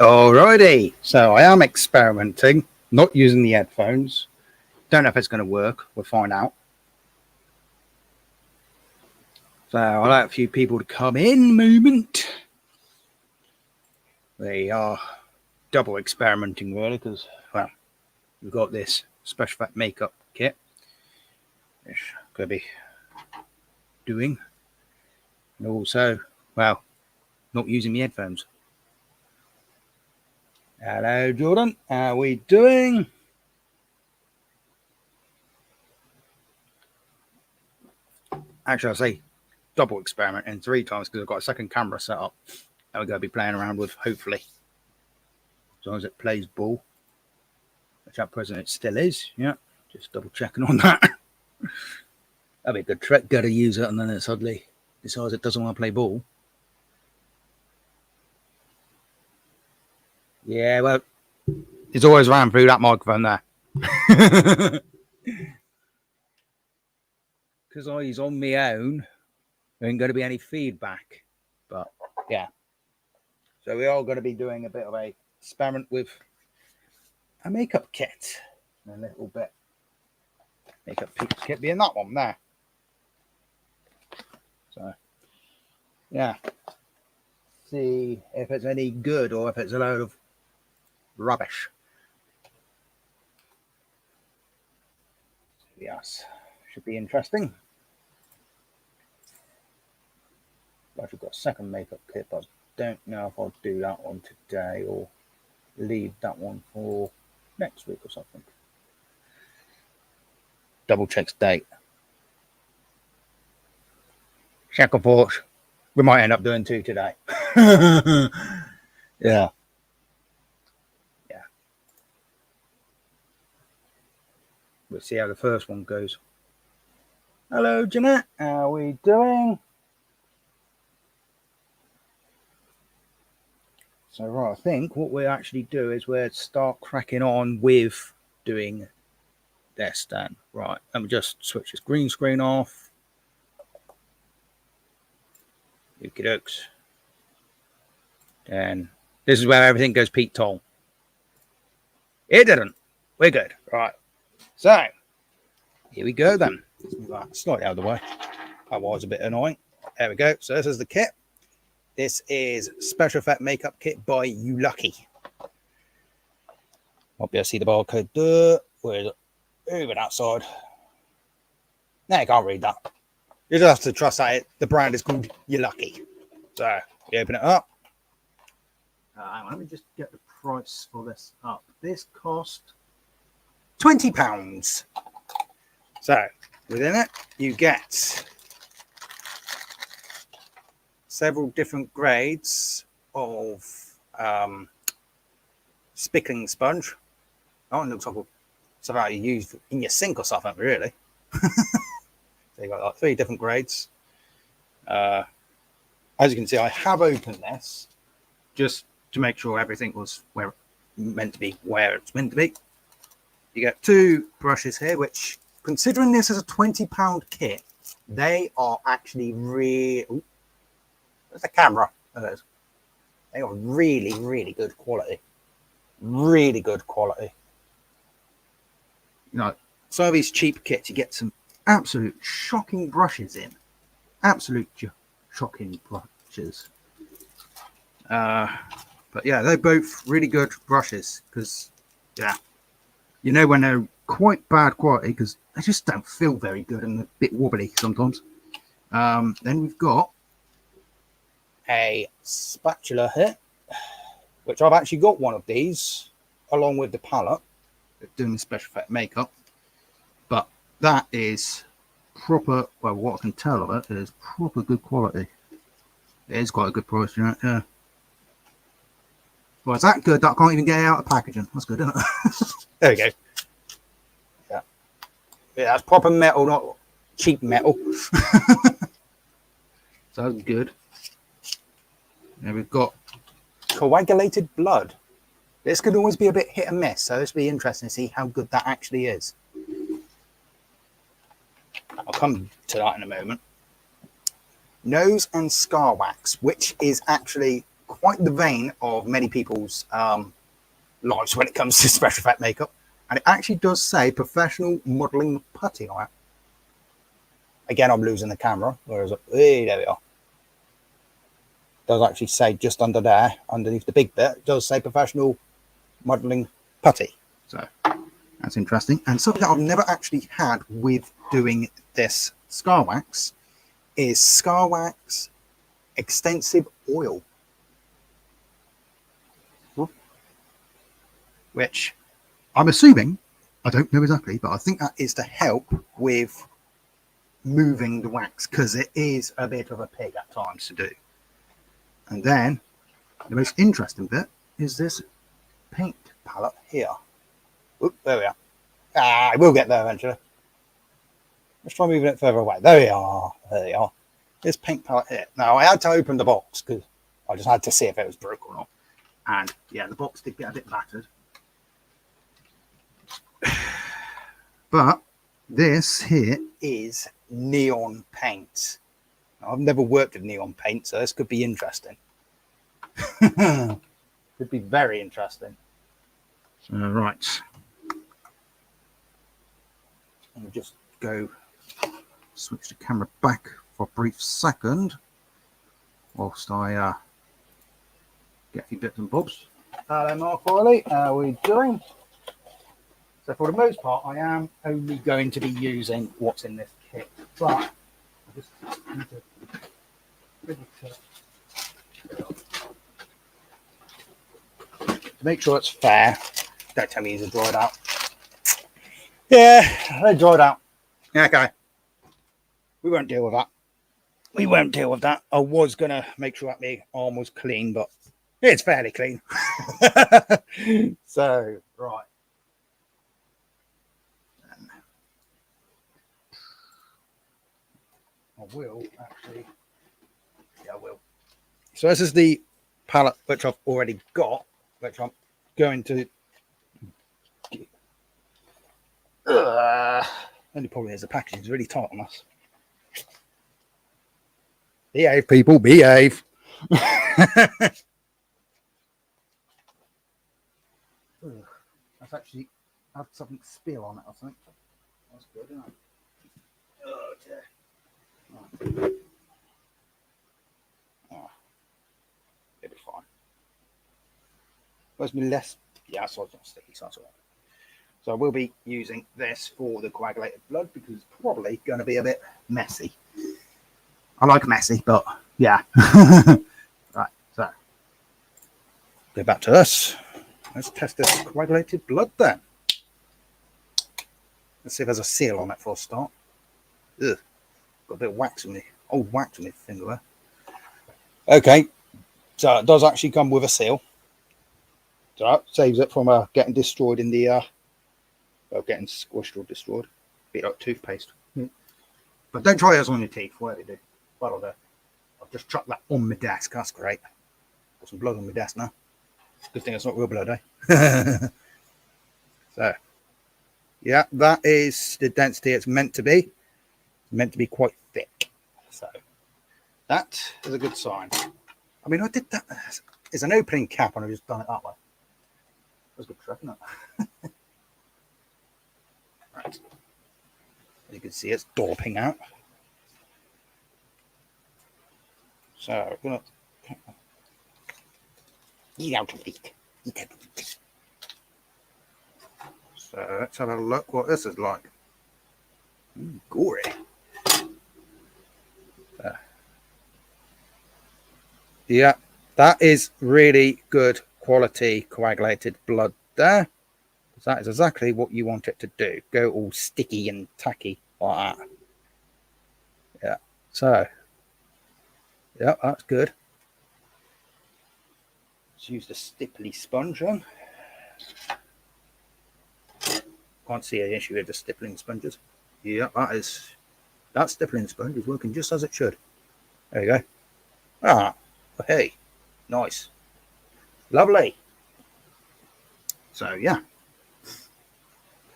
Alrighty, so I am experimenting, not using the headphones. Don't know if it's going to work. We'll find out. So I'll allow a few people to come in. Moment. They are double experimenting really, because well, we've got this special effect makeup kit, which I'm going to be doing, and also, well, not using the headphones. Hello, Jordan. How are we doing? Actually, I'll say double experimenting 3 times because I've got a second camera set up that we're going to be playing around with, hopefully. As long as it plays ball, which at present it still is. Yeah, just double checking on that. That'd be a good trick. Go to use it and then it suddenly decides it doesn't want to play ball. Yeah, well, it's always ran through that microphone there. Because I use on my own, there ain't going to be any feedback. But yeah, so we are going to be doing a bit of a experiment with a makeup kit. A little bit makeup kit being that one there. So yeah, see if it's any good or if it's a load of rubbish. Yes, should be interesting. I've got a second makeup kit, but I don't know if I'll do that one today or leave that one for next week or something. Double checks date. Check reports. We might end up doing 2 today. Yeah. We'll see how the first one goes. Hello, Jeanette. How are we doing? So, right, I think what we'll actually do is we'll start cracking on with doing this then. Right, let me just switch this green screen off. Okie dokes. And this is where everything goes Pete Toll. It didn't. We're good. Right. So, here we go then. Let's move that slightly out of the way. That was a bit annoying. There we go. So, this is the kit. This is Special Effect Makeup Kit by YouLucky. Might be able to see the barcode there. Where is it? Over that side. No, you can't read that. You just have to trust that the brand is called YouLucky. So, we open it up. Hang on, let me just get the price for this up. This cost £20. So, within it, you get several different grades of spickling sponge. Oh, it looks like something you use in your sink or something, really. So you got like 3 different grades. As you can see, I have opened this just to make sure everything was where it's meant to be, where it's meant to be. You get 2 brushes here, which, considering this is a £20 kit, they are actually really. There's the camera. There it is. They are really, really good quality. Really good quality. You know, some of these cheap kits, you get some absolute shocking brushes in. Absolute shocking brushes. But yeah, they're both really good brushes because, yeah, you know when they're quite bad quality because they just don't feel very good and a bit wobbly sometimes. Then we've got a spatula here, which I've actually got one of these along with the palette doing the special effect makeup, but that is proper. Well, what I can tell of it is proper good quality. It is quite a good price, you know. Yeah. Well, it's that good that I can't even get it out of packaging. That's good, isn't it? There we go. Yeah, that's proper metal, not cheap metal. So that's good. Now we've got coagulated blood. This could always be a bit hit and miss, so this will be interesting to see how good that actually is. I'll come to that in a moment. Nose and scar wax, which is actually quite the vein of many people's lives when it comes to special effect makeup. And it actually does say professional modeling putty on it. Again, I'm losing the camera, whereas hey, there we are. It does actually say just under there, underneath the big bit, it does say professional modeling putty. So that's interesting. And something that I've never actually had with doing this Scar Wax is Scar Wax Extensive Oil, which I'm assuming, I don't know exactly, but I think that is to help with moving the wax, because it is a bit of a pig at times to do. And then the most interesting bit is this paint palette here. Oop, there we are. I will get there eventually. Let's try moving it further away. There we are. There we are. This paint palette here. Now, I had to open the box because I just had to see if it was broke or not. And yeah, the box did get a bit battered. But this here is neon paint. Now, I've never worked with neon paint, so this could be interesting. Could be very interesting. So, right. Let me just go switch the camera back for a brief second whilst I get a few bits and bobs. Hello, Mark Wiley. How are we doing? So for the most part, I am only going to be using what's in this kit, but I just need to make sure it's fair. Don't tell me these are dried out. Yeah, they're dried out. Okay. We won't deal with that. We won't deal with that. I was going to make sure that my arm was clean, but it's fairly clean. So, right. I will actually. Yeah, I will. So this is the palette which I've already got, which I'm going to. Only problem is the packaging is really tight on us. Behave, people, behave. That's actually had something spill on it, I think. That's good, isn't it? Oh, dear. Right. Oh, it'll be fine. Where's my less? Yeah, so it's not sticky, so that's all right. So I will be using this for the coagulated blood because it's probably going to be a bit messy. I like messy, but yeah. Right, so go back to us. Let's test this coagulated blood then. Let's see if there's a seal on it for a start. Ugh, got a bit of wax in me, old wax in my finger there. Okay, so it does actually come with a seal. So that saves it from getting destroyed in the, well, getting squished or destroyed. A bit like toothpaste. But don't try those on your teeth, whatever you do. That'll do. I've just chucked that on my desk. That's great. Got some blood on my desk now. Good thing it's not real blood, eh? So, yeah, that is the density it's meant to be. It's meant to be quite thick. So, that is a good sign. I mean, I did that. It's an opening cap, and I've just done it that way. That's a good trick, isn't it? Right. As you can see, it's dorping out. So, we're going to eat out of it. Eat out of it. So, let's have a look what this is like. Gory. Yeah, that is really good quality coagulated blood there. That is exactly what you want it to do. Go all sticky and tacky like that. Yeah, so, yeah, that's good. Let's use the stipply sponge on. Can't see an issue with the stippling sponges. Yeah, that stippling sponge is working just as it should. There you go. Ah, hey, nice. Lovely. So, yeah.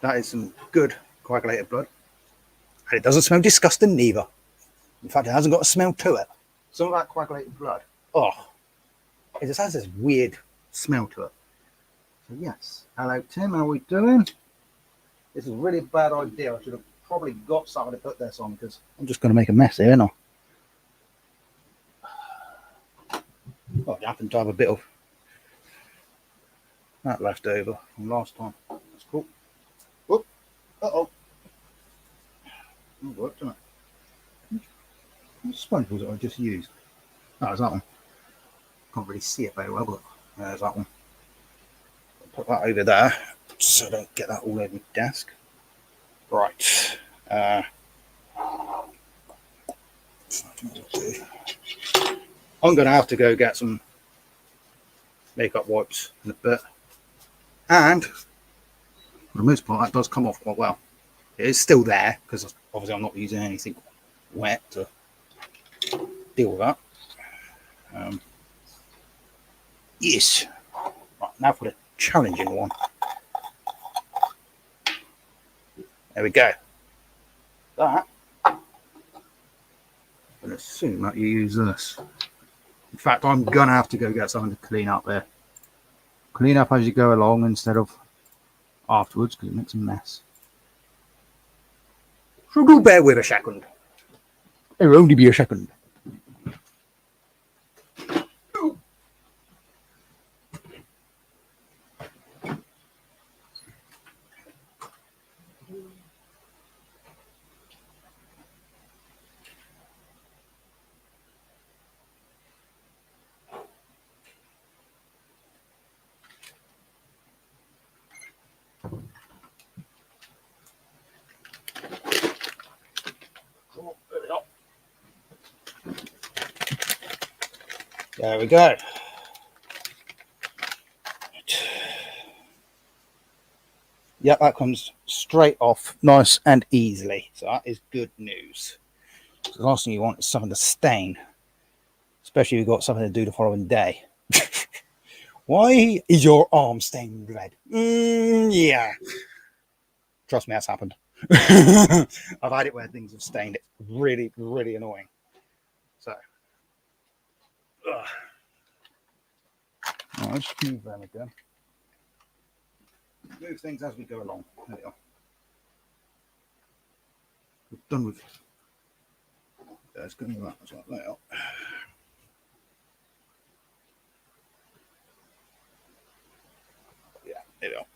That is some good coagulated blood. And it doesn't smell disgusting neither. In fact, it hasn't got a smell to it. Some of that coagulated blood. Oh, It just has this weird smell to it. So yes, hello Tim, how are we doing? This is a really bad idea. I should have probably got someone to put this on because I'm just going to make a mess here, aren't I? Well, I happen to have a bit of that left over from last time. That's cool. Whoop. Uh-oh. It worked, didn't it? What sponge was it I just used? Oh, it's that one. Can't really see it very well, but there's that one. I'll put that over there so I don't get that all over my desk. Right. I'm going to have to go get some makeup wipes in a bit. And for the most part, that does come off quite well. It is still there because obviously I'm not using anything wet to deal with that. Yes. Right, now for the challenging one. There we go. That. I'm going to assume that you use this. In fact, I'm going to have to go get something to clean up there. Clean up as you go along instead of afterwards because it makes a mess. So do bear with a second. It'll only be a second. There we go. Yep, that comes straight off nice and easily. So that is good news. So the last thing you want is something to stain, especially if you've got something to do the following day. Why is your arm stained red? Yeah. Trust me, that's happened. I've had it where things have stained. It's really, really annoying. So, let's move them again. Move things as we go along. There we are. We're done with. Let's go with that as well. There we are. Yeah, there we are.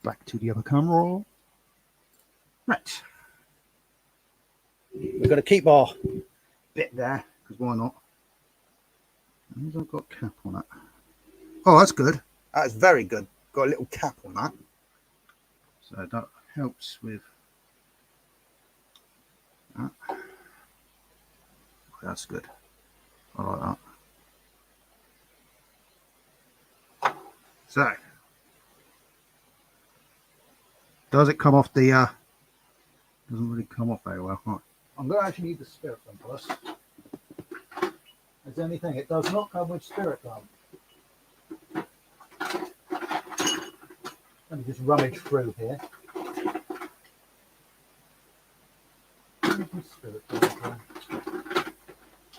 Back to the other camera. Right. We're going to keep our bit there because why not? I've got a cap on it. Oh, that's good. That's very good. Got a little cap on that. So that helps with that. That's good. I like that. So, does it come off the, doesn't really come off very well. Right. I'm going to actually need the spirit gum first. As anything, it does not come with spirit gum. Let me just rummage through here. Spirit gum.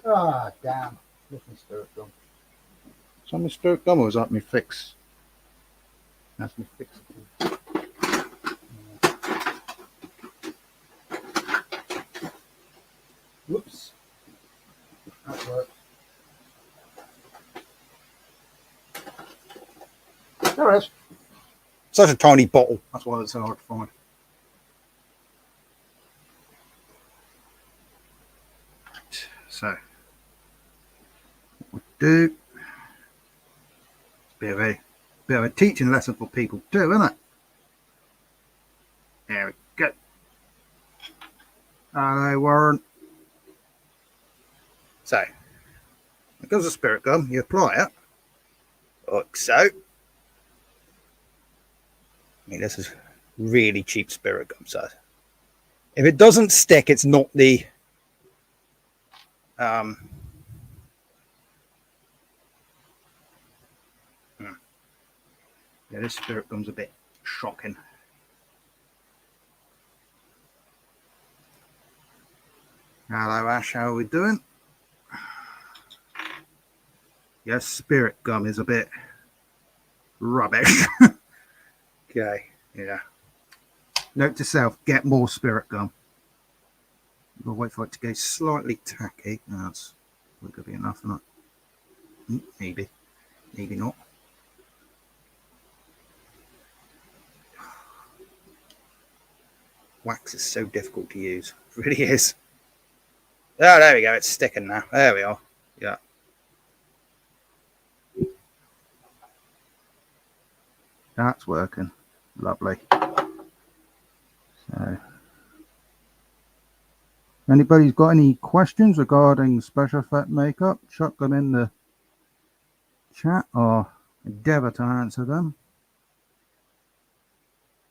Ah, damn. Where's my spirit gum? Is that my spirit gum or is that my fix? That's my fix. Whoops. That worked. There it is. Such a tiny bottle. That's why it's so hard to find. So, what we do, bit of a teaching lesson for people too, isn't it? There we go. Hello, Warren. So, it goes a spirit gum. You apply it, like so. I mean, this is really cheap spirit gum, so if it doesn't stick, it's not the yeah, this spirit gum's a bit shocking. Hello, Ash. How are we doing? Yes, spirit gum is a bit rubbish. Okay, yeah. Note to self, get more spirit gum. We'll wait for it to go slightly tacky. That's going to be enough, isn't it? Maybe. Maybe not. Wax is so difficult to use. It really is. Oh, there we go. It's sticking now. There we are. Yeah. That's working. Lovely. So, anybody's got any questions regarding special effect makeup, chuck them in the chat or endeavour to answer them.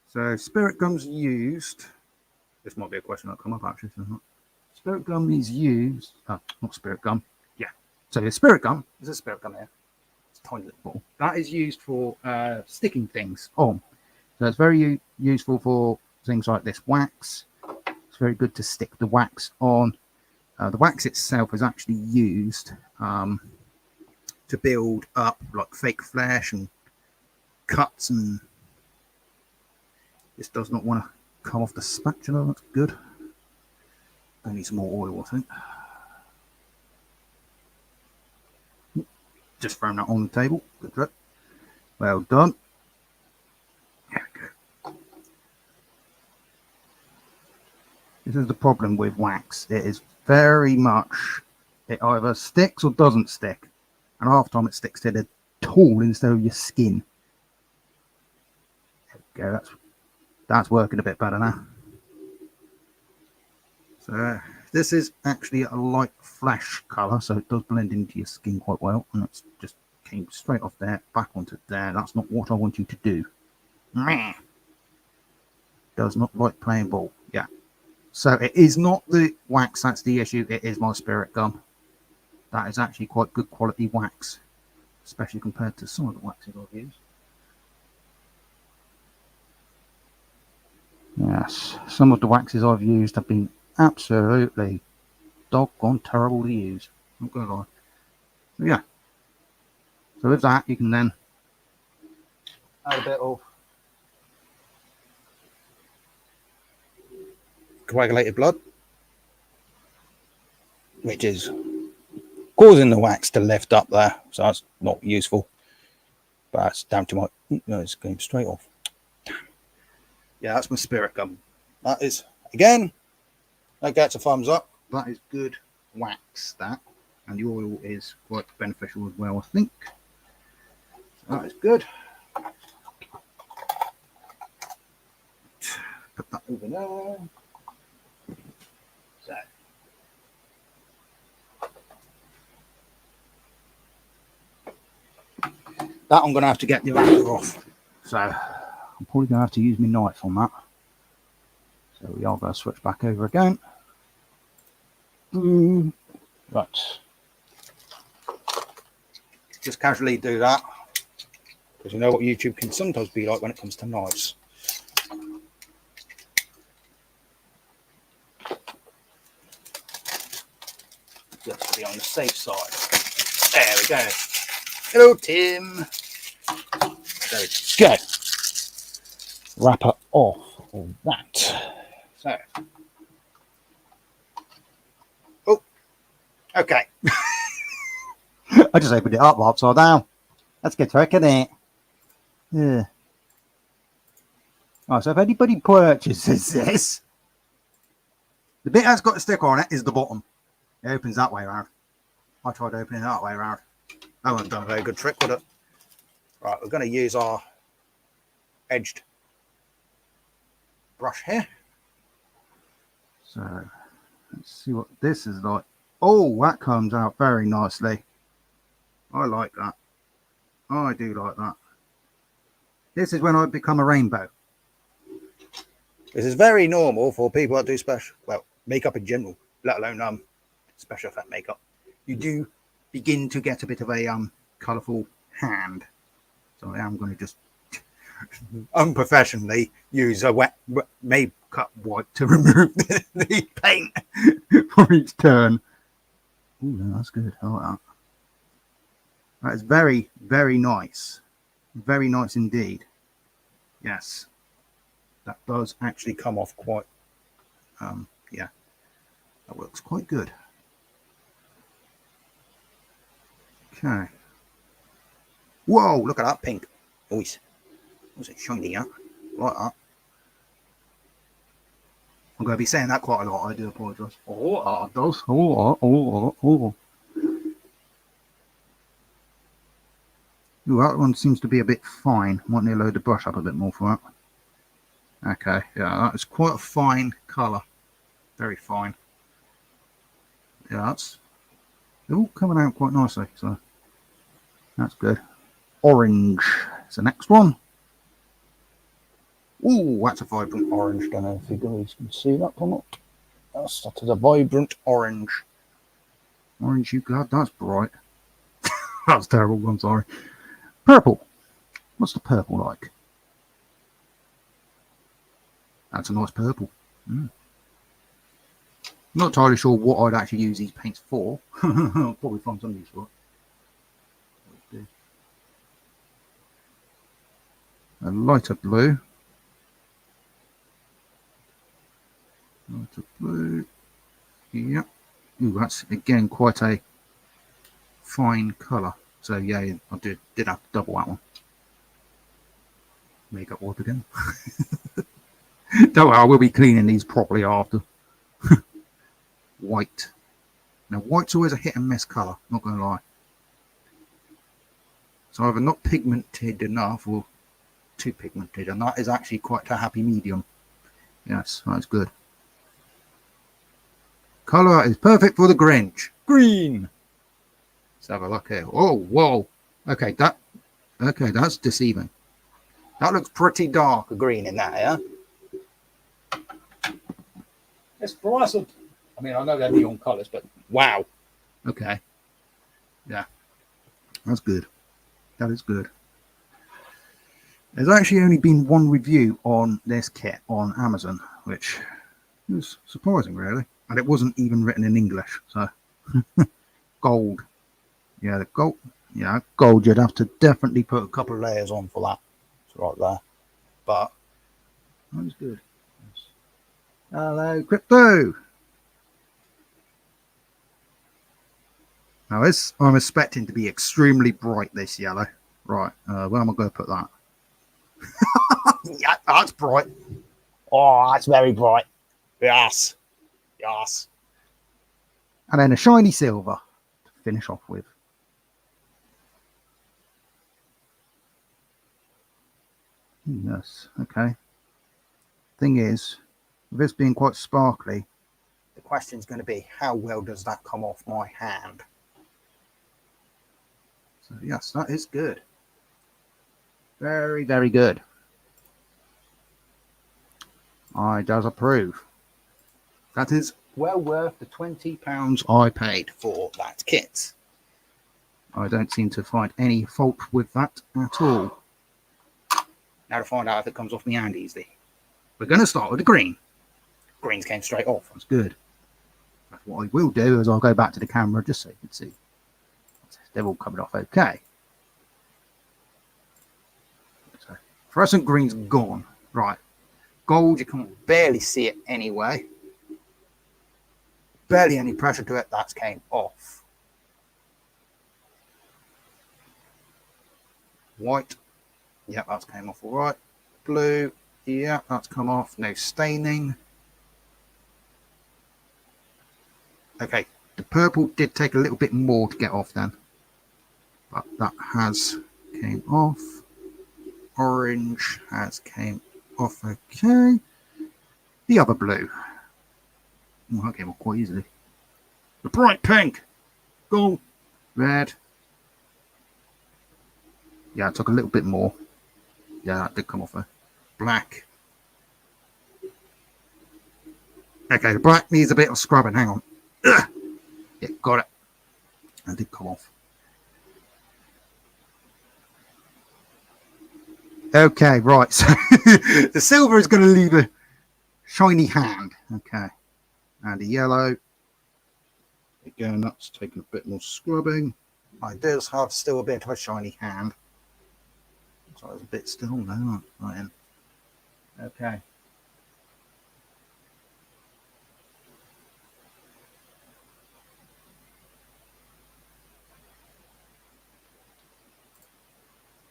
So, spirit gum's used. This might be a question that'll come up actually. Spirit gum is used. Oh, not spirit gum. Yeah. So, the spirit gum is a spirit gum here. It's a tiny little bottle. That is used for sticking things on. So, it's very useful for things like this wax. It's very good to stick the wax on. The wax itself is actually used to build up like fake flesh and cuts, and this does not want to come off the spatula. That's good. I need some more oil, I think. Just throwing that on the table. Good job. Well done. There we go. This is the problem with wax. It is very much, it either sticks or doesn't stick. And half the time it sticks to the tool instead of your skin. There we go. That's working a bit better now. So this is actually a light flesh colour, so it does blend into your skin quite well. And it's just came straight off there, back onto there. That's not what I want you to do. Meh. Does not like playing ball. Yeah. So it is not the wax that's the issue, it is my spirit gum. That is actually quite good quality wax, especially compared to some of the waxes I've used. Yes, some of the waxes I've used have been absolutely doggone terrible to use. Not gonna lie. So yeah. So with that, you can then add a bit of coagulated blood, which is causing the wax to lift up there, so that's not useful. But that's down to my, no, it's going straight off. Yeah, that's my spirit gum. That is, again, that gets a thumbs up. That is good wax, that. And the oil is quite beneficial as well, I think. So that is good. Put that over there. So. That I'm going to have to get the wrapper off. So I'm probably going to have to use my knife on that. So we are going to switch back over again. Right. Just casually do that. Because you know what YouTube can sometimes be like when it comes to knives. Just to be on the safe side. There we go. Hello, Tim. There we go. Wrapper off of that. So. Oh. Okay. I just opened it up upside down. That's good trick, isn't it? Yeah. Right, so if anybody purchases this, the bit that's got a sticker on it is the bottom. It opens that way around. I tried opening it that way around. That wouldn't have done a very good trick, would it? Right, we're going to use our edged brush here. So, let's see what this is like. Oh, that comes out very nicely. I like that. I do like that. This is when I become a rainbow. This is very normal for people that do special, well, makeup in general, let alone special effect makeup. You do begin to get a bit of a colourful hand. So I am going to just unprofessionally use a wet makeup wipe to remove the paint for each turn. Ooh, that's good. I like that. That is very, very nice. Very nice indeed. Yes. That does actually come off quite, yeah, that works quite good. Okay. Whoa, look at that pink. Always. Was it shiny, yeah? Like that. I'm going to be saying that quite a lot. I do apologise. Oh, it does. Oh. Ooh, that one seems to be a bit fine. Might need to load the brush up a bit more for that. Okay, yeah, that is quite a fine colour. Very fine. Yeah, they're all coming out quite nicely, so that's good. Orange is the next one. Ooh, that's a vibrant orange. Don't know if you guys can see that or not. That is a vibrant orange. Orange, you glad? That's bright. That's terrible. I'm sorry. Purple. What's the purple like? That's a nice purple. Not entirely sure what I'd actually use these paints for. I'll probably find some use for it. A lighter blue. Lighter blue. Yeah. Ooh, that's again quite a fine colour. So yeah, I did have to double that one. Makeup wipe again. Don't worry, I will be cleaning these properly after. White. Now white's always a hit and miss colour, not going to lie. So either not pigmented enough or too pigmented, and that is actually quite a happy medium. Yes, that's good. Colour is perfect for the Grinch. Green. Let's have a look here. Oh, whoa. Okay, that's deceiving. That looks pretty dark green in that, yeah? It's fluorescent. I mean, I know they're neon colours, but wow. Okay. Yeah. That's good. That is good. There's actually only been one review on this kit on Amazon, which was surprising, really. And it wasn't even written in English, so. Gold. Yeah, the gold. Yeah, gold, you'd have to definitely put a couple of layers on for that. It's right there. But that was good. Yes. Hello, Crypto. Now this, I'm expecting to be extremely bright, this yellow. Right, where am I going to put that? Yeah, that's bright. Oh, that's very bright. Yes. Yes. And then a shiny silver to finish off with. Yes, okay. Thing is, with this being quite sparkly, the question is going to be, how well does that come off my hand? So yes, that is good. Very, very good. I does approve. That is well worth the £20 I paid for that kit. I don't seem to find any fault with that at all. Now to find out if it comes off my hand easily. We're going to start with the green. Greens came straight off. That's good. But what I will do is I'll go back to the camera just so you can see. They're all coming off okay. So, fluorescent green's gone. Right. Gold, you can barely see it anyway. Barely any pressure to it. That came off. White. Yeah, that's came off all right. Blue. Yeah, that's come off. No staining. Okay, the purple did take a little bit more to get off then. But that has came off. Orange has came off okay. The other blue. Oh, that came off quite easily. The bright pink. Gold. Red. Yeah, it took a little bit more. Yeah, that did come off there. Black. Okay, the black needs a bit of scrubbing. Hang on. Ugh. Yeah, got it. That did come off. Okay, right. So the silver is going to leave a shiny hand. Okay. And the yellow. Again, that's taking a bit more scrubbing. I do have still a bit of a shiny hand. So it's a bit still now. Right in. Okay.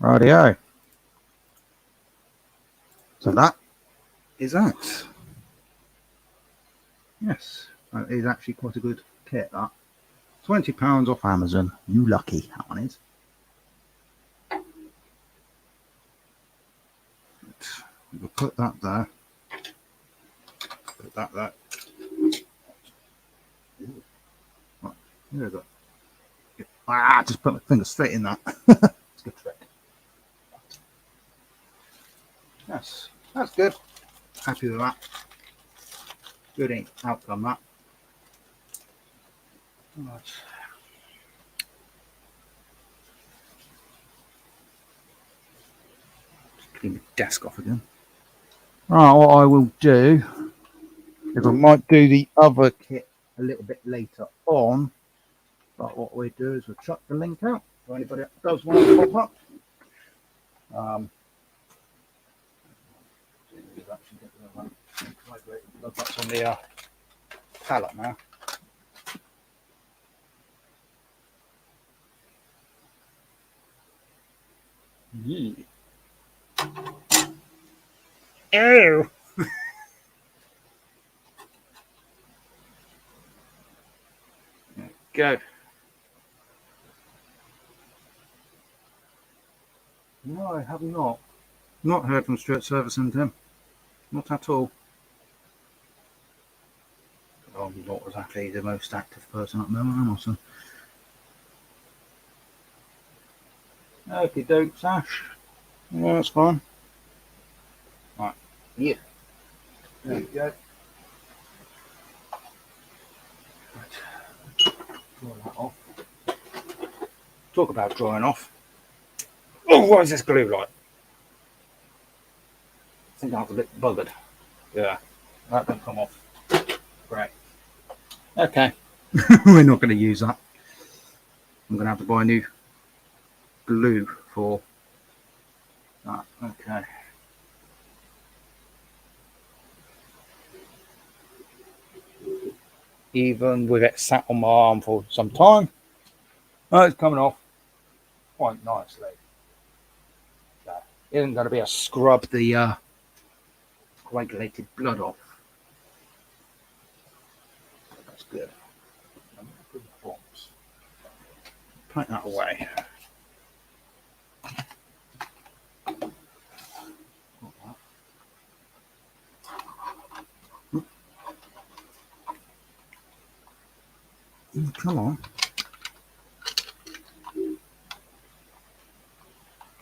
Rightio. So that is that. Yes, that is actually quite a good kit, that. £20 off Amazon. You lucky, that one is. We'll put that there. Put that there. Right, there we go. Just put my finger straight in that. It's a good trick. Yes, that's good. Happy with that. Good outcome, that. Right. Clean the desk off again. Right, what I will do is I might do the other kit a little bit later on. But what we do is we'll chuck the link out for anybody that does want to pop up. That's on the pallet now. Yeah. Ew. Go. No, I have not. Not heard from Stuart Servicing, Tim. Not at all. I'm not exactly the most active person at the moment, am I, son? Okie doke, Sash. Yeah, that's fine. Right. Yeah. There you go. Right. Draw that off. Talk about drying off. Oh, what is this glue like? I think I was a bit buggered. Yeah, that didn't come off. Great. Okay. We're not going to use that. I'm going to have to buy a new glue for that. Okay. Even with it sat on my arm for some time, it's coming off quite nicely. So it isn't going to be a scrub the coagulated blood off. That's good. Put that away. Come on.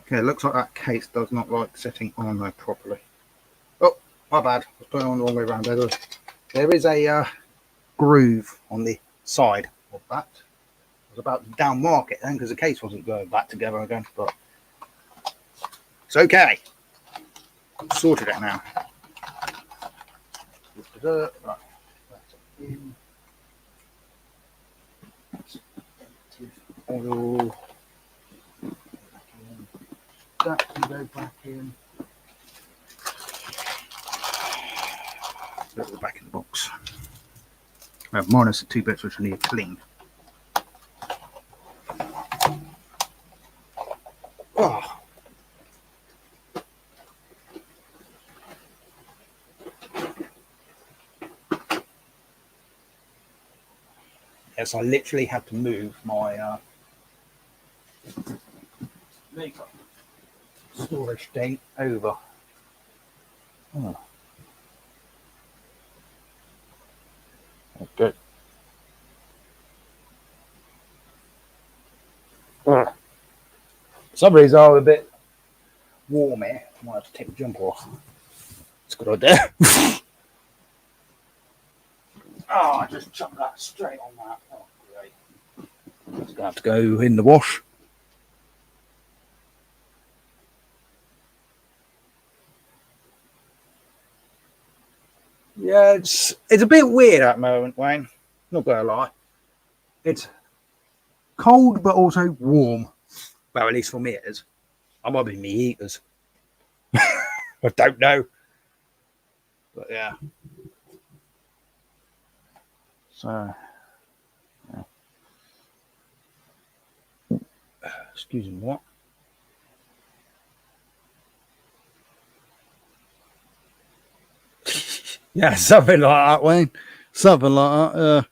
Okay, it looks like that case does not like sitting on there properly. Oh, my bad. I was putting it on the wrong way around. There is a groove on the side of that. I was about to down mark it then because the case wasn't going back together again, but it's okay. I've sorted it now. Right. Oil. That can go back in. Put it back in the box. I have minus the 2 bits which I need cleaned. Oh. Yes, I literally had to move my makeup storage thing over. Oh. Good. For some reason I'm a bit warm here. I might have to take the jumper off. It's a good idea. Oh, I just chucked that straight on that. Oh, great. It's going to have to go in the wash. Yeah, it's a bit weird at the moment, Wayne. Not gonna lie. It's cold but also warm. Well, at least for me it is. I might be me eaters. I don't know. But yeah. So, yeah. Excuse me, what? Yeah, something like that, Wayne. Something like that.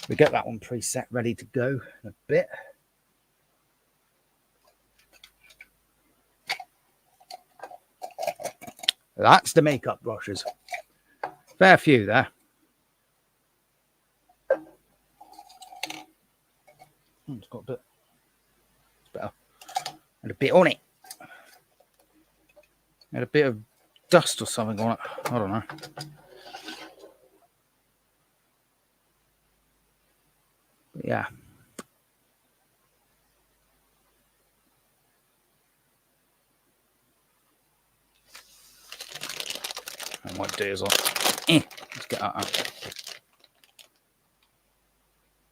We get that one preset ready to go in a bit. That's the makeup brushes. Fair few there. It's got a bit. It's better. And a bit on it. Had a bit of dust or something on it. I don't know. But yeah. I might do is let's get that out.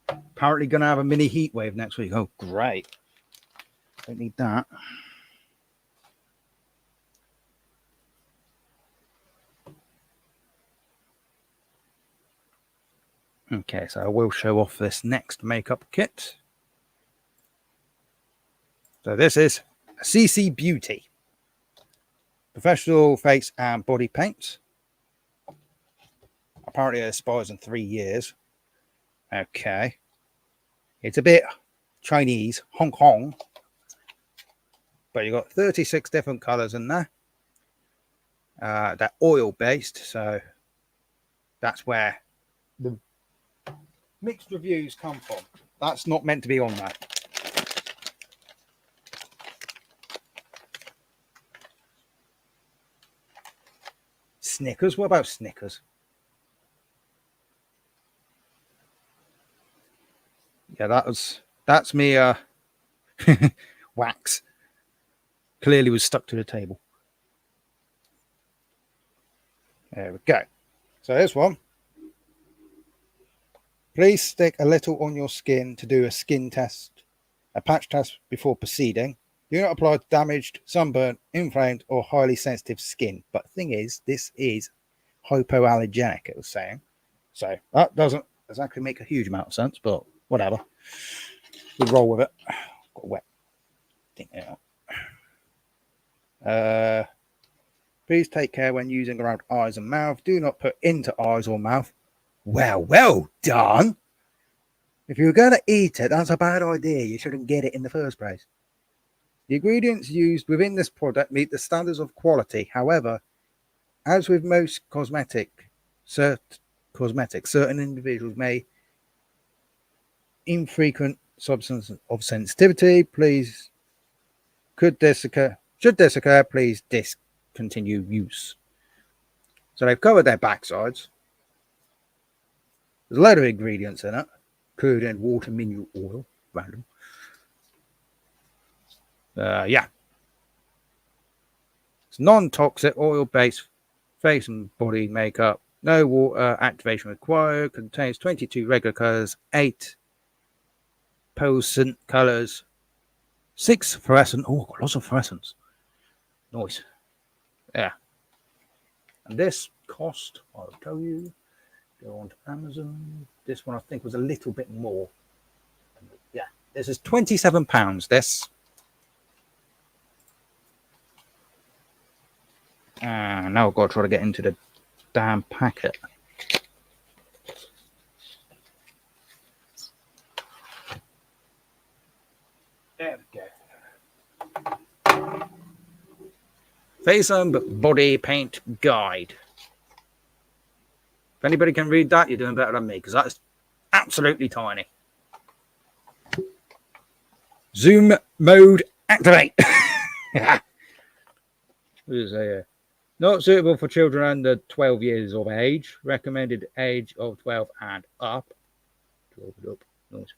Apparently going to have a mini heat wave next week. Oh, great. Don't need that. Okay, so I will show off this next makeup kit. So this is CC Beauty. Professional face and body paint. Apparently it expires in 3 years. Okay. It's a bit Chinese, Hong Kong. But you've got 36 different colours in there. They're oil-based, so that's where the mixed reviews come from. That's not meant to be on that. Snickers? What about Snickers? Yeah, that's me wax. Clearly was stuck to the table. There we go. So this one. Please stick a little on your skin to do a skin test, a patch test before proceeding. Do not apply to damaged, sunburnt, inflamed, or highly sensitive skin. But the thing is, this is hypoallergenic, it was saying. So that doesn't exactly make a huge amount of sense, but whatever. We'll roll with it. Got a wet thing out. Please take care when using around eyes and mouth. Do not put into eyes or mouth. Well done. If you're going to eat it, that's a bad idea. You shouldn't get it in the first place. The ingredients used within this product meet the standards of quality. However, as with most certain individuals may infrequent substance of sensitivity. Should this occur, please discontinue use. So they've covered their backsides. There's a load of ingredients in it, including water, mineral oil, random. Yeah. It's non-toxic, oil-based face and body makeup. No water activation required. Contains 22 regular colors, 8 potent colors, 6 fluorescent. Oh, got lots of fluorescents. Nice. Yeah. And this cost, I'll tell you, go on to Amazon. This one I think was a little bit more. Yeah, this is £27. This. Now I've got to try to get into the damn packet. There we go. Face and body paint guide. If anybody can read that, you're doing better than me, because that is absolutely tiny. Zoom mode activate. Not suitable for children under 12 years of age. Recommended age of 12 and up. 12 and up. Nice.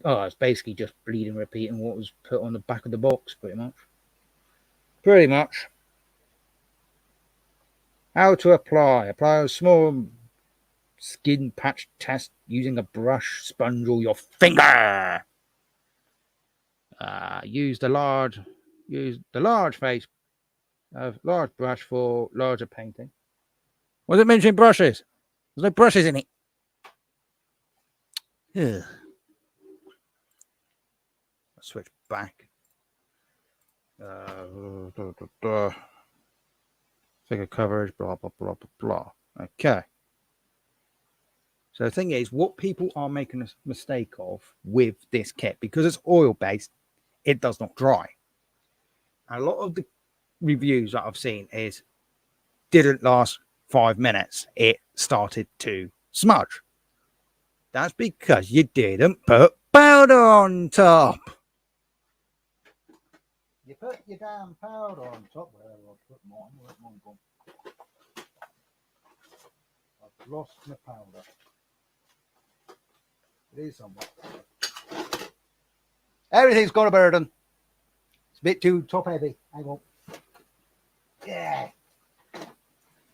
Oh, it's basically just repeating what was put on the back of the box, pretty much. How to apply. Apply a small skin patch test using a brush, sponge, or your finger. Use the large face large brush for larger painting. Was it mentioning brushes? There's no brushes in it. Ugh. Switch back. Figure coverage, blah, blah, blah, blah, blah. Okay. So the thing is, what people are making a mistake of with this kit, because it's oil-based, it does not dry. A lot of the reviews that I've seen is didn't last 5 minutes. It started to smudge. That's because you didn't put powder on top. You put your damn powder on top. Where I put mine? Where's mine gone? I've lost my powder. It is somewhere. Everything's got a burden. It's a bit too top heavy. Hang on. Yeah.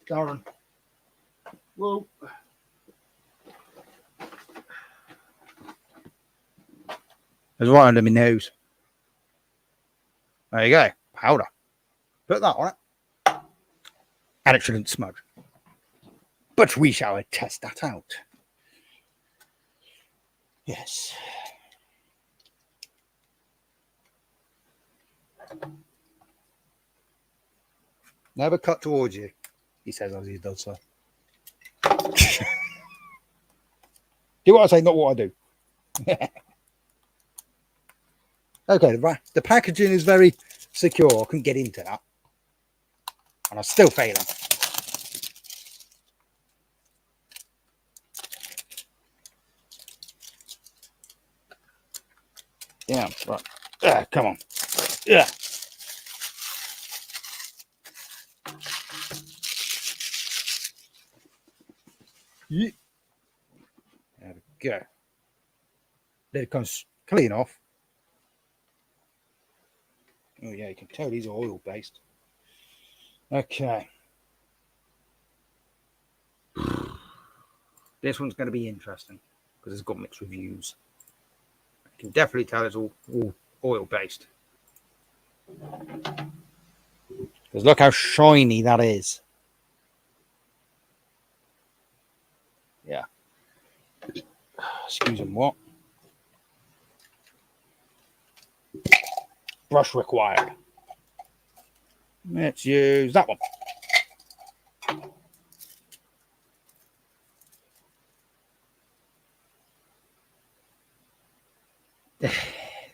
Darn. Whoa. It's right under my nose. There you go. Powder. Put that on it. And it shouldn't smudge. But we shall test that out. Yes. Never cut towards you, he says as he does so. Do what I say, not what I do. Okay, the packaging is very secure. I couldn't get into that. And I'm still failing. Yeah, right. Come on. Yeah. There we go. Then it comes clean off. Oh yeah, you can tell these are oil based. Okay. This one's going to be interesting because it's got mixed reviews. You can definitely tell it's all oil based. Because look how shiny that is. Yeah. Excuse me, what? Brush required. Let's use that one.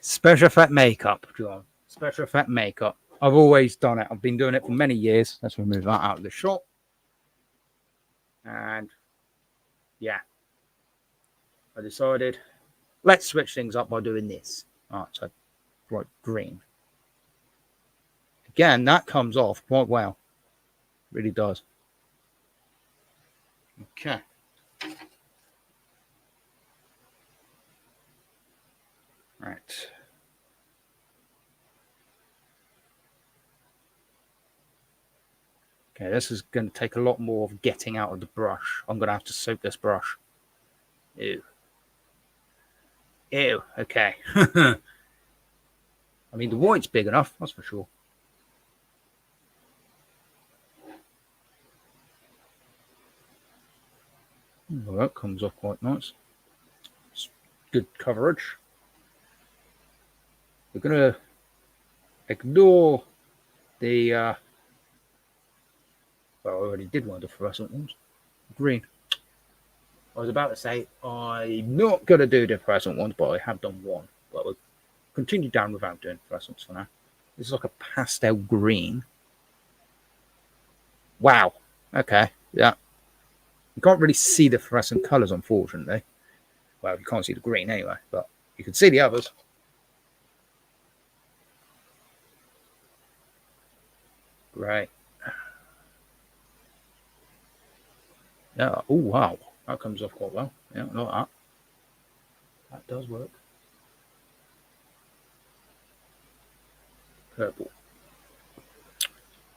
Special effect makeup, John. Special effect makeup. I've always done it. I've been doing it for many years. Let's remove that out of the shot. And yeah, I decided let's switch things up by doing this. All right, so bright green. Again, that comes off quite well. Really does. Okay. Right. Okay, this is going to take a lot more of getting out of the brush. I'm going to have to soak this brush. Ew. Ew. Okay. I mean, the white's big enough, that's for sure. Well, that comes off quite nice. It's good coverage. We're going to ignore the well, I already did one of the fluorescent ones. Green. I was about to say I'm not going to do the fluorescent ones, but I have done one. But we'll continue down without doing fluorescents for now. This is like a pastel green. Wow. Okay. Yeah. You can't really see the fluorescent colours, unfortunately. Well, you can't see the green anyway, but you can see the others. Great. Yeah. Oh, wow. That comes off quite well. Yeah, I like that. That does work. Purple.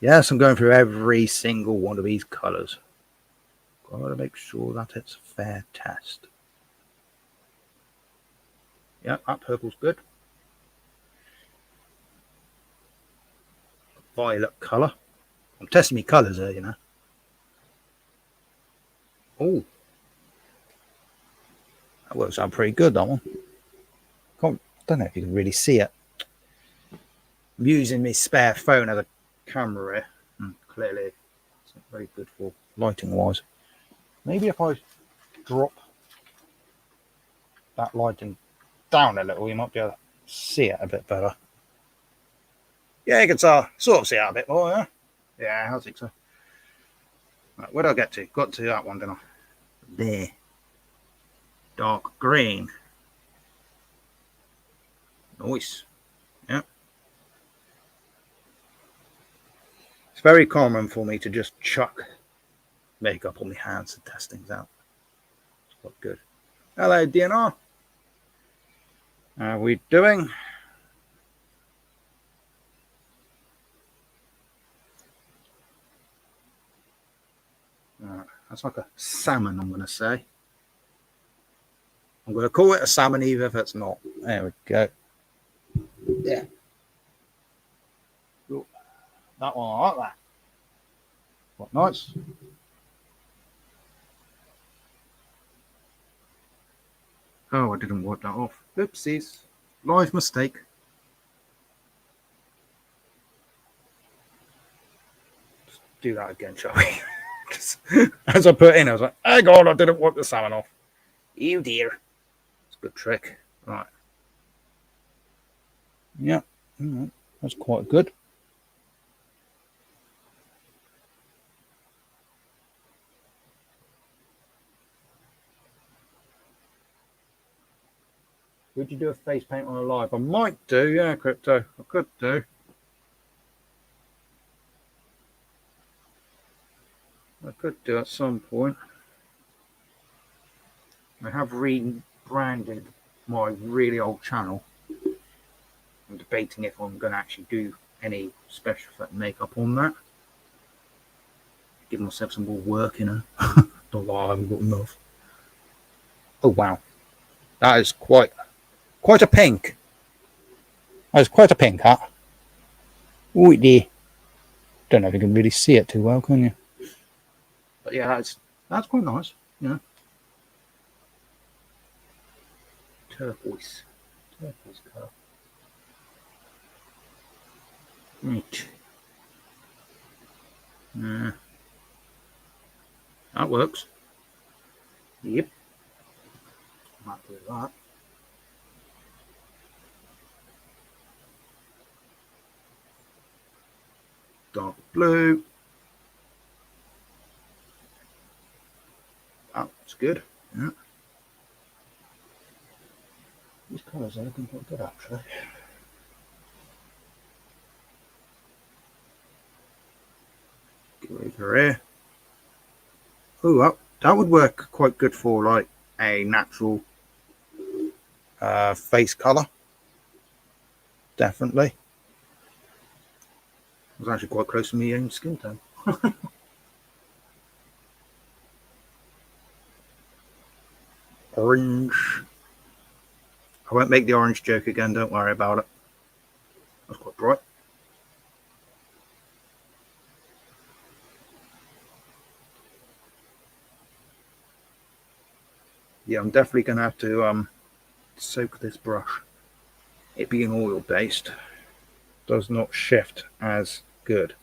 Yes, I'm going through every single one of these colours. Got to make sure that it's a fair test. Yeah, that purple's good. Violet colour. I'm testing my colours here, you know. Oh, that works out pretty good, that one. Don't know if you can really see it. I'm using my spare phone as a camera here, and clearly it's not very good for lighting wise. Maybe if I drop that lighting down a little, you might be able to see it a bit better. Yeah, you can sort of see it a bit more, yeah? Yeah, I think so. Right, where did I get to? Got to that one, didn't I? There. Dark green. Nice. Yeah. It's very common for me to just chuck makeup on my hands and test things out. It's quite good. Hello, DNR. How are we doing? That's like a salmon, I'm going to say. I'm going to call it a salmon even if it's not. There we go. Yeah. Ooh, that one, I like that. Quite nice. Oh, I didn't wipe that off. Oopsies. Live mistake. Just do that again, shall we? As I put in, I was like, oh God, I didn't wipe the salmon off. You dear. It's a good trick. Right. Yeah. That's quite good. Would you do a face paint on a live? I might do, yeah, Crypto. I could do. I could do at some point. I have rebranded my really old channel. I'm debating if I'm going to actually do any special effect makeup on that. Give myself some more work, you know. Don't lie, I haven't got enough. Oh wow, that is quite a pink. That is quite a pink, huh? Oh dear. Don't know if you can really see it too well, can you? But yeah, that's quite nice. Yeah. Turquoise colour. Right. That works. Yep. I'm happy with that. Dark blue. That's good. Yeah. These colours are looking quite good actually. Get over here. Oh, that would work quite good for like a natural face colour. Definitely. It was actually quite close to my own skin tone. Orange. I won't make the orange joke again, don't worry about it. That's quite bright. Yeah, I'm definitely going to have to soak this brush. It being oil based does not shift as good.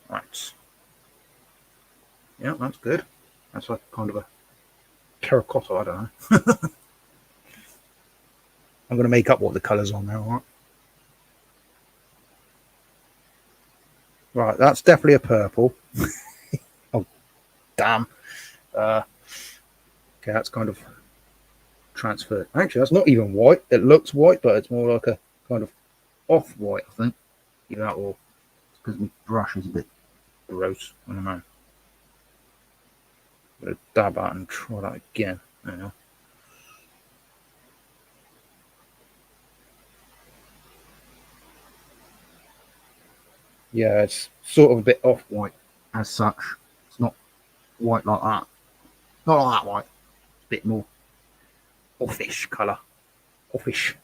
Right. Yeah, that's good. That's like kind of a terracotta, I don't know. I'm going to make up what the colours on there, alright? Right, that's definitely a purple. Oh, damn. Okay, that's kind of transferred. Actually, that's not even white. It looks white, but it's more like a kind of off-white, I think. Either that or it's because my brush is a bit gross. I don't know. I'm going to dab out and try that again. There you go. Yeah, it's sort of a bit off-white as such. It's not white like that. Not like that white. It's a bit more offish colour. Offish.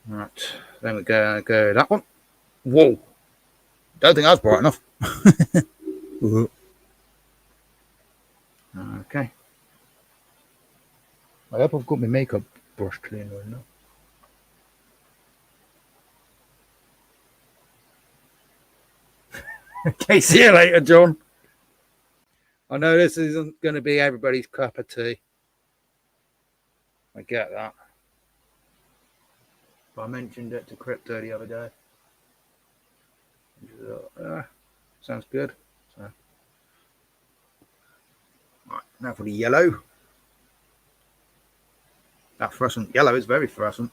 Right, then we go that one. Whoa. Don't think that's bright enough. Okay. I hope I've got my makeup brush clean right now. Okay, see you later, John. I know this isn't going to be everybody's cup of tea. I get that. But I mentioned it to Crypto the other day. Sounds good. So. Right, now for the yellow. That fluorescent yellow is very fluorescent.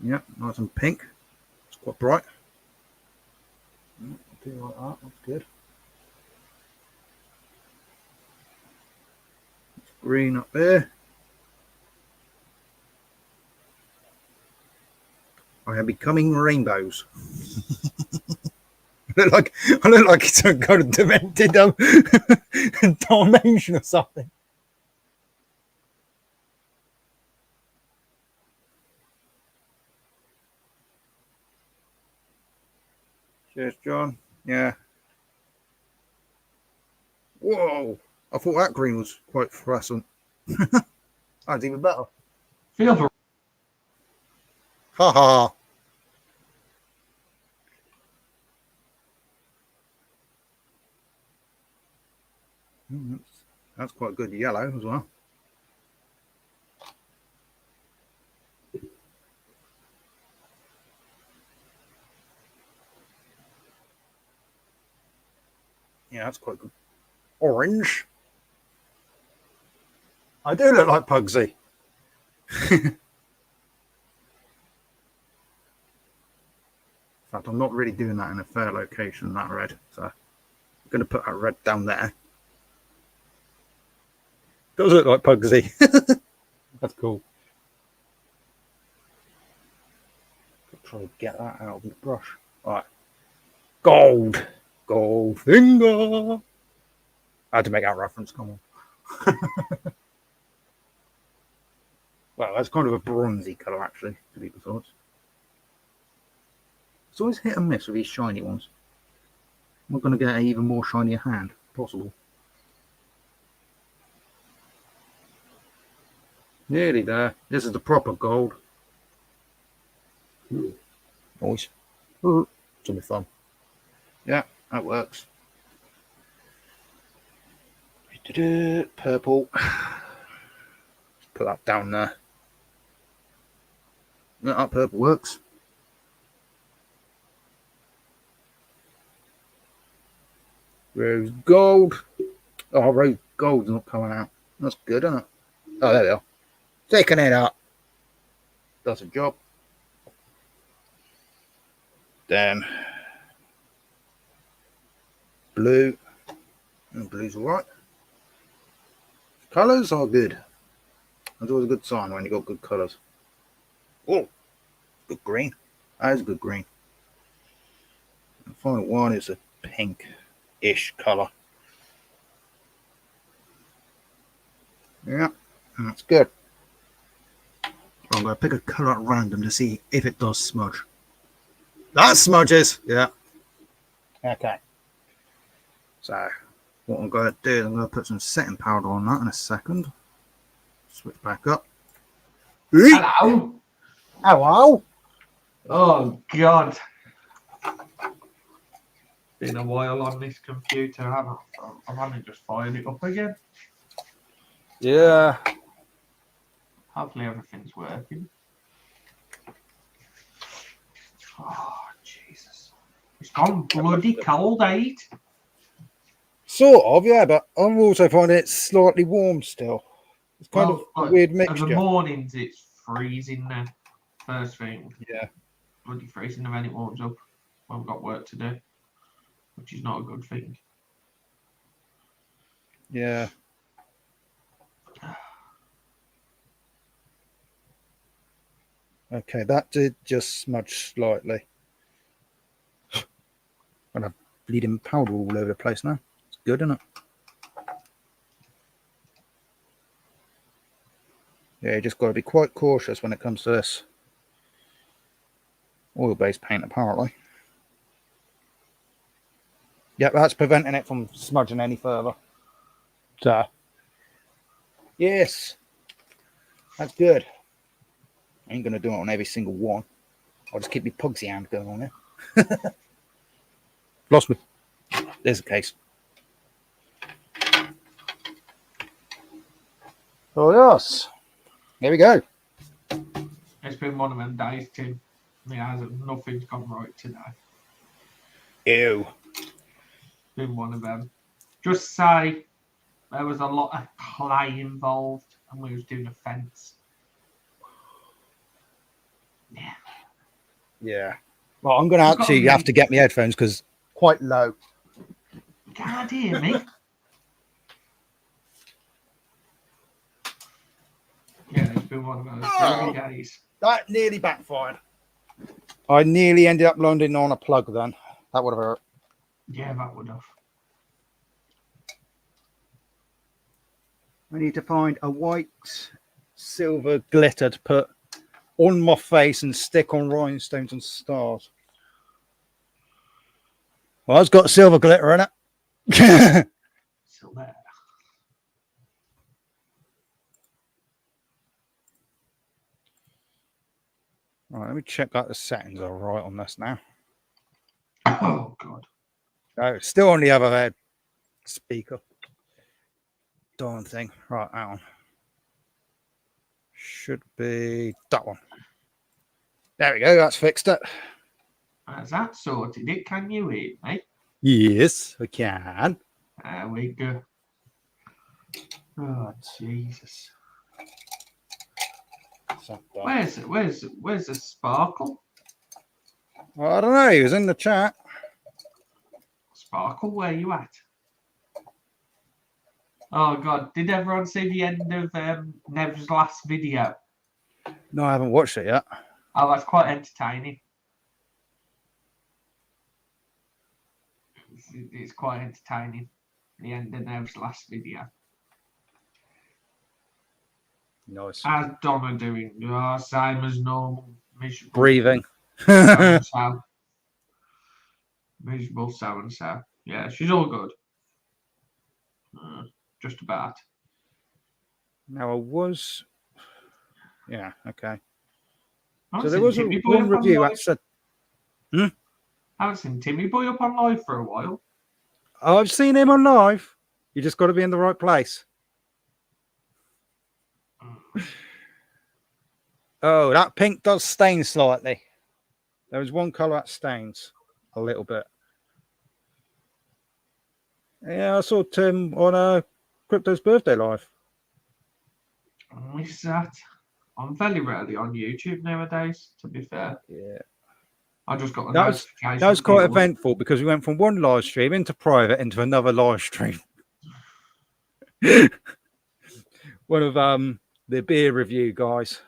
Yeah, nice and pink. It's quite bright. Yeah, I'll do like that. That's good. It's green up there. I am becoming rainbows. I look like it's some kind of demented dimension or something. Cheers, John. Yeah. Whoa! I thought that green was quite fluorescent. That's even better. Feel for Ha ha. That's quite good yellow as well. Yeah, that's quite good. Orange. I do look like Pugsy. In fact, I'm not really doing that in a fair location, that red. So I'm going to put that red down there. Does look like Pugsy. That's cool. Try to get that out of the brush. All right. Gold. Gold finger. I had to make that reference. Come on. Well, that's kind of a bronzy colour, actually, to be precise. It's always hit and miss with these shiny ones. I'm going to get an even more shinier hand, possible. Nearly there. This is the proper gold. Nice. It's going to be fun. Yeah, that works. Purple. Put that down there. That purple works. Rose gold. Oh, rose gold's not coming out. That's good, isn't it? Oh, there we are. Taking it out. Does a job. Then blue. And blue's alright. Colours are good. That's always a good sign when you got good colours. Oh, good green. That is a good green. The final one is a pink-ish colour. Yeah, that's good. I'm going to pick a colour at random to see if it does smudge. That smudges! Yeah. Okay. So, what I'm going to do is I'm going to put some setting powder on that in a second. Switch back up. hello. Hello! Oh God. Been a while on this computer, haven't I? I'm having to just fire it up again. Yeah. Hopefully everything's working. Oh Jesus. It's gone bloody cold, ain't it? Sort of, yeah, but I'm also finding it slightly warm still. It's kind of a weird In mixture. the mornings it's freezing now. First thing. Yeah. Bloody freezing, and then it warms up. I've got work to do, which is not a good thing. Yeah. Okay, that did just smudge slightly. And I've bleeding powder all over the place now. It's good, isn't it? Yeah, you just got to be quite cautious when it comes to this oil-based paint, apparently. Yep, that's preventing it from smudging any further. So, yes, that's good. I ain't going to do it on every single one. I'll just keep my pugsy hand going on there. Lost me. There's the case. Oh, yes. Here we go. It's been one of them days, Tim. Nothing's gone right today. Ew. Been one of them. Just say there was a lot of clay involved, and we was doing a fence. Yeah. Yeah. Well, I'm going to actually have to get my headphones because quite low. You can't hear me. Yeah, it's been one of those days. That nearly backfired. I nearly ended up landing on a plug then. That would have hurt. Yeah, that would have. I need to find a white silver glitter to put on my face and stick on rhinestones and stars. Well, it's got silver glitter in it. Still there. Right, let me check that the settings are right on this now. Oh, God. No, it's still on the other head speaker. Darn thing. Right, that one. Should be that one. There we go. That's fixed it. Has that sorted it? Can you hear me? Yes, I can. There we go. Oh, Jesus. Where's the sparkle? Well, I don't know. He was in the chat. Sparkle, where you at? Oh, God. Did everyone see the end of Nev's last video? No, I haven't watched it yet. Oh, that's quite entertaining. It's quite entertaining. The end of Nev's last video. Nice. How's Donna doing? Oh, same as normal. Miserable. Breathing. So. Miserable so and so. Yeah, she's all good. Just about. Now I was. Yeah, okay. So there was one review that said. I haven't seen Timmy Boy up on live for a while. Oh, I've seen him on live. You just got to be in the right place. Oh, that pink does stain slightly. There was one colour that stains a little bit. Yeah, I saw Tim on Crypto's birthday live. I miss that. I'm very rarely on YouTube nowadays, to be fair. Yeah. I just got a That notification. That was quite eventful because we went from one live stream into private into another live stream. One of the beer review guys.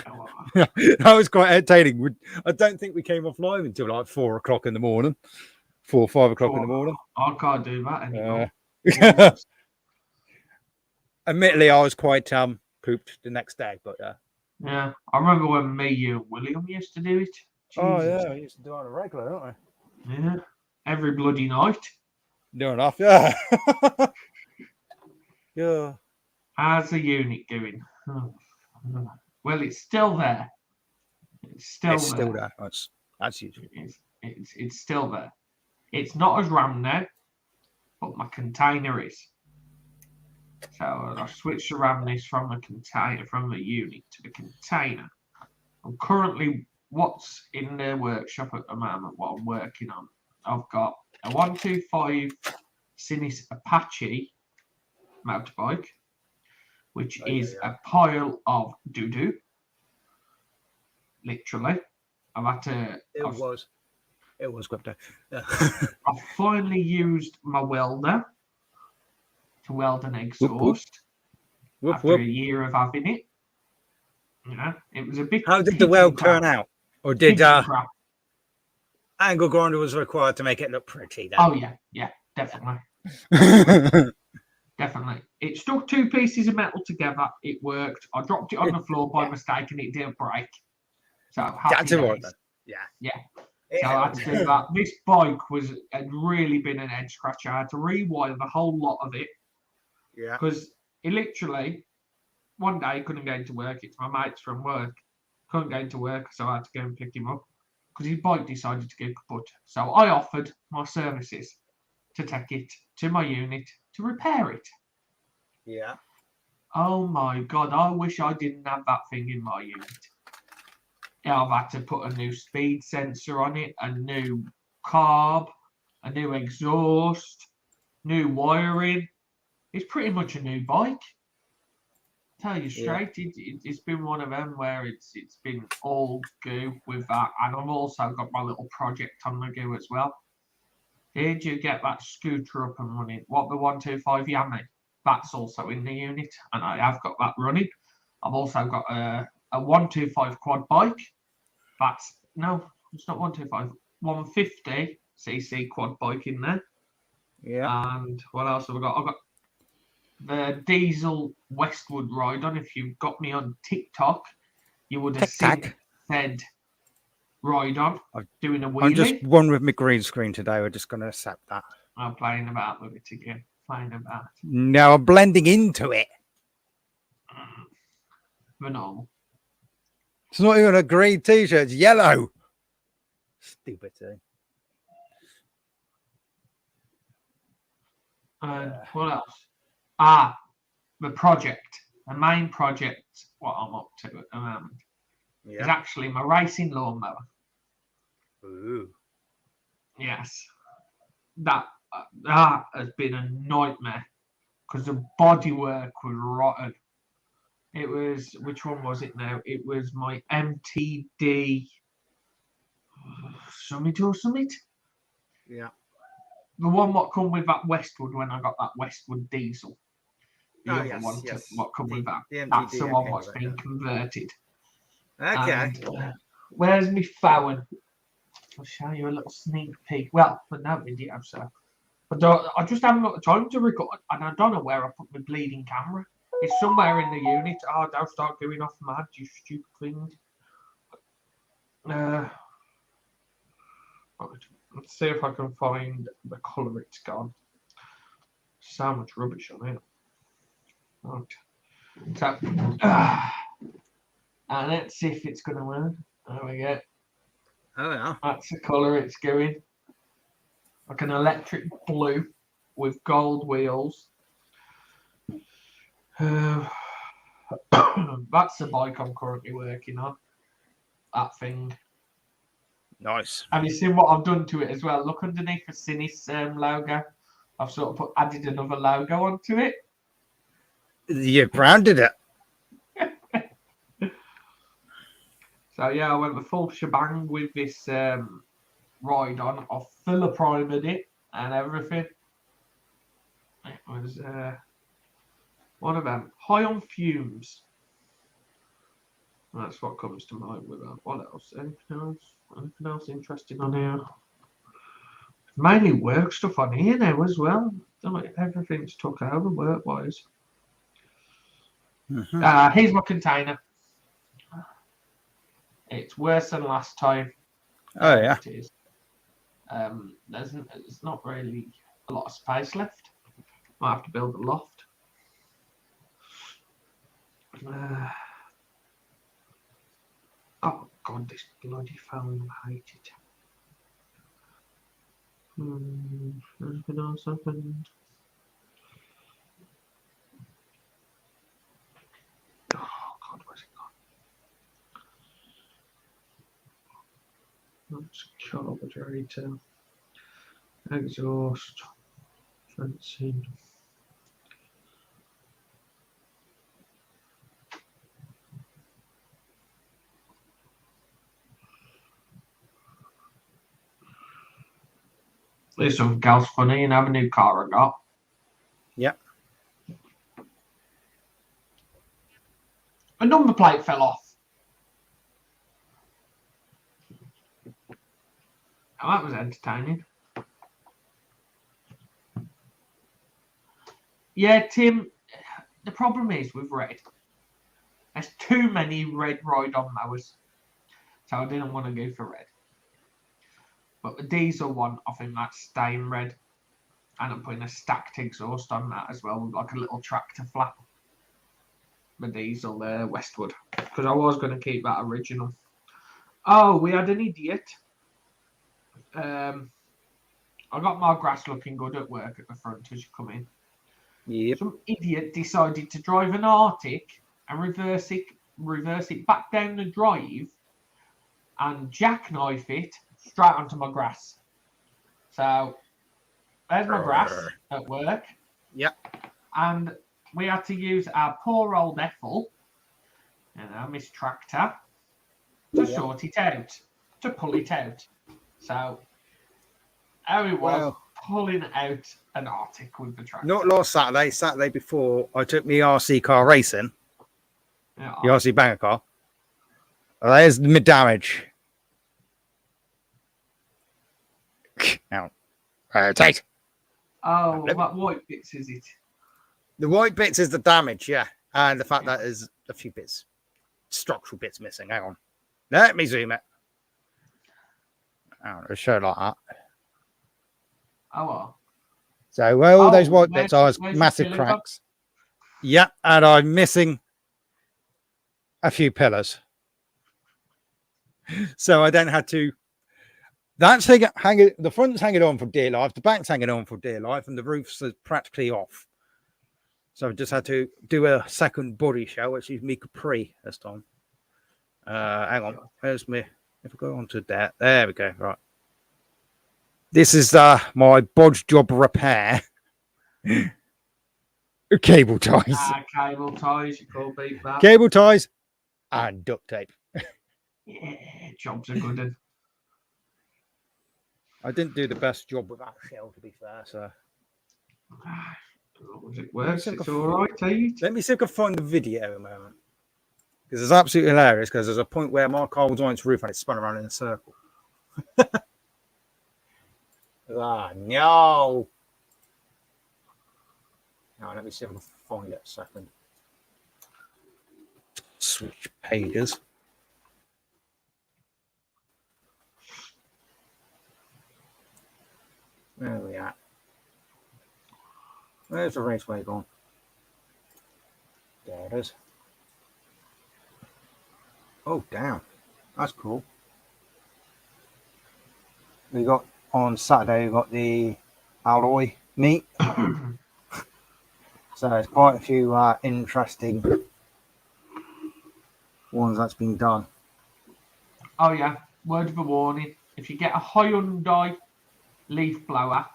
Oh, That was quite entertaining. I don't think we came off live until like 4 o'clock in the morning. 4 or 5 o'clock in the morning. I can't do that anymore. Admittedly, I was quite pooped the next day, but yeah, I remember when me, you, and William used to do it. Jesus. Oh yeah, we used to do it on a regular, don't we? Yeah, every bloody night. Near enough, yeah. Yeah. How's the unit doing? Oh. Well, it's still there. It's still there. That's usual. It's still there. It's not as RAM now, but my container is. So I switched the RAMness from the container, from the unit to the container. I'm currently what's in the workshop at the moment. What I'm working on, I've got a 125 Sinis Apache motorbike, which is a pile of doo-doo. Literally, It was crypto. Yeah. I finally used my welder to weld an Whoop, whoop. exhaust Whoop, after whoop. a year of having it. It was a bit. How did the pigeon weld crap. turn out? Or did Pigeon crap. angle grinder was required to make it look pretty then? Oh yeah, definitely. Definitely. It stuck two pieces of metal together. It worked. I dropped it on the floor by mistake and it didn't break. So happy That's all right days. then. Yeah. Yeah. It So I had helped. to do that. This bike had really been an head scratcher. I had to rewire the whole lot of it Yeah. because it literally one day couldn't go into work. It's my mates from work. Couldn't go into work, so I had to go and pick him up because his bike decided to go kaput. So I offered my services to take it to my unit to repair it. Yeah. Oh my God, I wish I didn't have that thing in my unit. I've had to put a new speed sensor on it, a new carb, a new exhaust, new wiring. It's pretty much a new bike. Tell you straight, it's been one of them where it's been all goo with that. And I've also got my little project on the go as well. Did you get that scooter up and running? What, the 125 Yami? That's also in the unit, and I have got that running. I've also got a 125 quad bike. No, it's not 125, 150cc quad bike in there. Yeah. And what else have I got? I've got the diesel Westwood ride on. If you've got me on TikTok, you would have seen said ride on doing a wheelie. I'm just one with my green screen today. We're just going to accept that. I'm playing about with it again. Playing about. Now I'm blending into it. Phenomenal. It's not even a green t-shirt. It's yellow. Stupid thing. And what else? The project. The main project, what I'm up to at the moment, is actually my racing lawnmower. Ooh. Yes. That has been a nightmare because the bodywork was rotten. It was, which one was it now? It was my MTD Summit or Summit? Yeah. The one what come with that Westwood when I got that Westwood diesel. The other one what come with that. That's the one what's been converted. Okay. And, where's my phone? I'll show you a little sneak peek. Well, but no video, so. But I just haven't got the time to record, and I don't know where I put my bleeding camera. It's somewhere in the unit. Oh, don't start going off mad, you stupid thing. Right. Let's see if I can find the colour it's gone. So much rubbish on it. Right. So, and let's see if it's going to work. There we go. Oh, yeah. That's the colour it's going. Like an electric blue with gold wheels. That's the bike I'm currently working on. That thing. Nice. Have you seen what I've done to it as well? Look underneath the Sinis logo. I've sort of added another logo onto it. You branded it. So yeah, I went the full shebang with this ride on. I full of primed it and everything. It was one of them. High on fumes. That's what comes to mind with that. What else? Anything else? Anything else interesting on here? Mainly work stuff on here now as well. Everything's took over work-wise. Mm-hmm. Here's my container. It's worse than last time. Oh, yeah. It is. There's not really a lot of space left. Might have to build a loft. Oh God, this bloody phone, I hate it. Anything else happened? Oh God, where's it gone? That's carburetor. Exhaust. Fencing. There's something else funny and have a new car I got. Yep. A number plate fell off. Oh, that was entertaining. Yeah, Tim, the problem is with red. There's too many red ride-on mowers. So I didn't want to go for red. But the diesel one, I think that's staying red. And I'm putting a stacked exhaust on that as well, with like a little tractor flap. The diesel there, Westwood. Because I was going to keep that original. Oh, we had an idiot. I got my grass looking good at work at the front as you come in. Yep. Some idiot decided to drive an Arctic and reverse it back down the drive and jackknife it straight onto my grass. So there's my grass at work. Yep. And we had to use our poor old Ethel, Miss Tractor, to sort it out, to pull it out. So how it was pulling out an Arctic with the tractor. Not last Saturday, Saturday before, I took my RC car racing. Yeah. The RC banger car. There's the damage. Now, rotate. Oh, what white bits is it? The white bits is the damage, yeah. And the fact that there's a few bits, structural bits missing. Hang on. Let me zoom it. I'll show like that. Oh, well. So where all those white bits are massive cracks. Yeah, and I'm missing a few pillars. So I then had to. That's hanging. The front's hanging on for dear life. The back's hanging on for dear life, and the roof's practically off. So I just had to do a second body show, which is me Capri this time. Hang on. Where's me? If I go on to that, there we go. Right. This is my bodge job repair. Cable ties. Cable ties. You can't beat that. Cable ties and duct tape. Yeah, jobs are good. And I didn't do the best job with that shell, to be fair. So as long as it works, it's all right, eh? Let me see if I can find the video a moment. Because it's absolutely hilarious, because there's a point where my car was on its roof and it spun around in a circle. Ah, no. Now, let me see if I can find it a second. Switch pages. Where are we at? Where's the raceway gone? There it is. Oh, damn. That's cool. We got on Saturday, we got the alloy meet. So there's quite a few interesting ones that's been done. Oh, yeah. Word of a warning. If you get a Hyundai leaf blower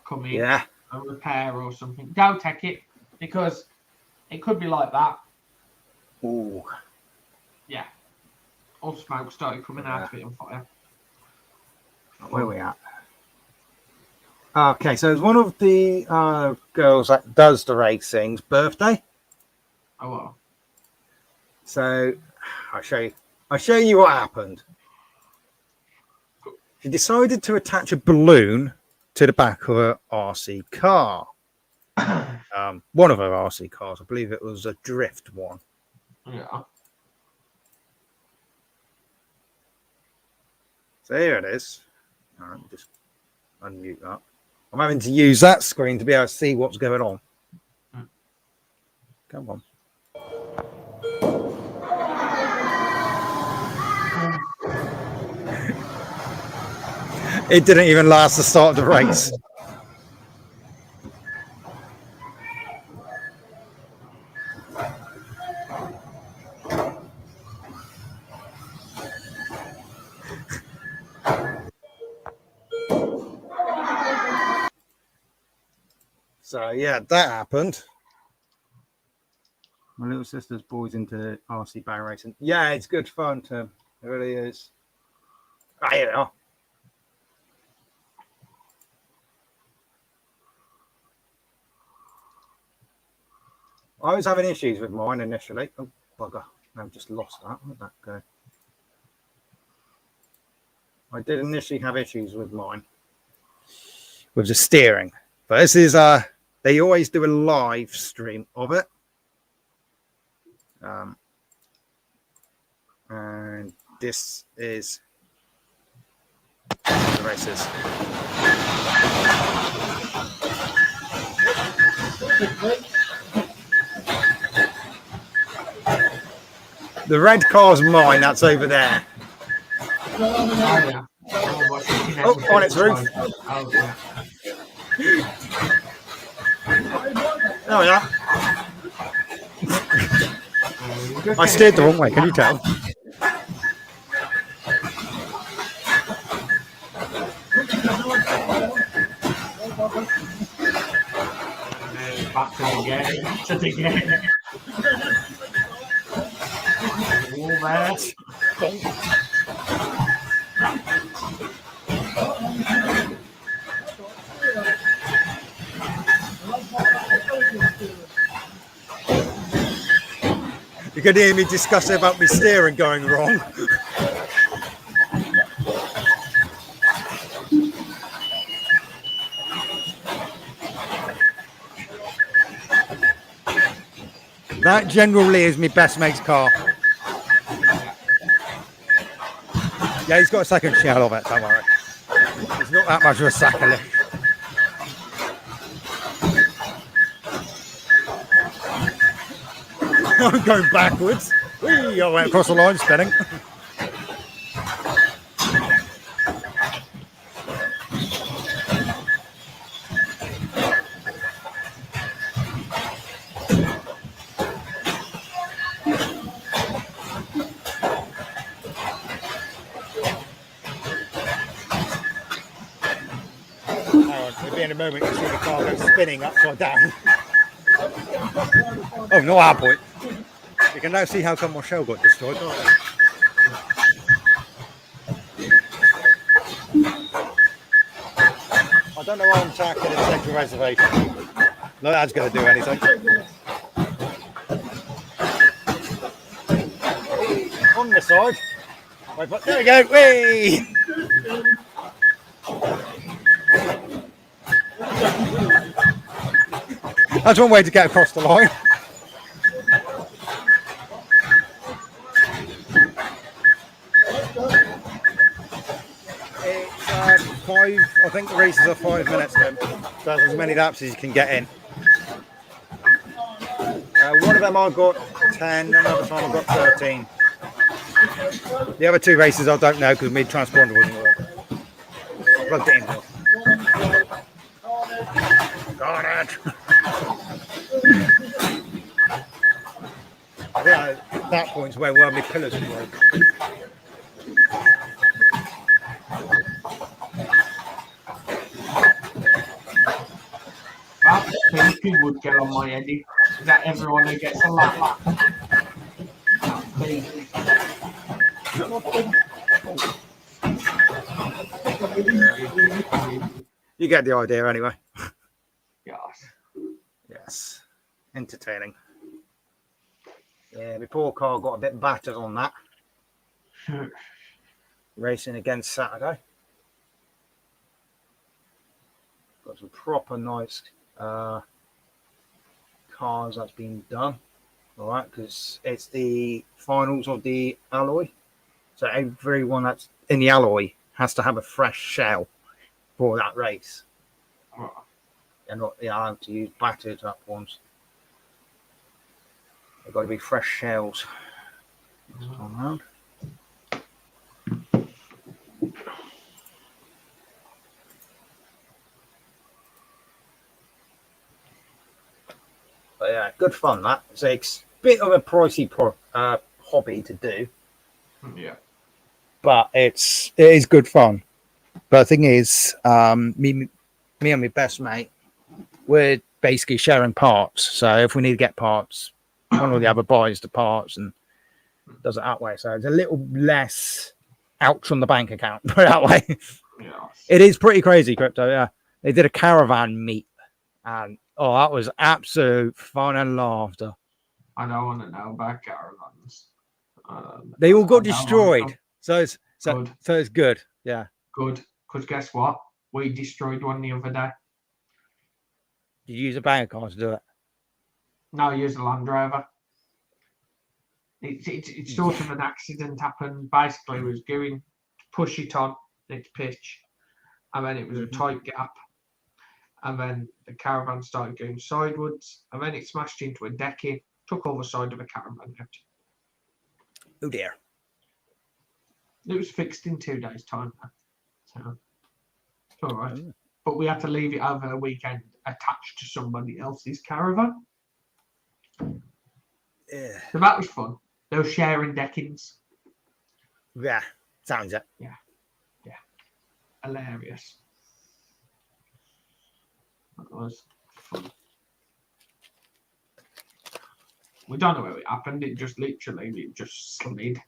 come in, a repair or something, don't take it, because it could be like that. Ooh. Yeah. All smoke started coming out of it on fire. Where are we at? Okay, so it's one of the girls that does the racing's birthday. Oh, well. So I'll show you what happened. She decided to attach a balloon to the back of her RC car. One of her RC cars, I believe it was a drift one. Yeah. So here it is. All right, just unmute that. I'm having to use that screen to be able to see what's going on. Come on. It didn't even last the start of the race. So yeah, that happened. My little sister's boys into RC bang racing. Yeah, it's good fun, Tim. It really is. Ah, here we are. I was having issues with mine initially. Oh, bugger. I've just lost that. Where'd that go? I did initially have issues with mine. With the steering. But this is, they always do a live stream of it. And this is the races. The red car's mine, that's over there. Oh, yeah. Oh, on its roof. Oh, yeah. Oh, yeah. I steered the wrong way, can you tell? Back to the game. To the game. All there. You can hear me discussing about me steering going wrong. That generally is my best mate's car. Yeah, he's got a second shell of it, don't worry. It's not that much of a sack of lift. I'm going backwards. Whee, I went across the line spinning. Maybe in a moment you see the car go spinning upside down. Oh, no our point. You can now see how come my shell got destroyed, can't you? I don't know why I'm tacking the central reservation. No, that's going to do anything. On the side. Wait, but there we go. Whee! That's one way to get across the line. It's 5, I think the races are 5 minutes then. So that's as many laps as you can get in. One of them I got 10, another time I got 13. The other 2 races I don't know because my transponder wasn't working. Plugged it in. Got it! I think at that point's where one of my pillars broke. That Pinky would get on my head. Is that everyone who gets a lap? You get the idea anyway. Yes. Yes. Entertaining. Yeah, my poor car got a bit battered on that. Racing again Saturday. Got some proper nice cars that's been done. All right, because it's the finals of the alloy. So everyone that's in the alloy has to have a fresh shell for that race. They're not allowed to use battered up ones. They've got to be fresh shells. Around. But yeah, good fun that. It's a bit of a pricey hobby to do. Yeah. But it is good fun. But the thing is, me and my best mate, we're basically sharing parts. So if we need to get parts, one or the other buys the parts and does it that way. So it's a little less ouch on the bank account, put it that way. Yeah. It is pretty crazy, crypto. Yeah, they did a caravan meet, and Oh, that was absolute fun and laughter. I don't want to know about caravans. They all I got don't like destroyed. them. So it's Good. so it's good. Yeah. Good. Because guess what? We destroyed one the other day. Did you use a bank card to do it? No, use a Land Rover. It's sort of an accident happened. Basically, was going to push it on its pitch, and then it was a tight gap, and then the caravan started going sideways, and then it smashed into a decking, took all the side of the caravan out. Oh dear. It was fixed in 2 days' time, so it's all right. Mm. But we had to leave it over a weekend attached to somebody else's caravan. Yeah. So that was fun. They were sharing deckings. Yeah. Sounds it. Hilarious. That was fun. We don't know where it happened. It just slid.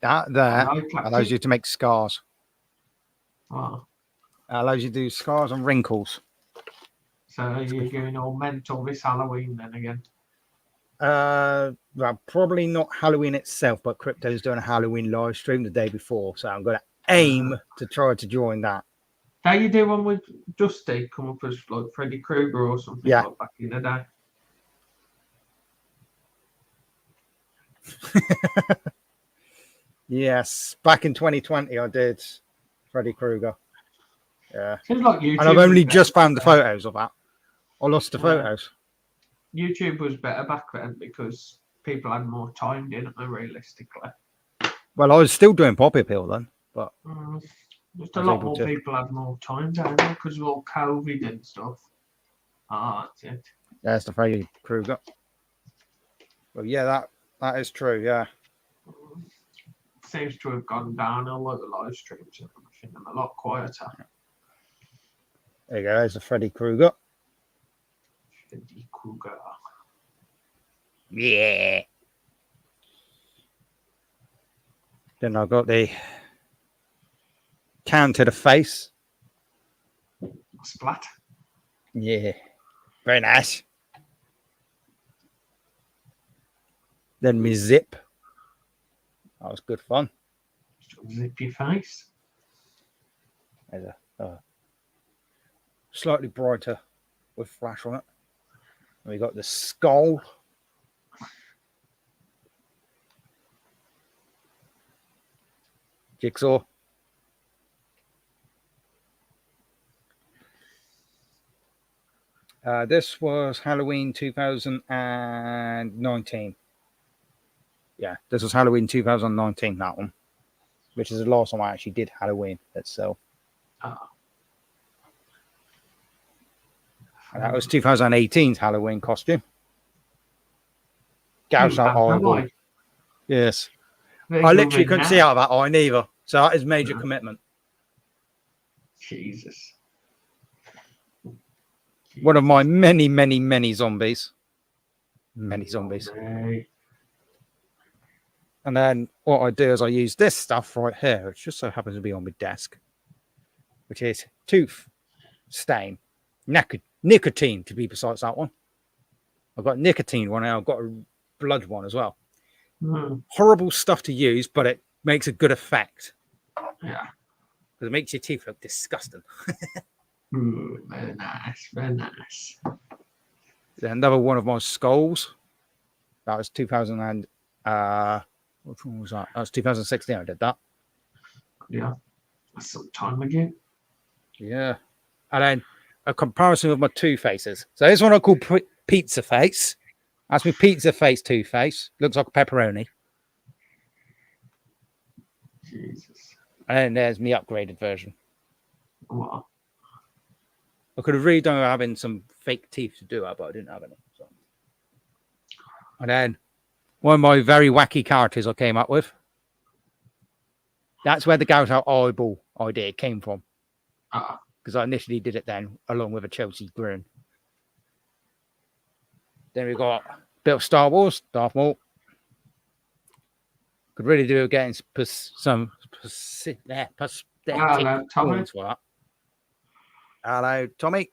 That there And I clapped allows it. you to make scars. Oh, Allows you to do scars and wrinkles. so you're going all mental this Halloween then again? Well, probably not Halloween itself, but Crypto's doing a Halloween live stream the day before, so I'm going to aim to try to join that. How you do one with Dusty come up as like Freddy Krueger or something Yeah. like back in the day? Yes, back in 2020, I did Freddy Krueger. Yeah, Seems like YouTube. and I've only was just better found the back then. photos of that. I lost the photos. YouTube was better back then because people had more time, didn't they? Realistically, Well, I was still doing Poppy Appeal then, but just I a was lot able more to. people had more time down there because of all COVID and stuff. Ah, that's it. There's the Freddy Krueger. Well, yeah, that is true. Yeah, Seems to have gone down. I like the live streams and everything. I'm a lot quieter. there you go. There's the Freddy Krueger. Freddy Krueger. Yeah. Then I've got the can to the face. Splat. Yeah, very nice. Then me zip. That was good fun. Zip your face. There's a slightly brighter with flash on it. And we got the skull. Jigsaw. This was Halloween 2019. Yeah, this was Halloween 2019, that one. Which is the last time I actually did Halloween itself. Ah. And that was 2018's Halloween costume. Gouge out Have eyeball. I? Yes. There I you literally go couldn't now. see out of that eye neither. So that is major No. commitment. Jesus. One of my many, many, many zombies. Many zombies. Okay. And then what I do is I use this stuff right here, which just so happens to be on my desk, which is tooth stain. Nicotine, to be precise, that one. I've got a nicotine one and I've got a blood one as well. Hmm. Horrible stuff to use, but it makes a good effect. Yeah. Because it makes your teeth look disgusting. Very nice. Very nice. Then another one of my skulls. That was 2000 and which one was that? That was 2016 I did that. Yeah. That's some time ago. Yeah. And then a comparison of my two faces. So this one I call pizza face. That's my pizza face two face. Looks like a pepperoni. Jesus. And then there's me upgraded version. What? I could have really done with having some fake teeth to do that, but I didn't have any. So. And then one of my very wacky characters I came up with. That's where the gouge out eyeball idea came from. Ah. Because I initially did it then along with a Chelsea grin. Then we got a bit of Star Wars, Darth Maul. Could really do with getting some prosthetic Hello, Tommy. points for that. Hello, Tommy.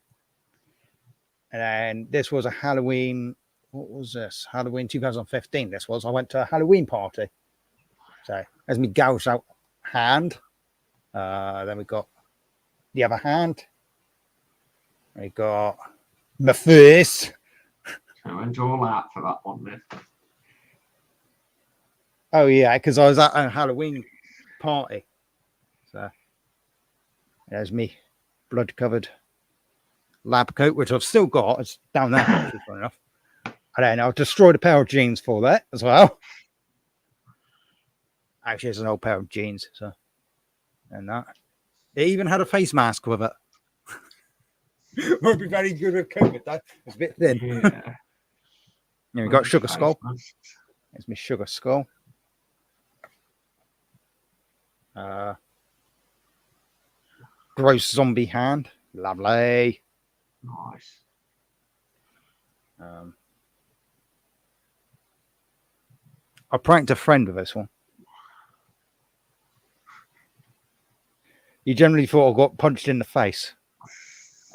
And then this was a Halloween. What was this? Halloween 2015. This was. I went to a Halloween party. So there's me gouged out hand. Then we got the other hand. We got my face. So I went all out for that one then. Oh yeah, because I was at a Halloween party. So there's me blood-covered lab coat, which I've still got. It's down there, actually, funny enough. And then I've destroyed a pair of jeans for that as well. Actually, it's an old pair of jeans, so and that. It even had a face mask with it. Won't be very good with COVID, though. It's a bit thin. Yeah. Yeah, we got Sugar Skull. There's my Sugar Skull. Gross zombie hand. Lovely. Nice. I pranked a friend with this one. He generally thought I got punched in the face.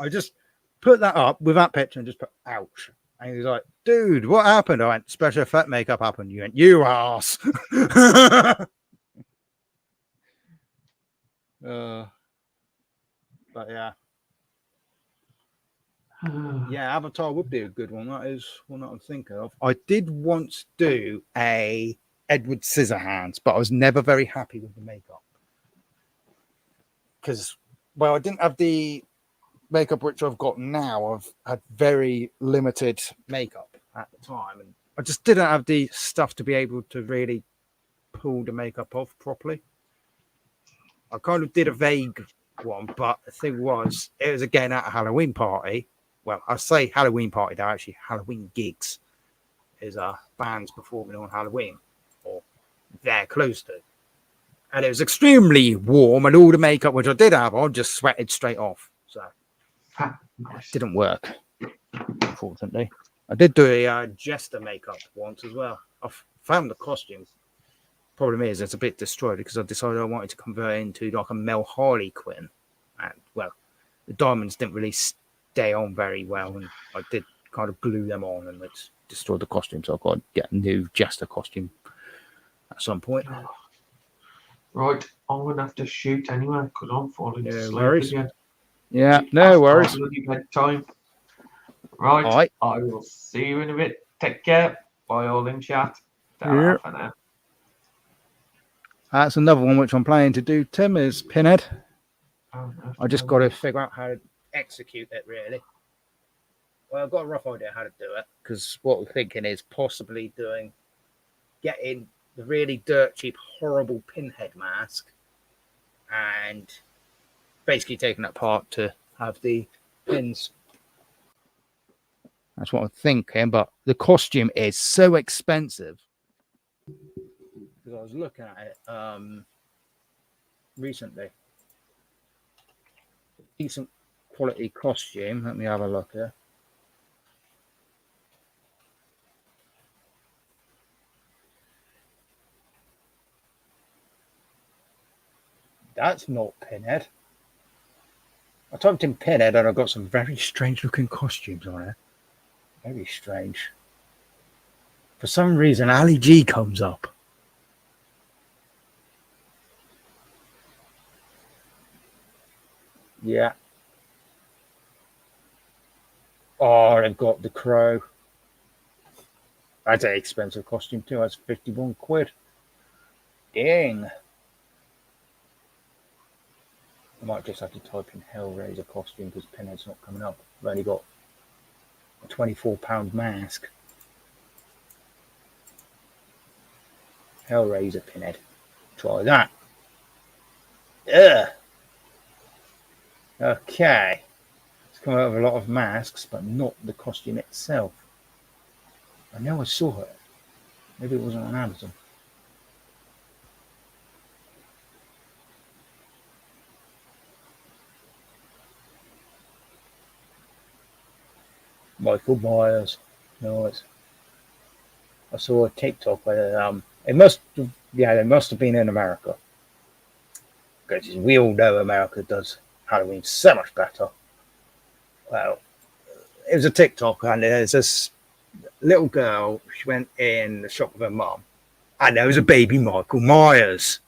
I just put that up with that picture and just put ouch. And he was like, dude, what happened? I went, special effect makeup happened. You went, you ass. But yeah. Yeah, Avatar would be a good one. That is one that I'm thinking of. I did once do a Edward Scissorhands, but I was never very happy with the makeup. Because, well, I didn't have the makeup which I've got now. I've had very limited makeup at the time. And I just didn't have the stuff to be able to really pull the makeup off properly. I kind of did a vague one, but the thing was, it was again at a Halloween party. Well, I say Halloween party, they're actually Halloween gigs. Is bands performing on Halloween, or they're close to. And it was extremely warm, and all the makeup which I did have on just sweated straight off. So it didn't work, unfortunately. I did do a jester makeup once as well. I found the costume. Problem is, it's a bit destroyed because I decided I wanted to convert it into like a Mel Harley Quinn. And, well, the diamonds didn't really stay on very well, and I did kind of glue them on, and it's destroyed the costume. So I've got to get a new jester costume at some point. Right, I'm going to have to shoot anyway because I'm falling asleep worries. again. Yeah, no worries. Bloody bedtime. Right, All right, I will see you in a bit. Take care. Bye all in chat. Yeah. For now. That's another one which I'm planning to do, Tim, is Pinhead. Oh, no, I just got to figure out how to execute it, really. Well, I've got a rough idea how to do it, because what we're thinking is possibly getting the really dirt cheap, horrible Pinhead mask and basically taking that part to have the pins. That's what I'm thinking, but the costume is so expensive. Because I was looking at it recently. Decent quality costume. Let me have a look here. That's not Pinhead. I typed in Pinhead and I got some very strange looking costumes on it. Very strange. For some reason, Ali G comes up. Yeah. Oh, they've got the Crow. That's an expensive costume too. That's 51 quid. Dang. I might just have to type in Hellraiser costume because Pinhead's not coming up. I've only got a £24 mask. Hellraiser Pinhead. Try that. Ugh. Okay. It's come out with a lot of masks, but not the costume itself. I know I saw it. Maybe it wasn't on Amazon. Michael Myers. No, I saw a TikTok where they must have been in America. Because we all know America does Halloween so much better. Well, it was a TikTok, and there's this little girl. She went in the shop with her mum, and there was a baby Michael Myers.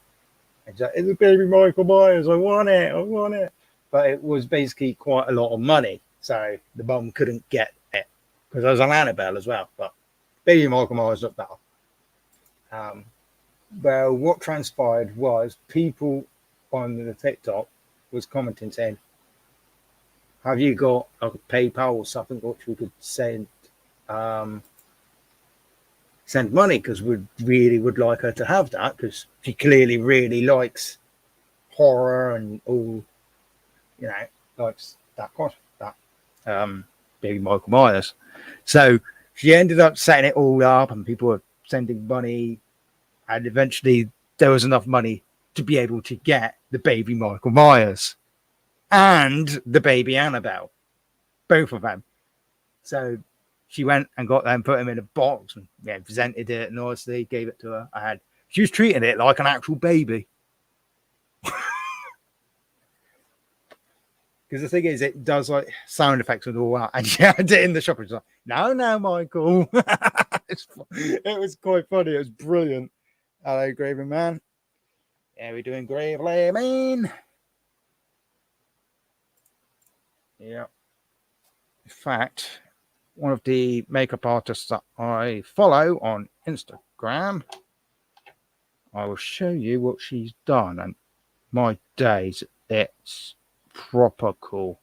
And she's like, "It's a baby Michael Myers. I want it. I want it." But it was basically quite a lot of money, so the mum couldn't get it because there was an Annabelle as well. But baby Michael Myers looked better. Well, what transpired was people on the TikTok was commenting saying, "Have you got like a PayPal or something which we could send money, because we really would like her to have that, because she clearly really likes horror and all, likes that baby Michael Myers." So she ended up setting it all up, and people were sending money, and eventually there was enough money to be able to get the baby Michael Myers and the baby Annabelle, both of them. So she went and got them, put them in a box, and presented it nicely, gave it to her. And she was treating it like an actual baby. Because the thing is, it does like sound effects and all that. And she had it in the shop. It's like, no, Michael. It was quite funny. It was brilliant. Hello, Gravy Man. Yeah, we're doing Gravely, man. Yeah. In fact, one of the makeup artists that I follow on Instagram, I will show you what she's done. And my days, it's proper cool.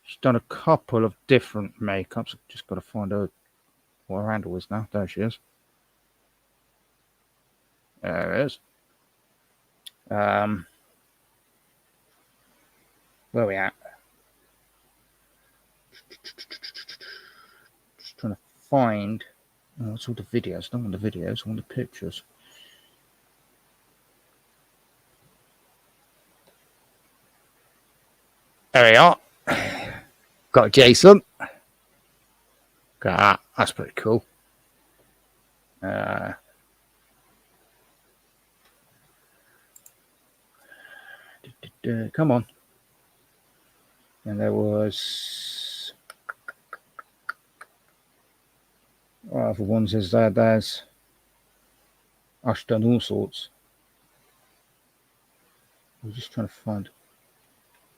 She's done a couple of different makeups. I've just got to find out what her handle is now. There she is. There it is. Where are we at? Just trying to find. Oh, it's all the videos. I don't want the videos. I want the pictures. There we are. Got Jason. Got that. That's pretty cool. Come on. And there was other ones. Is there's Ash done all sorts. I was just trying to find.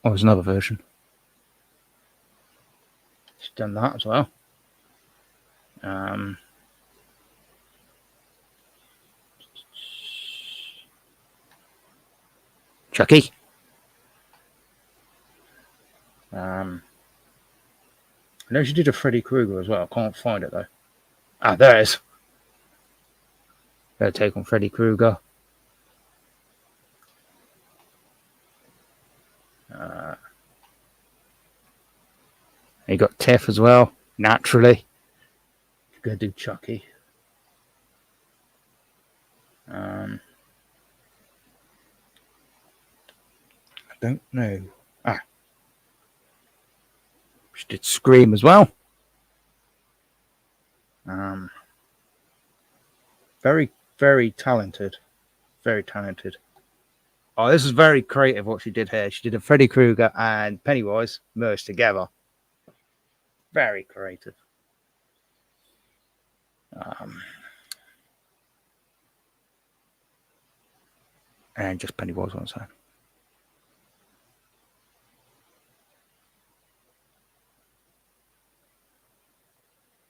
Oh, there's another version. She's done that as well. Chucky. I know she did a Freddy Krueger as well. I can't find it though. Ah, there it is. Their take on Freddy Krueger. You got Tiff as well, naturally. You're going to do Chucky. I don't know. She did Scream as well. Very, very talented. Very talented. Oh, this is very creative what she did here. She did a Freddy Krueger and Pennywise merged together. Very creative. And just Pennywise on its own.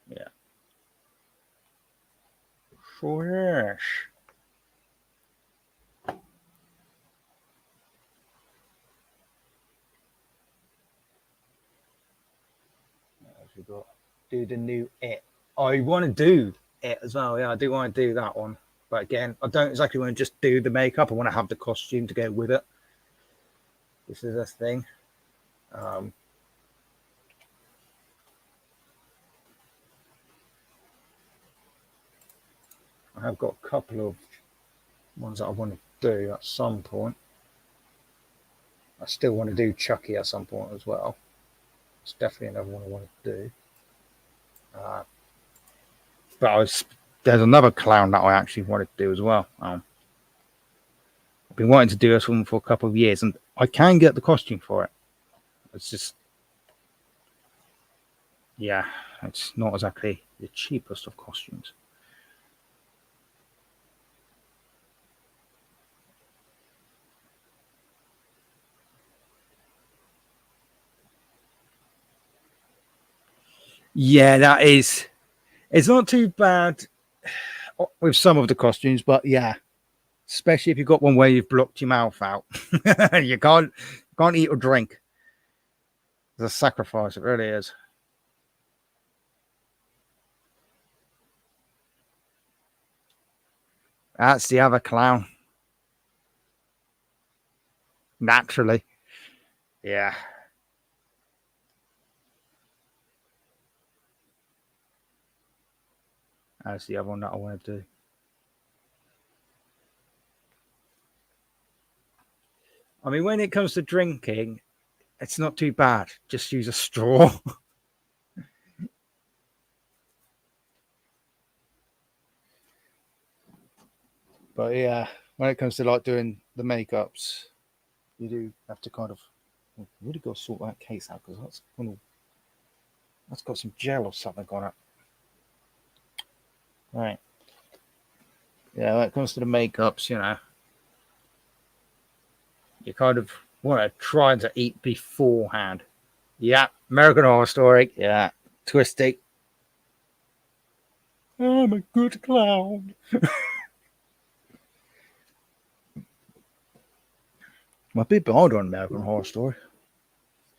Yeah. Fresh. We got do the new It. I want to do It as well. Yeah, I do want to do that one. But again, I don't exactly want to just do the makeup. I want to have the costume to go with it. This is a thing. I have got a couple of ones that I want to do at some point. I still want to do Chucky at some point as well. It's definitely another one I want to do. But there's another clown that I actually wanted to do as well. I've been wanting to do this one for a couple of years, and I can get the costume for it. It's just yeah, it's not exactly the cheapest of costumes. Yeah, that is. It's not too bad with some of the costumes, but yeah, especially if you've got one where you've blocked your mouth out, you can't eat or drink. It's a sacrifice. It really is. That's the other clown. Naturally, yeah. That's the other one that I want to do. I mean, when it comes to drinking, it's not too bad. Just use a straw. But yeah, when it comes to like doing the makeups, you do have to kind of really got to sort that case out because that's got some gel or something on it. Right. Yeah, when it comes to the makeups, you kind of want to try to eat beforehand. Yeah, American Horror Story. Yeah, Twisty. I'm a good clown. I'm a bit behind on American Horror Story.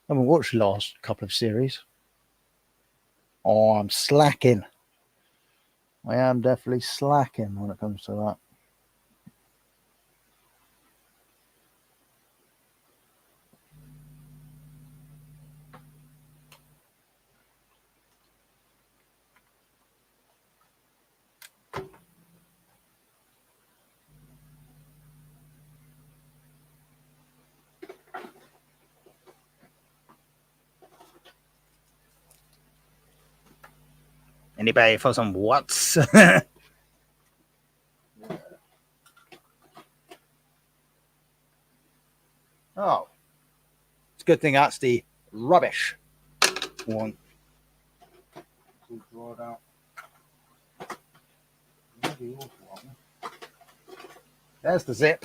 I haven't watched the last couple of series. Oh, I'm slacking. I am definitely slacking when it comes to that. Anybody for some what's? Oh, it's a good thing that's the rubbish one. Draw it out. There's the zip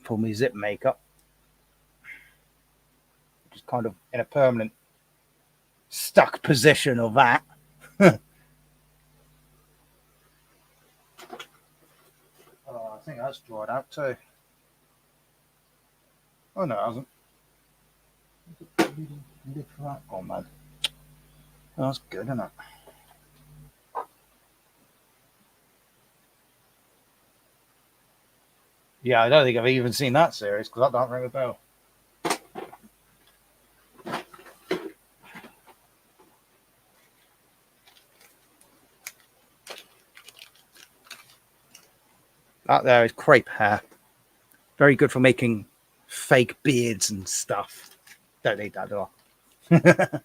for me zip makeup. Just kind of in a permanent stuck position of that. Oh, I think that's dried out too. Oh no, it hasn't. Oh man, that's good, isn't it? Yeah, I don't think I've even seen that series because that don't ring a bell. That there is crepe hair. Very good for making fake beards and stuff. Don't need that, do I?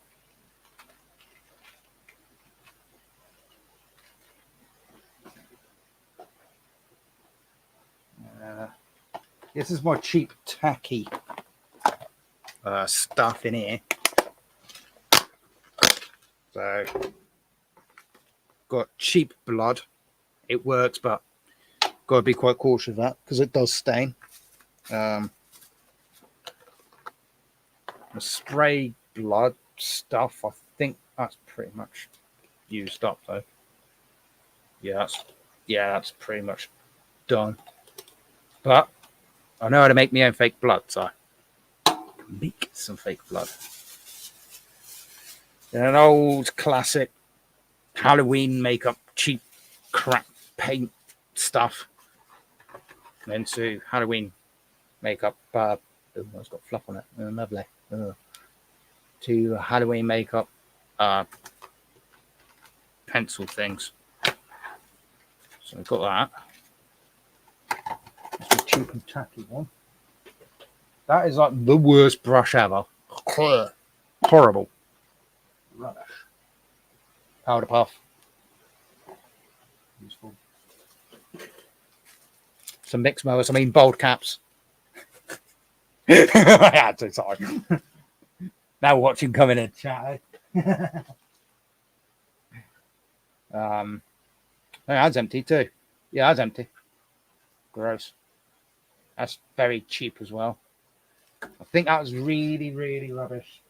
This is more cheap, tacky stuff in here. So, got cheap blood. It works, but got to be quite cautious of that because it does stain. The spray blood stuff, I think that's pretty much used up though. Yeah, that's pretty much done. But I know how to make my own fake blood, so I can make some fake blood. And an old classic Halloween makeup, cheap crap paint stuff. And into Halloween makeup. Oh, it's got fluff on it. Oh, lovely. Oh. To Halloween makeup pencil things. So I've got that. That's a cheap and tacky one. That is like the worst brush ever. Horrible. Rubbish. Powder puff. Useful. Some mixed mowers, I mean bold caps. I had to, sorry. Now watching coming in chat. That's empty too. Yeah, that's empty. Gross. That's very cheap as well. I think that was really, really rubbish.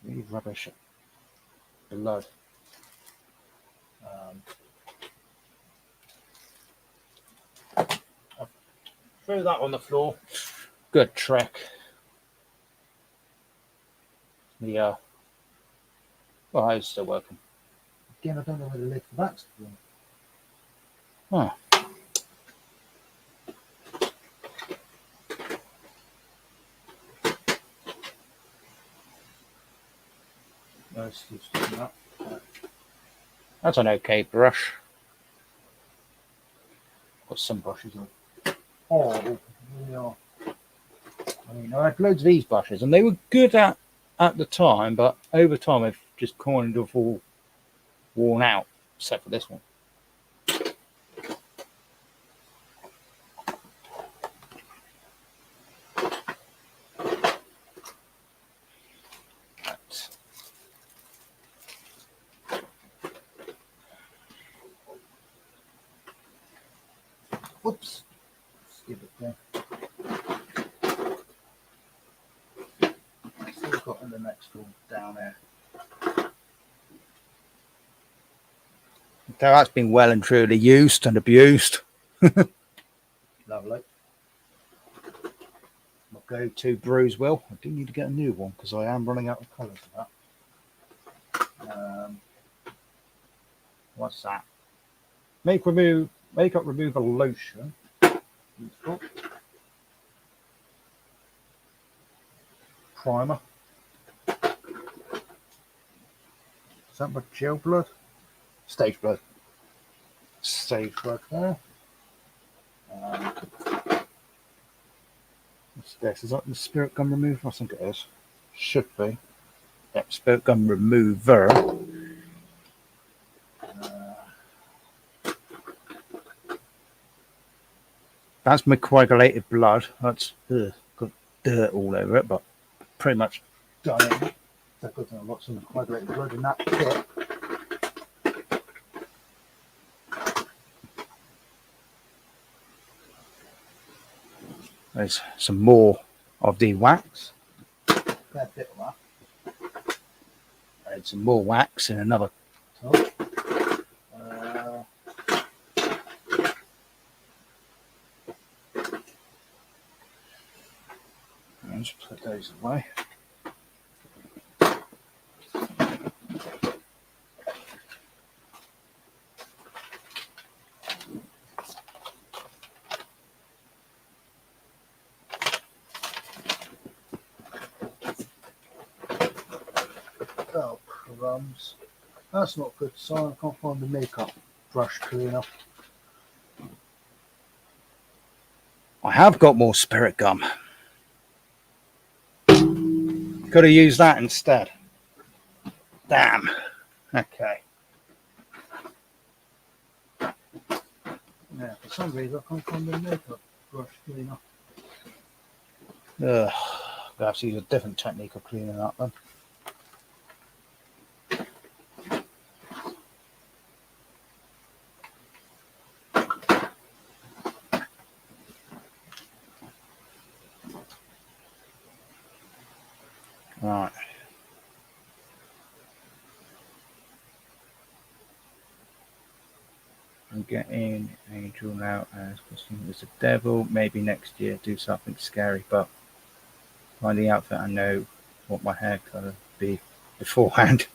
Really rubbish. Blood. I threw that on the floor. Good trick. Yeah. Well, it's still working. Again, I don't know where the lid for that's going. Huh. No excuse for that. That's an okay brush. Got some brushes on. Oh, yeah. I mean, I had loads of these brushes, and they were good at the time, but over time they've just kind of all worn out, except for this one. Whoops. Skip it there. Still got in the next one down there. So that's been well and truly used and abused. Lovely. My go-to bruise wheel. I do need to get a new one because I am running out of colour for that. What's that? Makeup remover lotion. Primer. Is that my gel blood? Stage blood. Stage blood there. What's this? Is that the spirit gum remover? I think it is. Should be. Yep, spirit gum remover. That's my coagulated blood. That's got dirt all over it, but pretty much done it. I've got lots of coagulated blood in that kit. There's some more of the wax. Fair bit of that. And some more wax in another tub. Let's put those away. Oh, crumbs. That's not a good sign. I can't find the makeup brush cleaner. I have got more spirit gum. Could have used that instead. Damn. Okay. Yeah, for some reason I can't find the makeup brush cleaner. Ugh. I'll have to use a different technique of cleaning up then. Right. I'm getting Angel now as Christine was the devil. Maybe next year do something scary, but find the outfit I know what my hair colour be beforehand.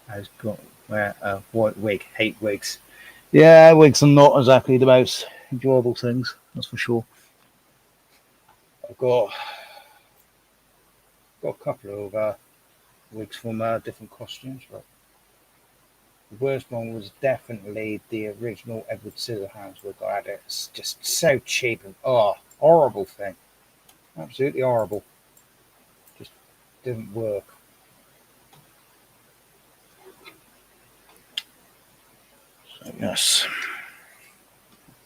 Has got wear a white wig. Hate wigs. Yeah, wigs are not exactly the most enjoyable things, that's for sure. I've got a couple of wigs from different costumes, but the worst one was definitely the original Edward Scissorhands wig I had. It's just so cheap and horrible thing. Absolutely horrible. Just didn't work. So yes,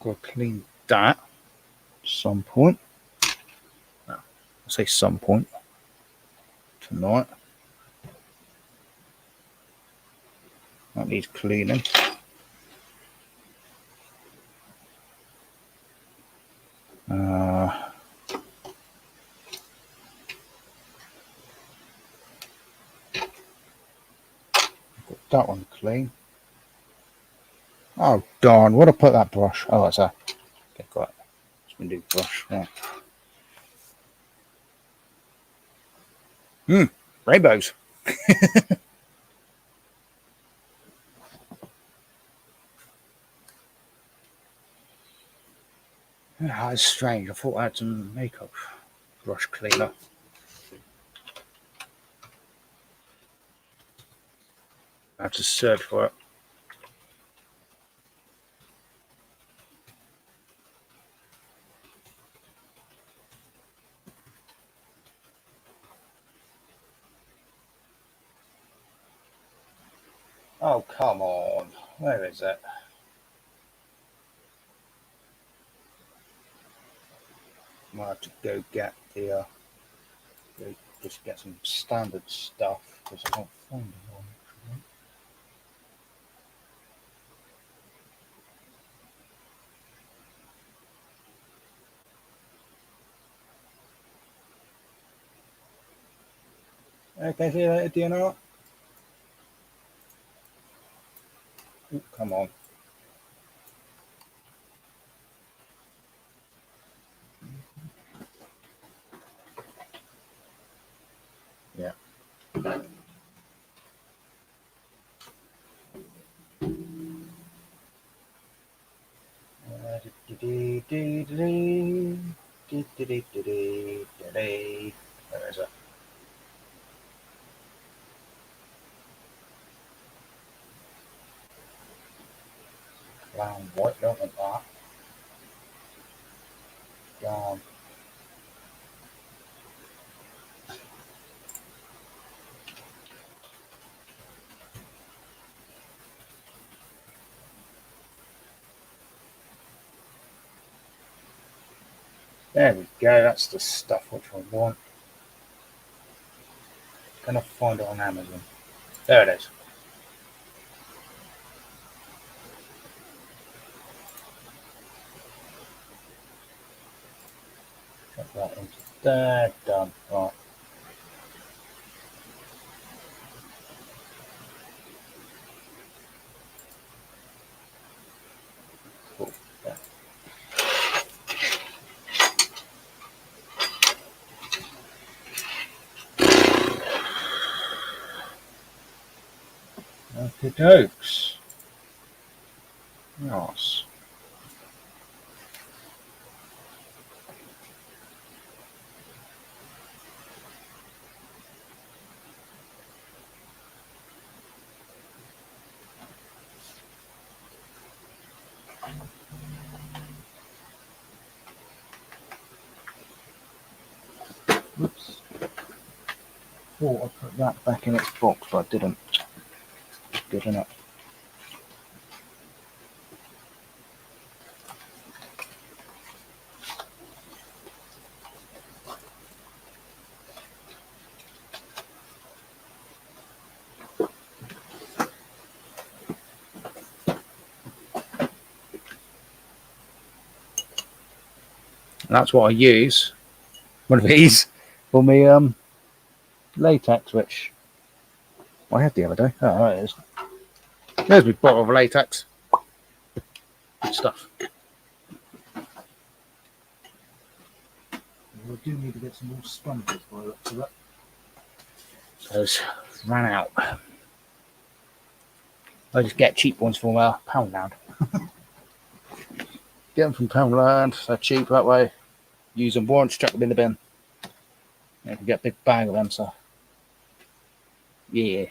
got to clean that at some point. I'll say some point tonight. That needs cleaning. Got that one clean. Oh darn! Where'd I put that brush? Oh, it's a. Okay, got it. It's my new brush. Yeah. Rainbows. That's strange. I thought I had some makeup brush cleaner. I have to search for it. Oh, come on. Where is it? Might have to go get the, just get some standard stuff because I can't find it on actually. Okay, see you later, DNR. Oh, come on. Yeah. Where is it? Brown, white, don't want that. Brown. There we go, that's the stuff which I want. Can I find it on Amazon? There it is. Put that into there, done. Right. Cool. Yeah. Okay, dokes. Nice. Oops. Thought I put that back in its box, but I didn't. Good enough. And that's what I use. One of these for me latex, which I had the other day. Oh, there it is. There's my bottle of latex. Good stuff. I do need to get some more sponges by the looks of it. So it's ran out. I just get cheap ones from Poundland. Get them from Poundland. They're cheap that way. Use them once, chuck them in the bin. You can get a big bag of them, so yeah.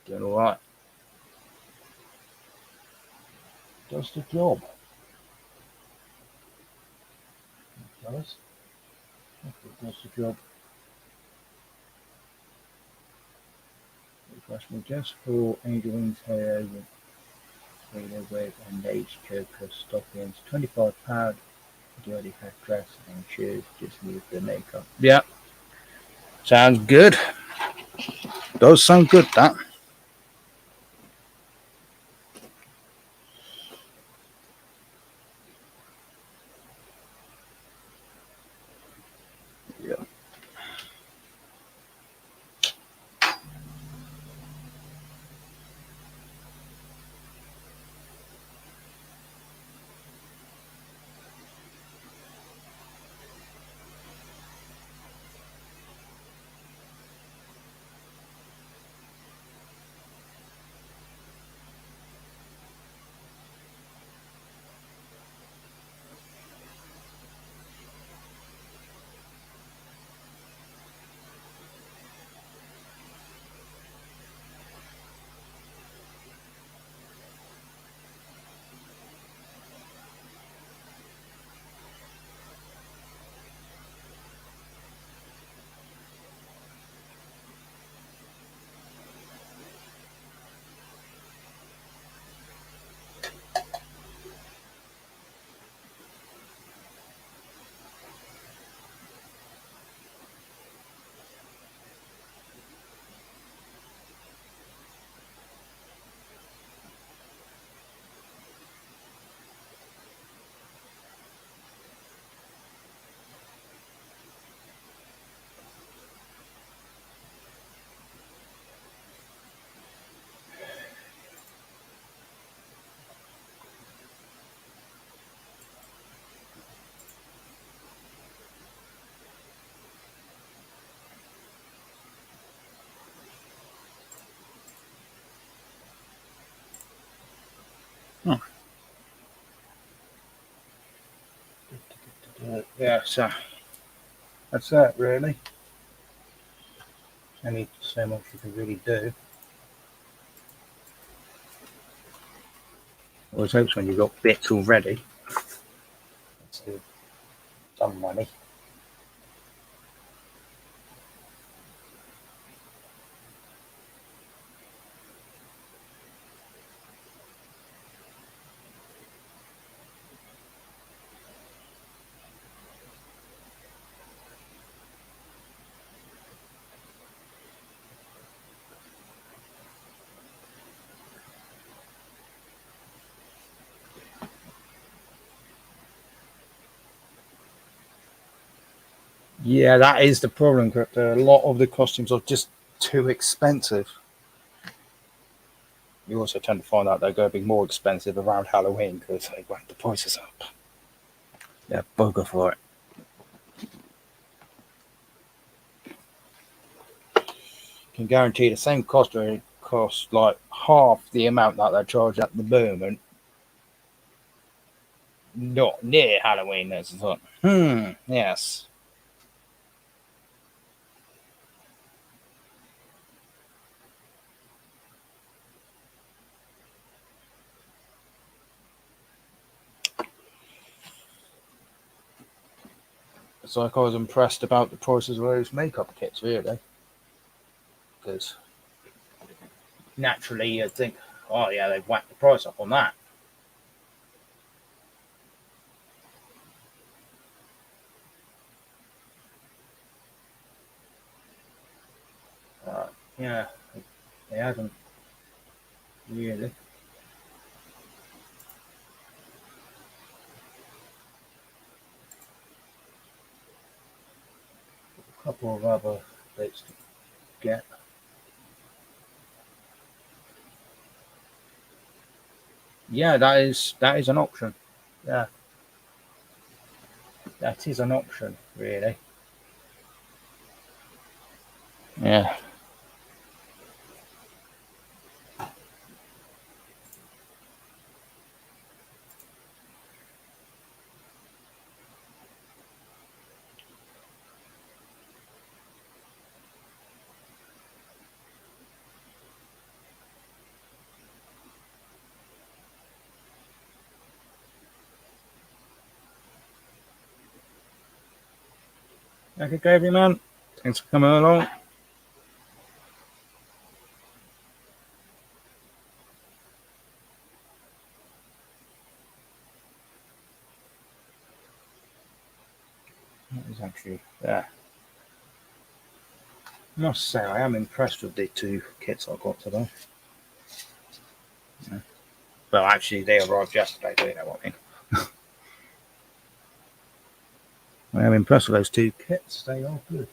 Doing alright. Does the job. Does the job. Refreshment just for Angelina's hair with wig and lace choker stockings. £25. You already have dress and shoes, just need the makeup. Yeah. Sounds good. Does sound good, that. yeah, so that's it really. Only so much you can really do. Always hopes when you've got bits already. Let's do some money. Yeah, that is the problem, Crypto. A lot of the costumes are just too expensive. You also tend to find out they're going to be more expensive around Halloween because they whack the prices up. Yeah, bugger for it. Can guarantee the same costume costs like half the amount that they're charging at the moment. Not near Halloween, as I thought. Yes. It's like I was impressed about the prices of those makeup kits, really. Because naturally you'd think, oh yeah, they've whacked the price up on that. Yeah, they haven't really. A couple of other bits to get. Yeah, that is an option. Yeah, that is an option, really. Yeah. Okay, Gravy Man. Thanks for coming along. That is actually, yeah. I must say, I am impressed with the two kits I got today. Yeah. Well, actually, they arrived yesterday, do you know what I mean? I am impressed with those two kits. They are good.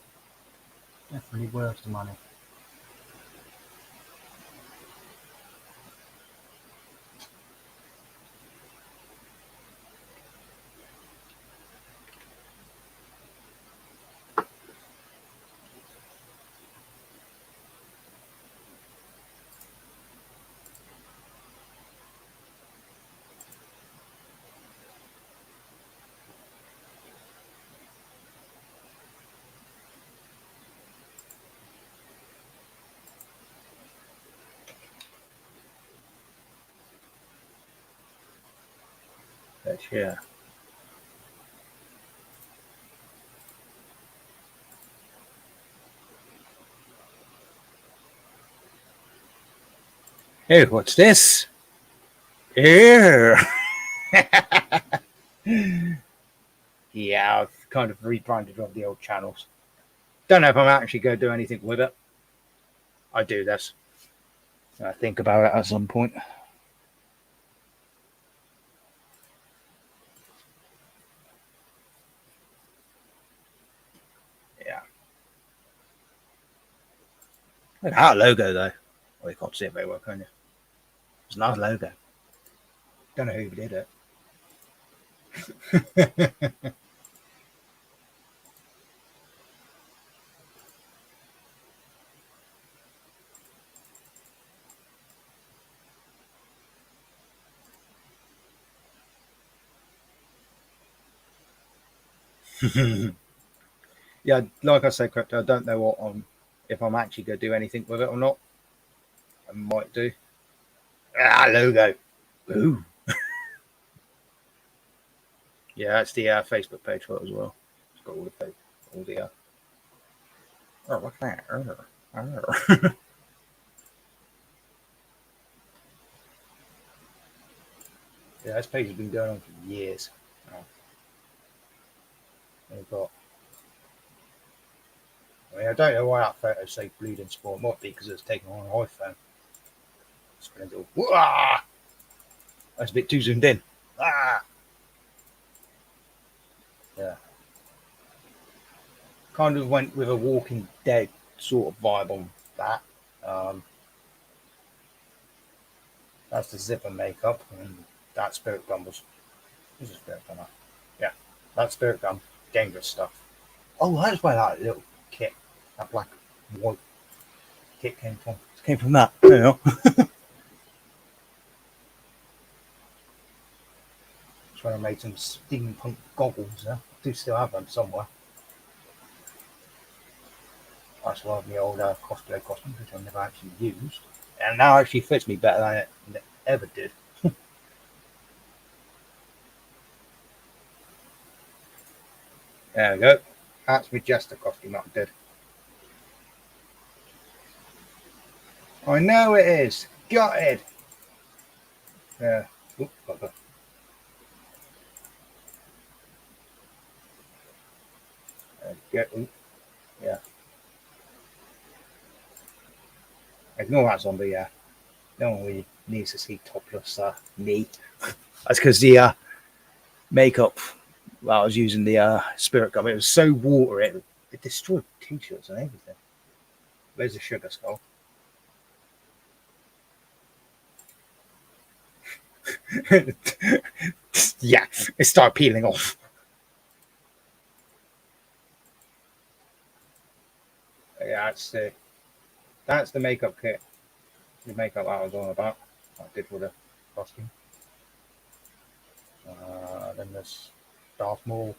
Definitely worth the money. But yeah. Hey, what's this? Here. Yeah, I've kind of rebranded all the old channels. Don't know if I'm actually going to do anything with it. I do this. I think about it at some point. Yeah. Look at that logo, though. Well, you can't see it very well, can you? It's a nice logo. Don't know who did it. Yeah, like I said, Crypto, I don't know if I'm actually going to do anything with it or not. I might do. Logo. Ooh. Yeah, that's the Facebook page for it as well. It's got all the. Oh, what's that? Yeah, this page has been going on for years. Oh. They've got. I mean, I don't know why that photo say bleeding sport. It might be because it's taken on an iPhone. That's a bit too zoomed in. Ah, yeah. Kind of went with a Walking Dead sort of vibe on that. Um, that's the zipper makeup, and that spirit gun was. Who's a spirit gun? Yeah, that spirit gun, dangerous stuff. Oh, that's where that little kit, that black and white kit came from. It came from that. You know. Trying to make some steampunk goggles. I do still have them somewhere. That's one of my old cosplay costumes, which I've never actually used. And now actually fits me better than it ever did. There we go. That's my Jester costume that I did. I know it is. Got it. Yeah. Oop, oop, yeah. Ignore that zombie, yeah. No one really needs to see topless me. That's because the makeup, well, I was using the spirit gum. It was so watery, it destroyed t-shirts and everything. There's a sugar skull. Yeah, it started peeling off. Yeah, that's the makeup kit. The makeup I was on about. I did for the costume. Then there's Darth Maul.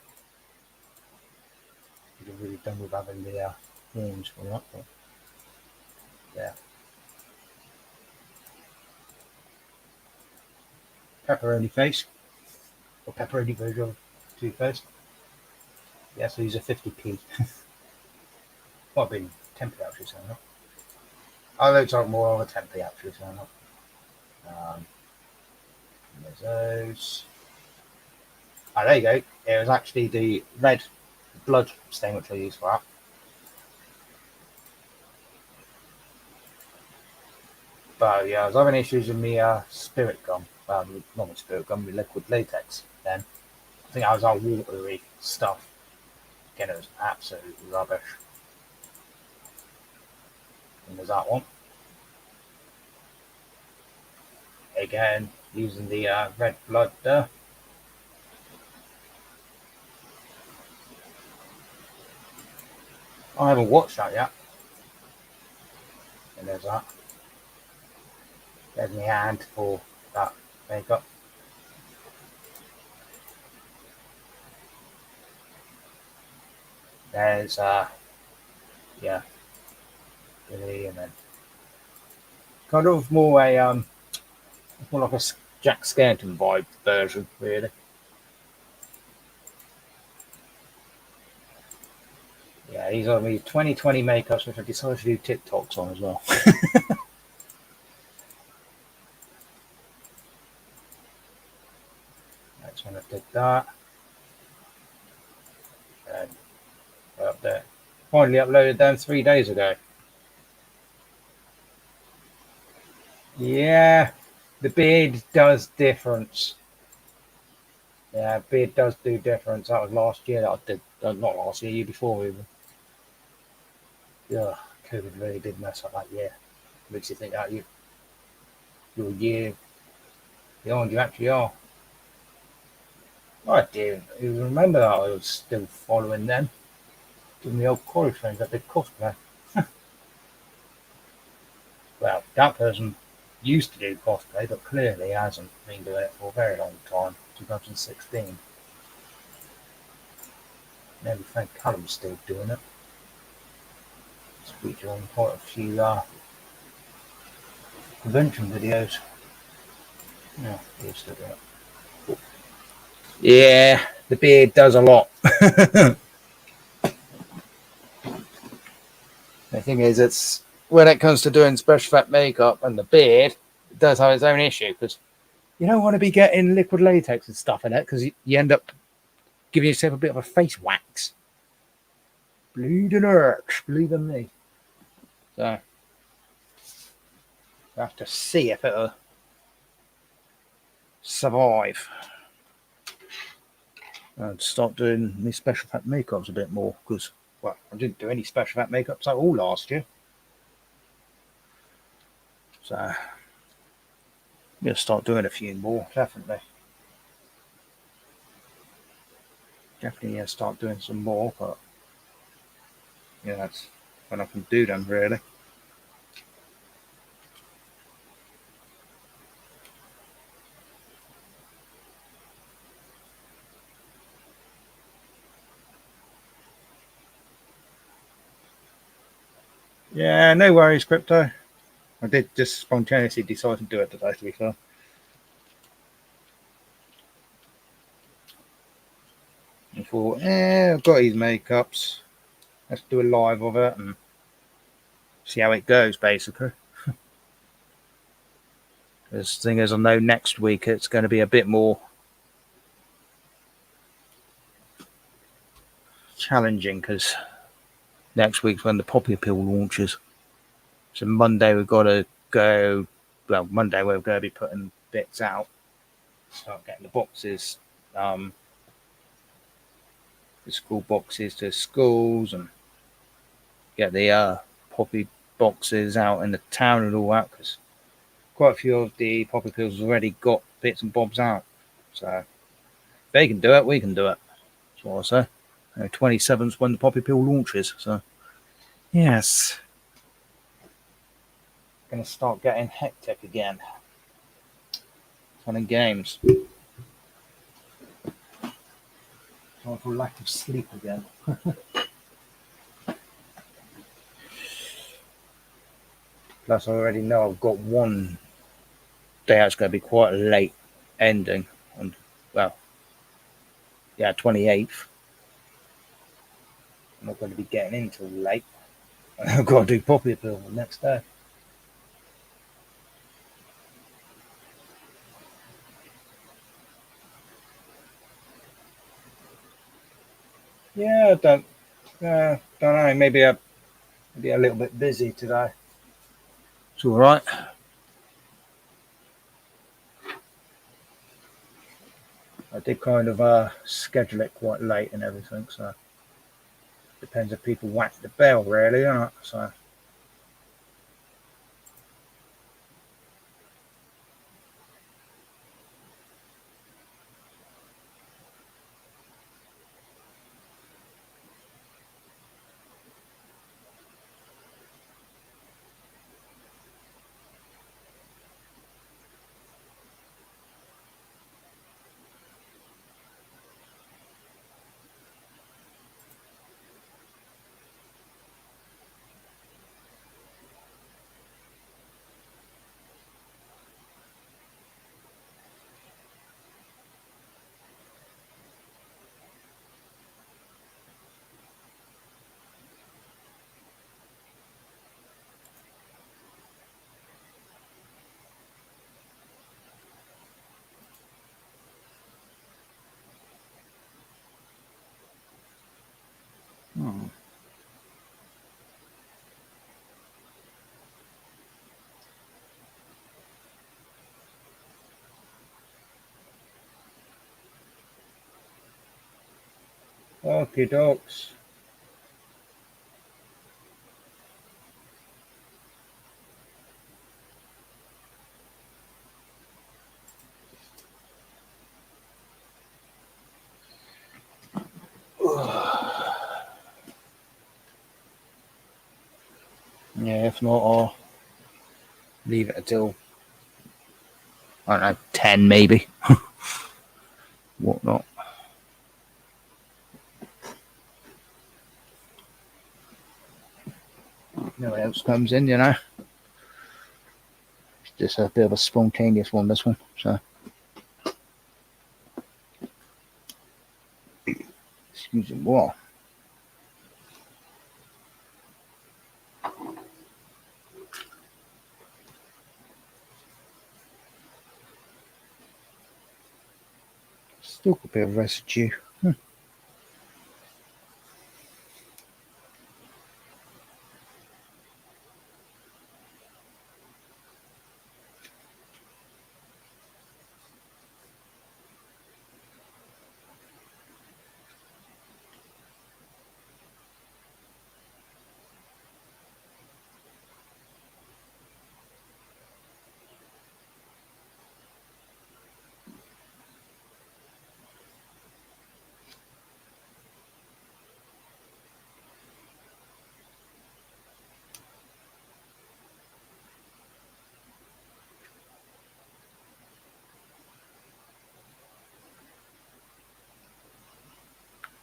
You're really done with having the horns for that, but yeah. Pepperoni face, or pepperoni version of Two-Face. Yeah, so these are 50p. Well, I've been 10p actually, so not. I looked like more of a 10p actually, so not. There's those. Ah, there you go. It was actually the red blood stain which I used for that. But yeah, I was having issues with my spirit gum. Not my spirit gum, my liquid latex. Then I think I was all watery stuff. Again, it was absolute rubbish. And there's that one. Again, using the red blood there. I haven't watched that yet. And there's that. There's my hand for that makeup. There's yeah, Billy, and then kind of more more like a Jack Skellington vibe version, really. Yeah, these are my 2020 makeups, which I decided to do TikToks on as well. Next one I did that. And up there. Finally uploaded them 3 days ago. Yeah, the beard does difference. Yeah, beard does do difference. That was last year that I did. Not last year, year before even. Yeah, COVID really did mess up that year. Makes you think that you're a year behind you actually are. I didn't even remember that I was still following them. Giving the old college friends that did cosplay. Well, that person used to do cosplay, but clearly hasn't been doing it for a very long time. 2016. Never think Callum's still doing it. It's featured on quite a few convention videos. Yeah, he's still doing it. Yeah, the beard does a lot. The thing is, it's when it comes to doing special effect makeup and the beard, it does have its own issue because you don't want to be getting liquid latex and stuff in it because you end up giving yourself a bit of a face wax. Bleeding hurts, believe in me. So I have to see if it'll survive. I'd start doing my special effect makeups a bit more because, well, I didn't do any special effect makeups at all last year. So I'm going to start doing a few more, definitely. Definitely start doing some more, but yeah, that's when I can do them, really. Yeah, no worries, Crypto. I did just spontaneously decide to do it today, to be fair. I thought, I've got these makeups. Let's do a live of it and see how it goes, basically. Because the thing is, I know next week it's going to be a bit more challenging because next week's when the Poppy Pill launches. So Monday we've got to go. Well, Monday we're going to be putting bits out, start getting the boxes, the school boxes to schools, and get the Poppy boxes out in the town and all that. Because quite a few of the Poppy Pills already got bits and bobs out. So if they can do it, we can do it. That's what I say. 27th when the Poppy Pill launches. So yes. Gonna start getting hectic again. Fun and games. Time for lack of sleep again. Plus, I already know I've got one day that's going to be quite a late ending. On, well, yeah, 28th. I'm not going to be getting in till late. I've got to do Poppy Pill the next day. Yeah, don't know. Maybe I'll be a little bit busy today. It's all right. I did kind of schedule it quite late and everything, so depends if people whack the bell, really, or not. So. Hmm. Okay, dokes. Yeah, if not, I'll leave it until, I don't know, 10 maybe. Whatnot. no one else comes in, you know. It's just a bit of a spontaneous one, this one. So, excuse me, what? Still got a bit of residue.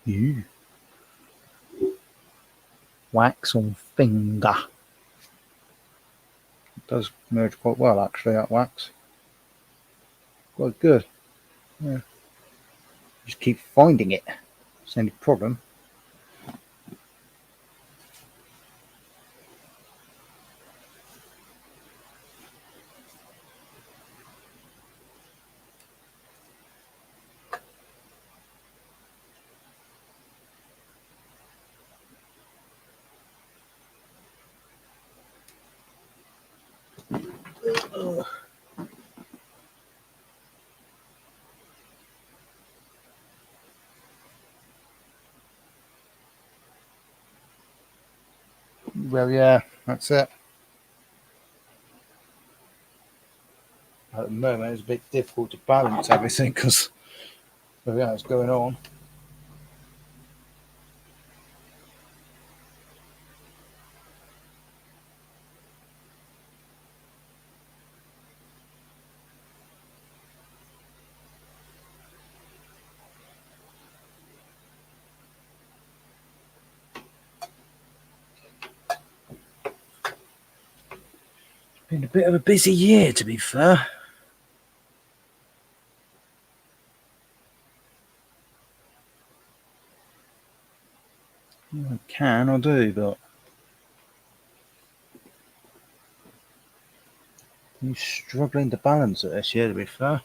Ew. Wax on finger. It does merge quite well, actually, that wax. Quite good. Yeah. Just keep finding it. It's the only problem. Well, yeah, that's it. At the moment, it's a bit difficult to balance everything because everything that's going on. Been a bit of a busy year, to be fair. I can, I do, but I'm struggling to balance it this year, to be fair.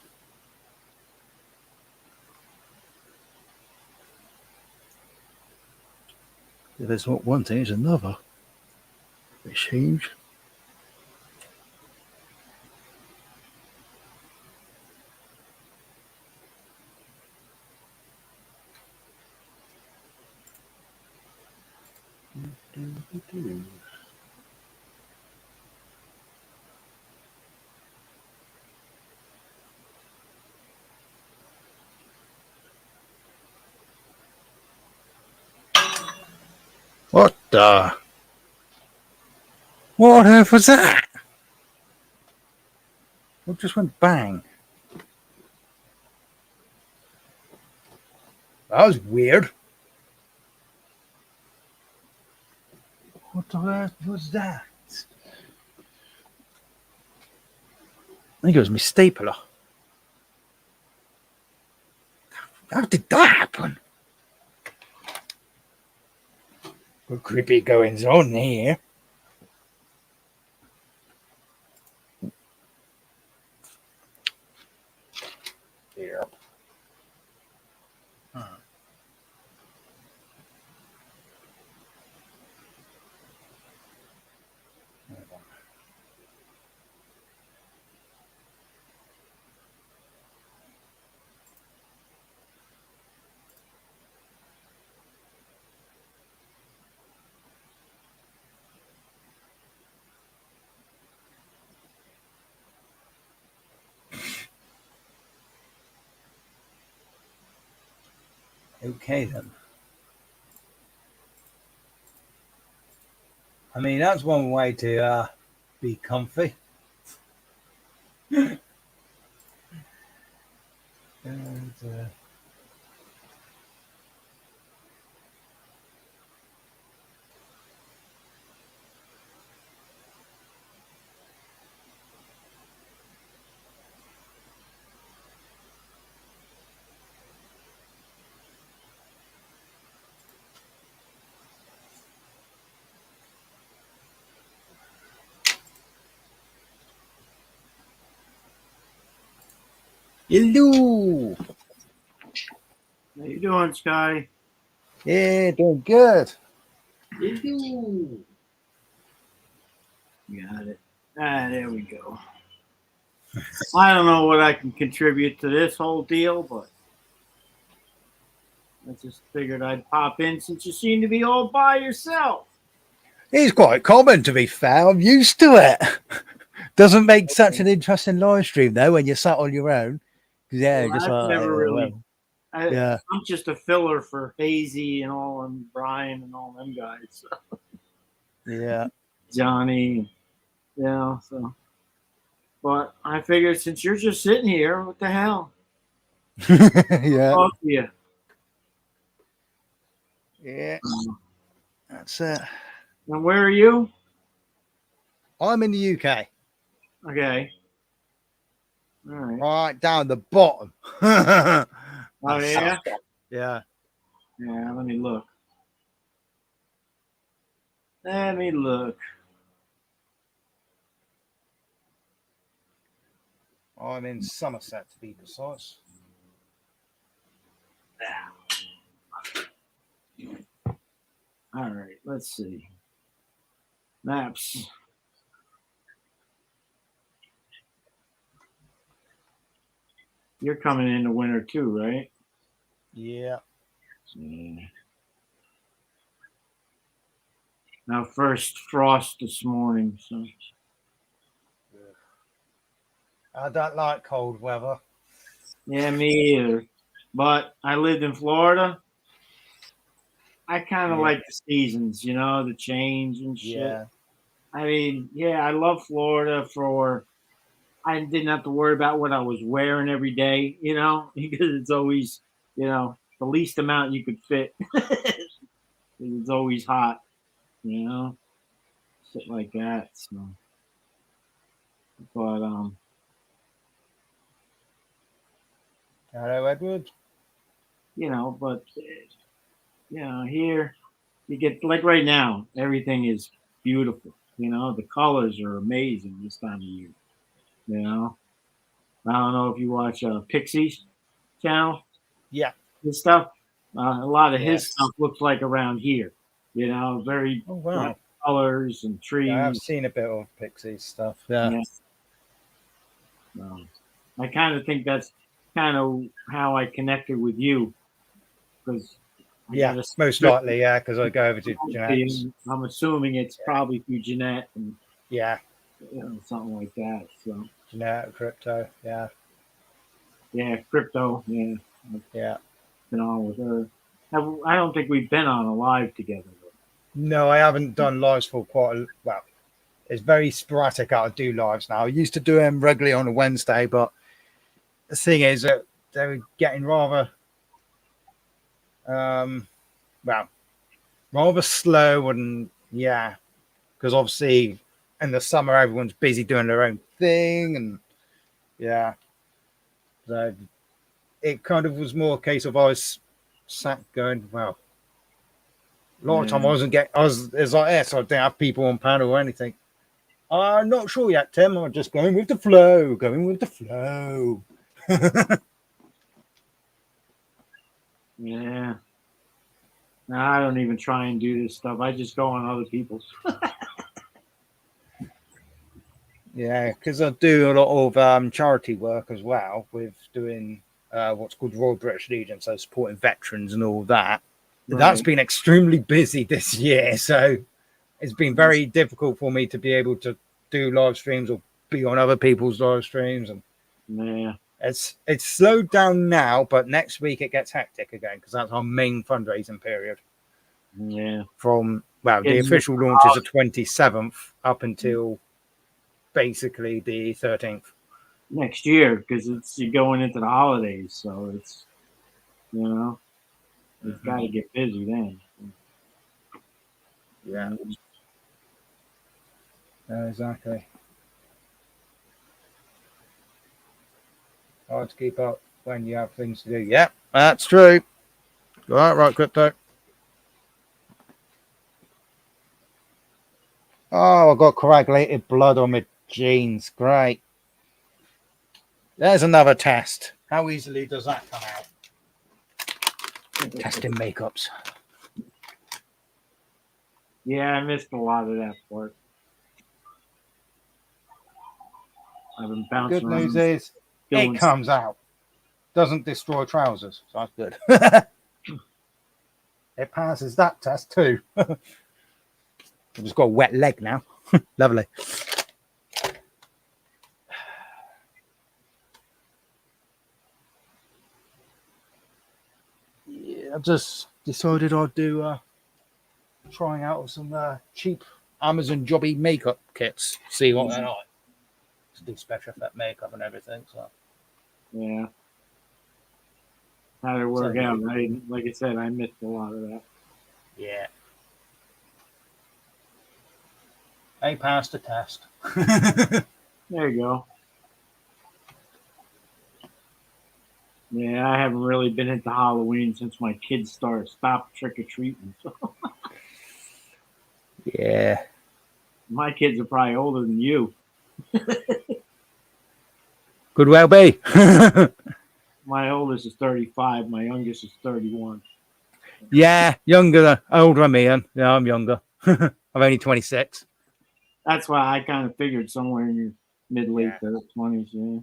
If it's not one thing, it's another. It's huge. What the? What on earth was that? It just went bang. That was weird. What the earth was that? I think it was my stapler. How did that happen? What creepy goings on here. Yeah. Okay then. I mean, that's one way to be comfy. And, Hello. How you doing, Scotty? Yeah, doing good. Hello. Got it. There we go. I don't know what I can contribute to this whole deal, but I just figured I'd pop in since you seem to be all by yourself. It's quite common, to be fair. I'm used to it. Doesn't make such an interesting live stream though when you're sat on your own. Yeah, Well, just I've never really. yeah. I'm just a filler for Hazy and all, and Brian and all them guys. So. Yeah. Johnny, so. But I figured since you're just sitting here, what the hell? Yeah. Talk to you. Yeah. That's it. And where are you? I'm in the UK. Okay. All right. Right down the bottom. Oh yeah. Yeah. Yeah. Let me look. Let me look. I'm in Somerset, to be precise. All right. Let's see. Maps. You're coming into winter too, right? Yeah. Now, first frost this morning. So I don't like cold weather. yeah, me either. But I lived in Florida. I kind of like the seasons, the change and shit. Yeah. I mean, yeah, I love Florida for I didn't have to worry about what I was wearing every day, because it's always, the least amount you could fit. It's always hot, shit like that. So, but Hello, Edward. but here you get like right now, everything is beautiful. The colors are amazing this time of year. I don't know if you watch Pixies channel. Yeah. His stuff. A lot of his Yes. stuff looks like around here. Very bright colors and trees. Yeah, I've seen a bit of Pixies stuff. Yeah. I kind of think that's kind of how I connected with you, because most likely, yeah, because I go over to Jeanette's. I'm assuming it's probably through Jeanette and something like that. So Jeanette, Crypto, yeah. Yeah, Crypto, yeah. Yeah. Been on with her. I don't think we've been on a live together. No, I haven't done lives for well. It's very sporadic how I do lives now. I used to do them regularly on a Wednesday, but the thing is that they were getting rather, rather slow and because obviously in the summer everyone's busy doing their own thing and so it kind of was more a case of I was sat going, well, a lot of time I was like this, so I didn't have people on panel or anything. I'm not sure yet, Tim. I'm just going with the flow. Yeah. No, I don't even try and do this stuff. I just go on other people's. Yeah, because I do a lot of charity work as well with doing what's called Royal British Legion, so supporting veterans and all that. Right. That's been extremely busy this year, so it's been very difficult for me to be able to do live streams or be on other people's live streams. And it's slowed down now, but next week it gets hectic again because that's our main fundraising period. Yeah. From the official launch is the 27th up until basically the 13th next year, because you're going into the holidays, so it's it's got to get busy then. Yeah. Exactly. Hard to keep up when you have things to do. Yeah, that's true. Right, Crypto. Oh, I got coagulated blood on my jeans. Great. There's another test. How easily does that come out? Testing makeups. Yeah, I missed a lot of that part. I've been bouncing Good around. news is doing it comes out. Doesn't destroy trousers. So that's good. It passes that test too. I've just got a wet leg now. Lovely. Yeah, I've just decided I'd do trying out some cheap Amazon jobby makeup kits. See what they're like. To do special effect makeup and everything. So Yeah. How did it work So- out? Like I said, I missed a lot of that. yeah. I passed the test. There you go. Yeah, I haven't really been into Halloween since my kids stopped trick or treating. So Yeah. my kids are probably older than you. Could well be. My oldest is 35. My youngest is 31. Yeah, older than me. And yeah, I'm younger. I'm only 26. That's why I kind of figured somewhere in your mid late Yeah. 20s. Yeah.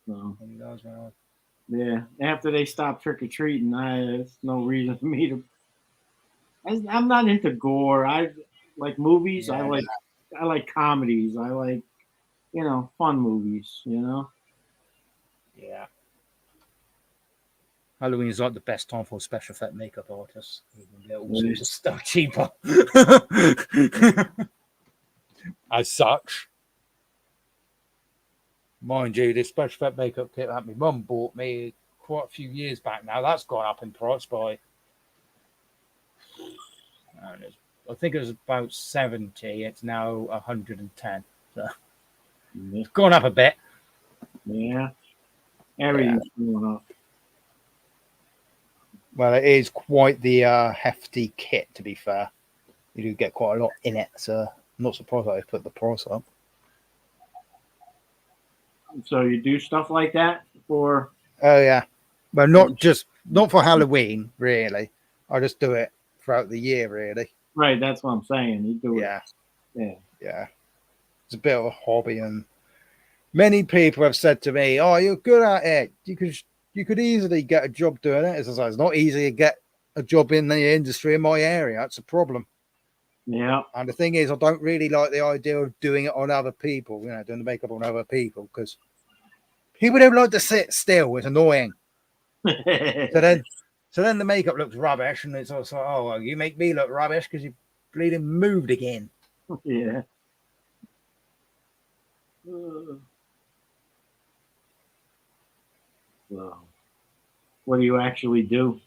So yeah, after they stop trick or treating, there's no reason for me to. I'm not into gore. I like movies. Yeah. I like comedies. I like fun movies. Yeah. Halloween is like the best time for special effect makeup artists. You can get all sorts of stuff cheaper. As such. Mind you, this special effect makeup kit that my mum bought me quite a few years back now, that's gone up in price by, I think it was about 70. It's now 110. So it's gone up a bit. Yeah, everything's going up. Well, it is quite the hefty kit, to be fair. You do get quite a lot in it, so I'm not surprised that they put the price up. So you do stuff like that for? Oh yeah, but not for Halloween, really. I just do it throughout the year, really. Right, that's what I'm saying. You do Yeah, it. yeah. It's a bit of a hobby, and many people have said to me, "Oh, you're good at it. You could easily get a job doing it." It's not easy to get a job in the industry in my area. That's a problem. Yeah. And the thing is, I don't really like the idea of doing it on other people, doing the makeup on other people, because people don't like to sit still. It's annoying. So then the makeup looks rubbish, and it's also, oh, well, you make me look rubbish because you bleeding moved again. Yeah. So, what do you actually do?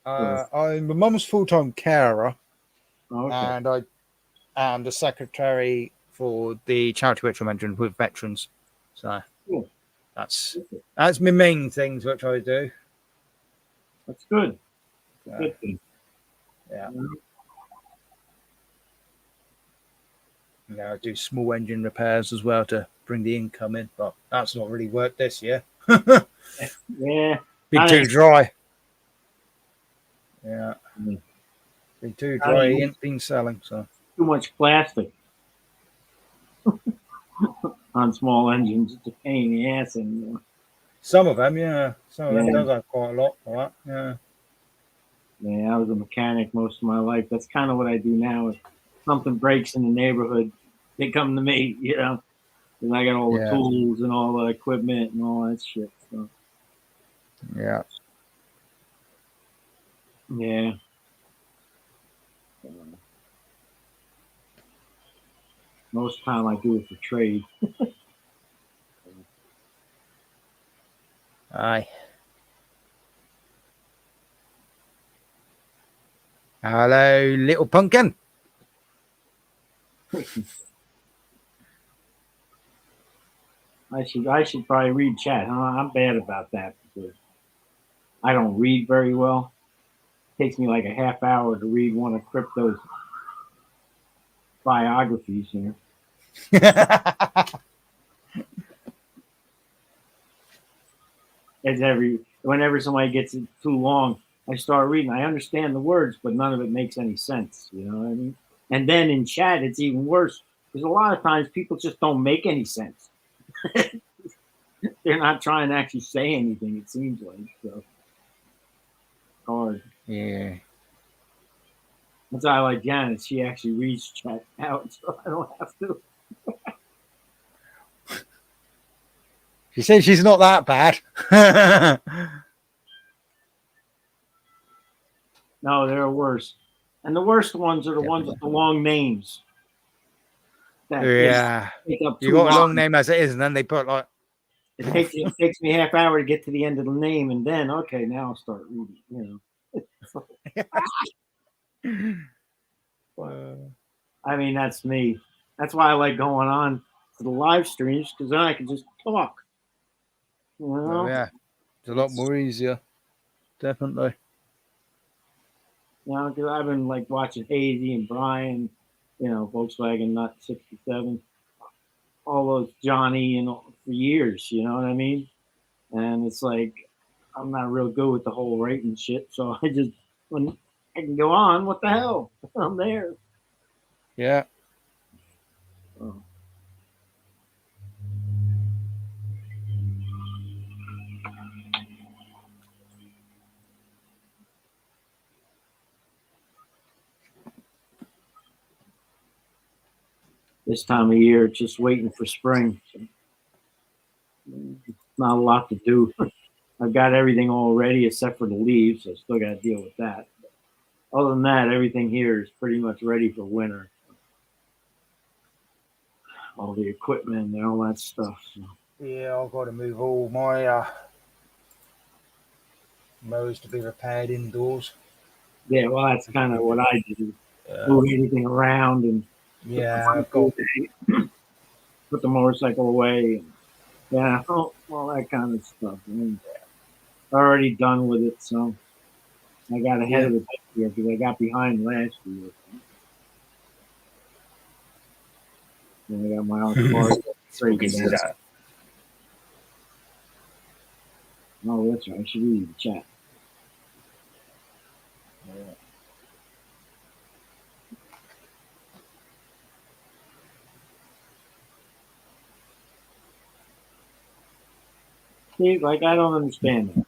I'm my mum's full-time carer, Okay. and I am the secretary for the charity which I mentioned with veterans. So Cool. that's my main things which I do. That's good. Good thing. Yeah. I do small engine repairs as well to bring the income in, but that's not really worked this year. Yeah. Been too dry. Yeah. Mm. Been too dry. He ain't been selling, so. Too much plastic on small engines. It's a pain in the ass anymore. Some of them, yeah. Some of them Yeah. does have quite a lot for that, yeah. Yeah, I was a mechanic most of my life. That's kind of what I do now. If something breaks in the neighborhood, they come to me, because I got all the Yeah. tools and all the equipment and all that shit. So, Yeah. yeah. Most of the time I do it for trade. Aye. Hello, little pumpkin. I should probably read chat. Huh? I'm bad about that because I don't read very well. It takes me like a half hour to read one of Crypto's biographies here. Whenever somebody gets it too long, I start reading. I understand the words, but none of it makes any sense. You know what I mean? And then in chat, it's even worse because a lot of times people just don't make any sense. They're not trying to actually say anything. It seems like so hard. Yeah. That's why I like Janet. She actually reads chat out, so I don't have to. She says she's not that bad. No, they're worse. And the worst ones are the ones with the long names. That Yeah. take up You too got a long long. name as it is, and then they put like. It takes me half hour to get to the end of the name, and then okay, now I'll start reading. You know. I mean, that's me. That's why I like going on to the live streams because then I can just talk. You know? Oh, yeah. It's a lot more easier. Definitely. You know, because I've been like watching Hazy and Brian, you know, Volkswagen Nut 67, all those Johnny and all, for years, you know what I mean? And it's like, I'm not real good with the whole rating shit. So I just, when I can go on, what the hell? I'm there. Yeah. Oh. This time of year, just waiting for spring. So, not a lot to do. I've got everything all ready except for the leaves. I still got to deal with that. But other than that, everything here is pretty much ready for winter. All the equipment and all that stuff. So. Yeah, I've got to move all my mowers to be repaired indoors. Yeah, well, that's kind of what I do. Move anything around and put the motorcycle away. And, yeah, all that kind of stuff. I mean, already done with it, so I got ahead of it this year because I got behind last year. And I got my own car. Oh, that's right. I should read the chat. See, like, I don't understand that.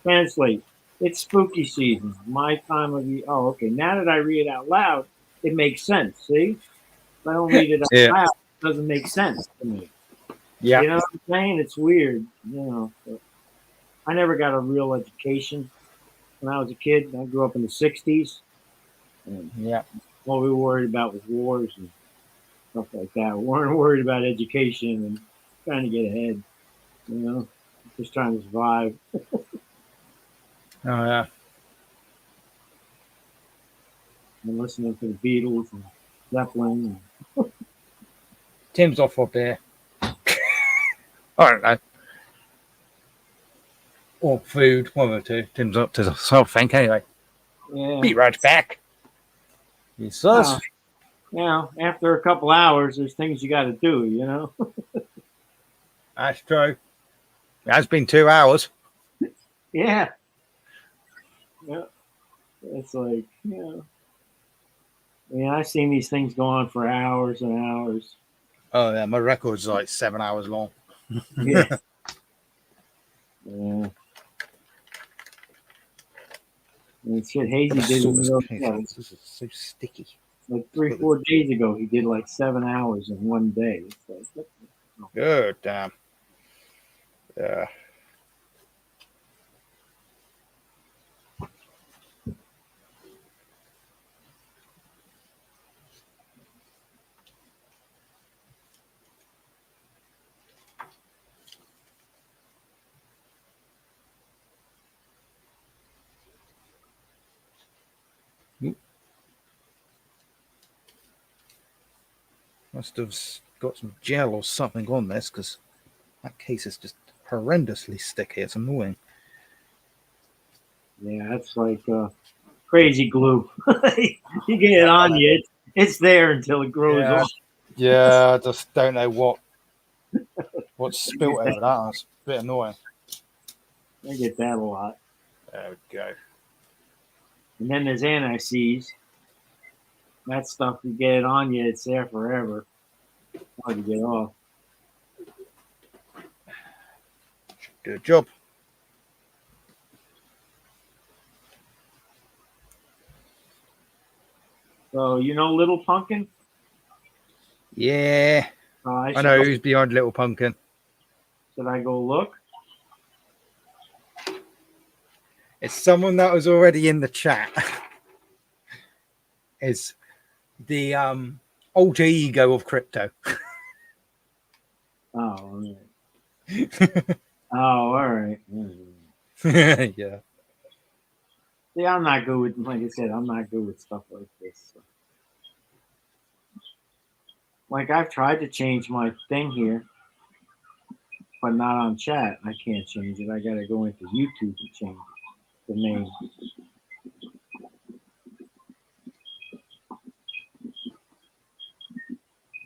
Translate. It's spooky season. My time of year. Oh, okay. Now that I read it out loud, it makes sense. See? If I don't read it out loud, it doesn't make sense to me. Yeah. You know what I'm saying? It's weird. You know, but I never got a real education when I was a kid. I grew up in the 60s. And all we were worried about was wars and stuff like that. We weren't worried about education and trying to get ahead. You know, just trying to survive. Oh, yeah. And listening to the Beatles and Zeppelin. And Tim's off up there. I don't know. Or food, one of the two. Tim's up to something anyway. Yeah. Be right back. Yes, sir. Now, after a couple hours, there's things you got to do, you know? That's true. It has been 2 hours. Yeah. Yeah. It's like, you know. I mean, I've seen these things go on for hours and hours. Oh, yeah. My record's like 7 hours long. Yeah. Yeah. And shit, Hazy did This is so sticky. like 3-4 days ago. He did like 7 hours in one day. It's like, good damn. Yeah. Must have got some gel or something on this because that case is just horrendously sticky. It's annoying. yeah, that's like crazy glue. You get it on you, it's there until it grows off. Yeah, I just don't know what's spilt over that. That's a bit annoying. I get that a lot. There we go. And then there's anti-seize. That stuff, you get it on you, it's there forever. Hard to get off. Do a job. So, you know Little Pumpkin? Yeah. I know who's behind Little Pumpkin. Should I go look? It's someone that was already in the chat. It's the alter ego of crypto. Oh, all right. Oh, all right. Yeah. See, I'm not good with, like I said, I'm not good with stuff like this. So. Like, I've tried to change my thing here, but not on chat. I can't change it. I got to go into YouTube to change the name.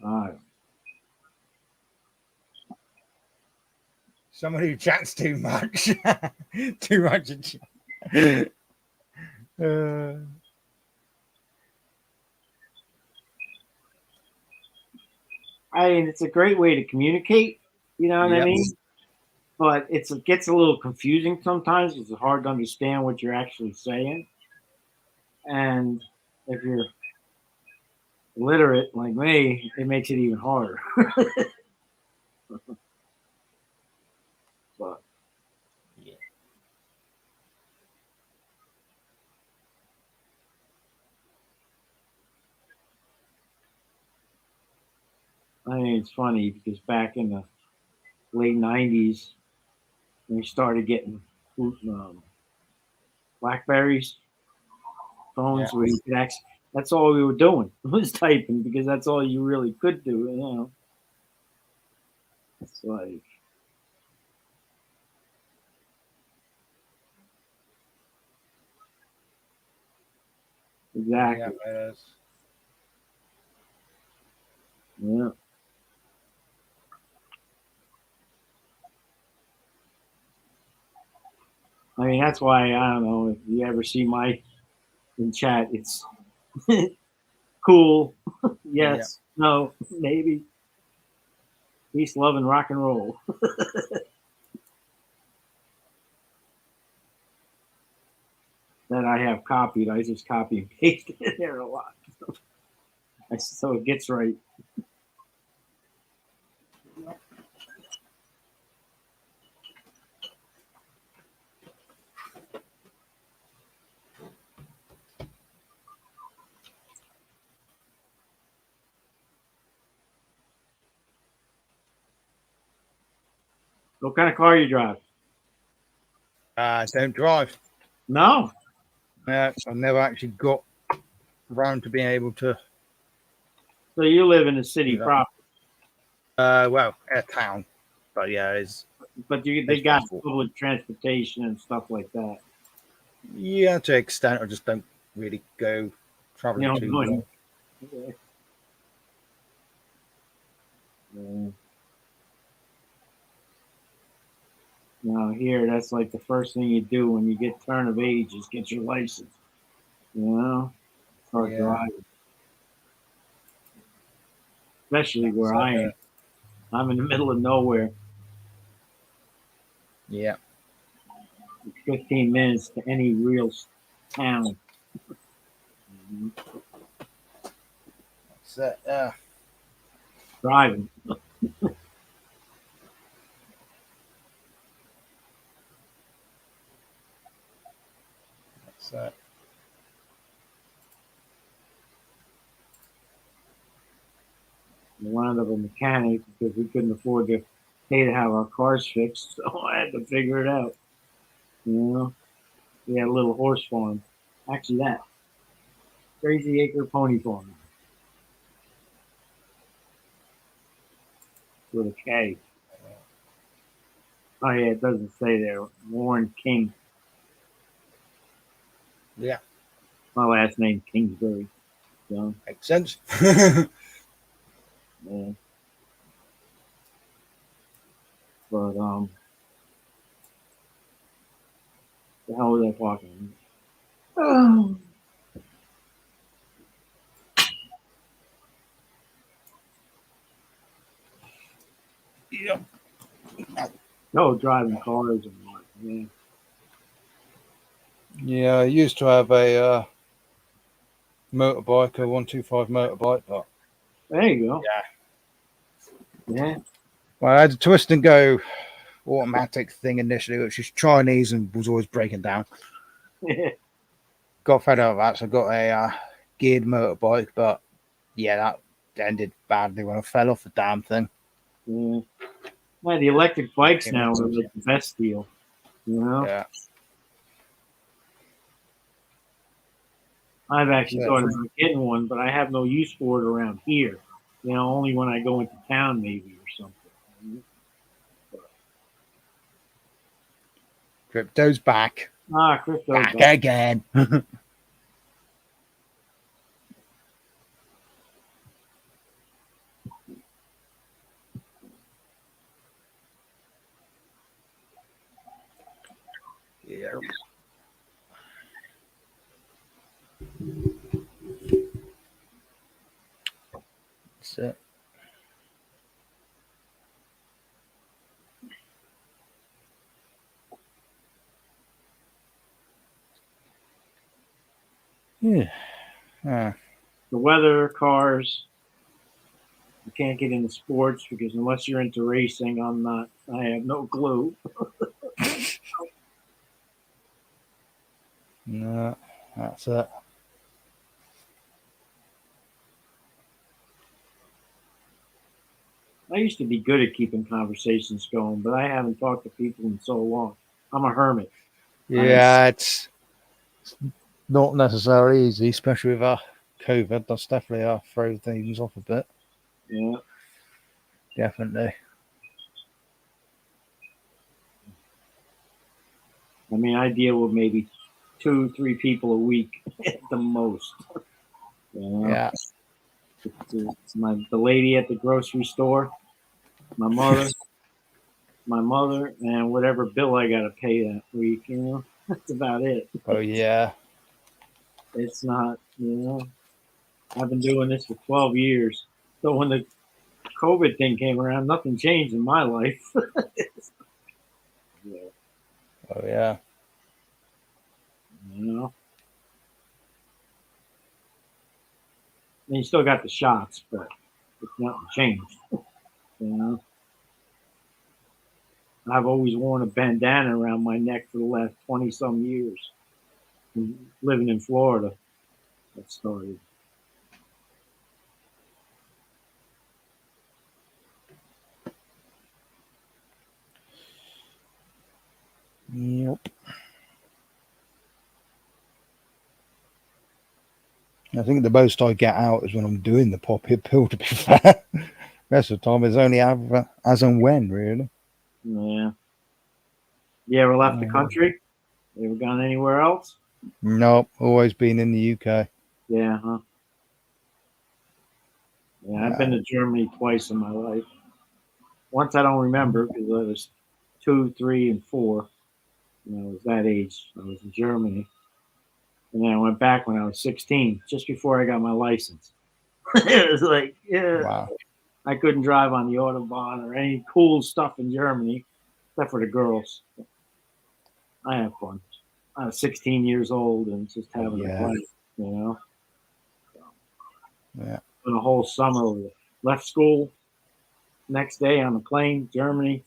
All right. Someone who chats too much. Too much. I mean, it's a great way to communicate, you know what I Yep. mean? But it gets a little confusing sometimes. It's hard to understand what you're actually saying. And if you're literate like me, it makes it even harder. But Yeah. I mean, it's funny because back in the late 90s, when we started getting Blackberries, phones, Yeah. where you could actually, that's all we were doing was typing because that's all you really could do, you know. It's like, exactly. Yeah, it is. Yeah. I mean, that's why, I don't know, if you ever see my in chat, it's cool. Yes, no, maybe. Peace, love, and rock and roll. That I have copied. I just copy and paste it in there a lot. So it gets right. What kind of car you drive? Don't drive. No. I've never actually got around to being able to. So you live in a city Yeah. proper, Well, a town, but yeah, it's but they It's got possible. public transportation and stuff like that. yeah to an extent. I just don't really go traveling You know, too going- long. Yeah. Yeah. Now here, that's like the first thing you do when you get turn of age is get your license. You know, start Yeah. driving. Especially where I am. I'm in the middle of nowhere. Yeah. 15 minutes to any real town. So, Driving. so We wound up a mechanic because we couldn't afford to pay to have our cars fixed, so I had to figure it out. You know, we had a little horse farm. Actually, that Crazy Acre Pony Farm with a K. Oh yeah, it doesn't say there. Warren King. yeah, My last name Kingsbury. So makes sense. yeah. But The hell was I talking? Oh. Yeah. No, driving cars and what? Yeah. Yeah, I used to have a motorbike, a 125 motorbike, but There you go. yeah. Yeah. Well, I had a twist and go automatic thing initially, which is Chinese and was always breaking down. Got fed up of that, so I got a geared motorbike, but yeah, that ended badly when I fell off the damn thing. Yeah. Yeah, the electric bikes Yeah, now that's are awesome. like the best deal. You know? Yeah. I've actually Yeah. thought about getting one, but I have no use for it around here. You know, only when I go into town maybe or something. Crypto's back. Ah, crypto. Back again. Yeah. That's it. Yeah. The weather, cars. You can't get into sports because unless you're into racing, I'm not. I have no clue. No, that's it. I used to be good at keeping conversations going, but I haven't talked to people in so long. I'm a hermit. Yeah, it's not necessarily easy, especially with COVID. That's definitely throw things off a bit. Yeah. Definitely. I mean, I deal with maybe 2, 3 people a week at the most. You know? Yeah. It's the lady at the grocery store, my mother, and whatever bill I got to pay that week. You know, that's about it. Oh yeah. It's not. You know, I've been doing this for 12 years. So when the COVID thing came around, nothing changed in my life. Yeah, Oh yeah. you know, and you still got the shots, but it's nothing changed. You know, I've always worn a bandana around my neck for the last 20 some years. Living in Florida, that started. Yep. I think the most I get out is when I'm doing the pop-it pill, to be fair. Rest of the time is only as and when, really. Yeah. You ever left the country? You ever gone anywhere else? Nope, always been in the UK. Yeah, huh? Yeah, I've been to Germany twice in my life. Once I don't remember because I was 2, 3, and 4. You know, I was that age. I was in Germany. And then I went back when I was 16, just before I got my license. It was like, yeah, Wow. I couldn't drive on the Autobahn or any cool stuff in Germany, except for the girls. I have fun. I was 16 years old and just having a blast, you know. Yeah. And a whole summer, left school. Next day on the plane, Germany.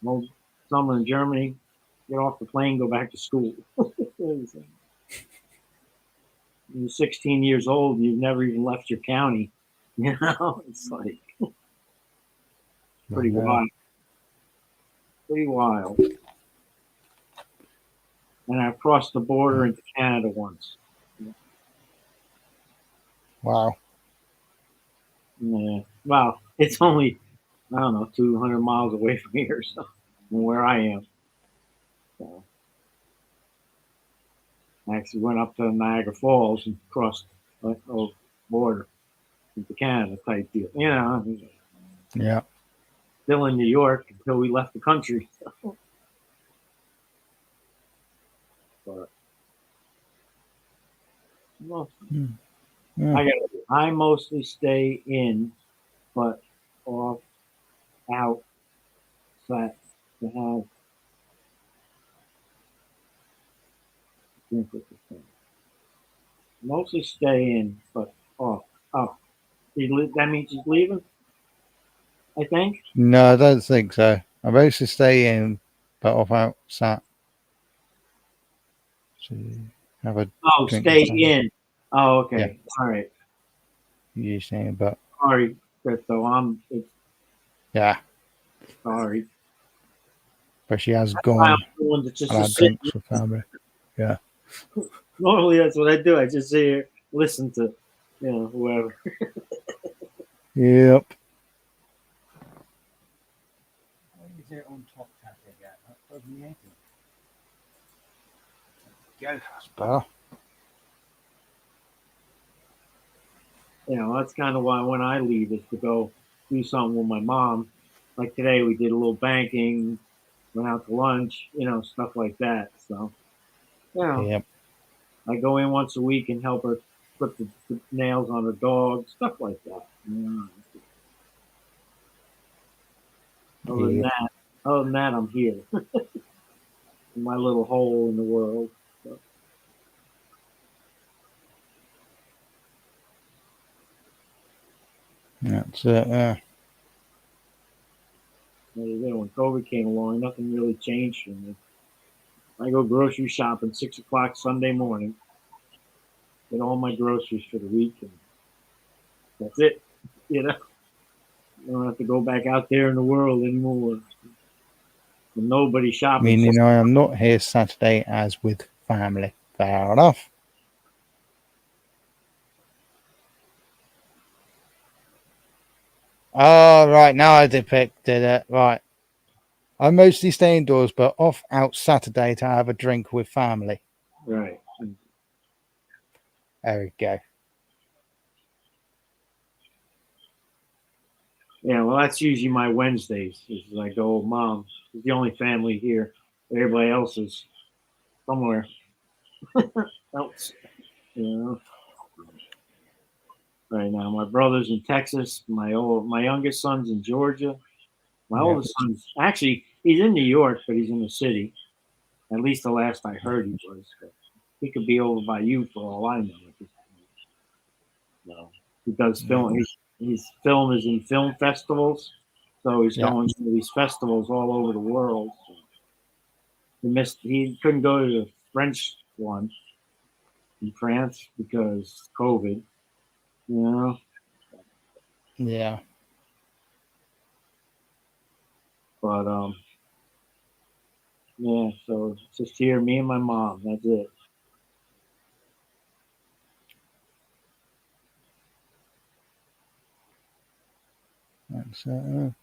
Whole summer in Germany. Get off the plane, go back to school. You're 16 years old and you've never even left your county. You know, it's like pretty wild. Pretty wild. And I've crossed the border into Canada once. Wow. Yeah. Well, it's only, I don't know, 200 miles away from here, so from where I am. So I actually went up to Niagara Falls and crossed the border into Canada type deal. You know, Yeah. still in New York until we left the country. Well, Yeah. I mostly stay in, but off, out, flat to have drink with the thing. Mostly stay in, but off, out. That means he's leaving, I think. No, I don't think so. I mostly stay in, but off out sat to have a Oh, drink. stay in. Oh, Yeah. okay. All right. You saying, but Sorry, Crypto. It's yeah, sorry. but she has I'm gone the one that just and to had sit. drinks with family. Yeah. Normally, that's what I do. I just sit here, listen to, whoever. Yep. Go. That's better. That's kind of why when I leave is to go do something with my mom. Like today, we did a little banking, went out to lunch, stuff like that. So, Yep. I go in once a week and help her put the nails on her dog, stuff like that. Other than Yep. that, I'm here in my little hole in the world. So, That's it. Yeah. when COVID came along, nothing really changed for me. I go grocery shopping 6 o'clock Sunday morning, get all my groceries for the week, and that's it. I don't have to go back out there in the world anymore. And nobody shopping. Meaning I am not here Saturday as with family. Fair enough. Oh, right. Now I depicted it. Right. I mostly stay indoors, but off out Saturday to have a drink with family. Right. There we go. Yeah, well, that's usually my Wednesdays. Is I go, Mom. It's the only family here. Everybody else is somewhere else. Right now, my brother's in Texas. My youngest son's in Georgia. My Yeah. oldest son's actually he's in New York, but he's in the city. At least the last I heard he was. But he could be over by you for all I know. At this point. No, he does film. His film is in film festivals, so he's Yeah. going to these festivals all over the world. So he couldn't go to the French one in France because COVID. Yeah. But yeah. So it's just here, me and my mom. That's it. That's it.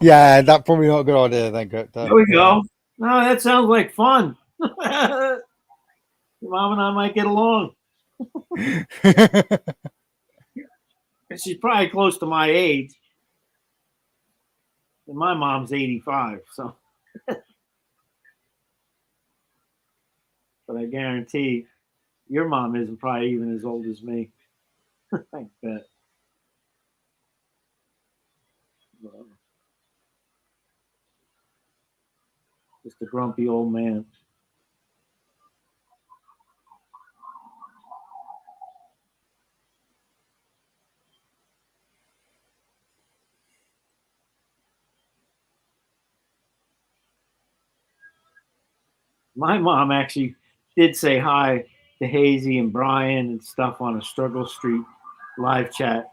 Yeah, that's probably not a good idea. Then, There we go. No, that sounds like fun. Mom and I might get along. She's probably close to my age. And my mom's 85, so. But I guarantee your mom isn't probably even as old as me. I bet. Just a grumpy old man. My mom actually did say hi to Hazy and Brian and stuff on a Struggle Street live chat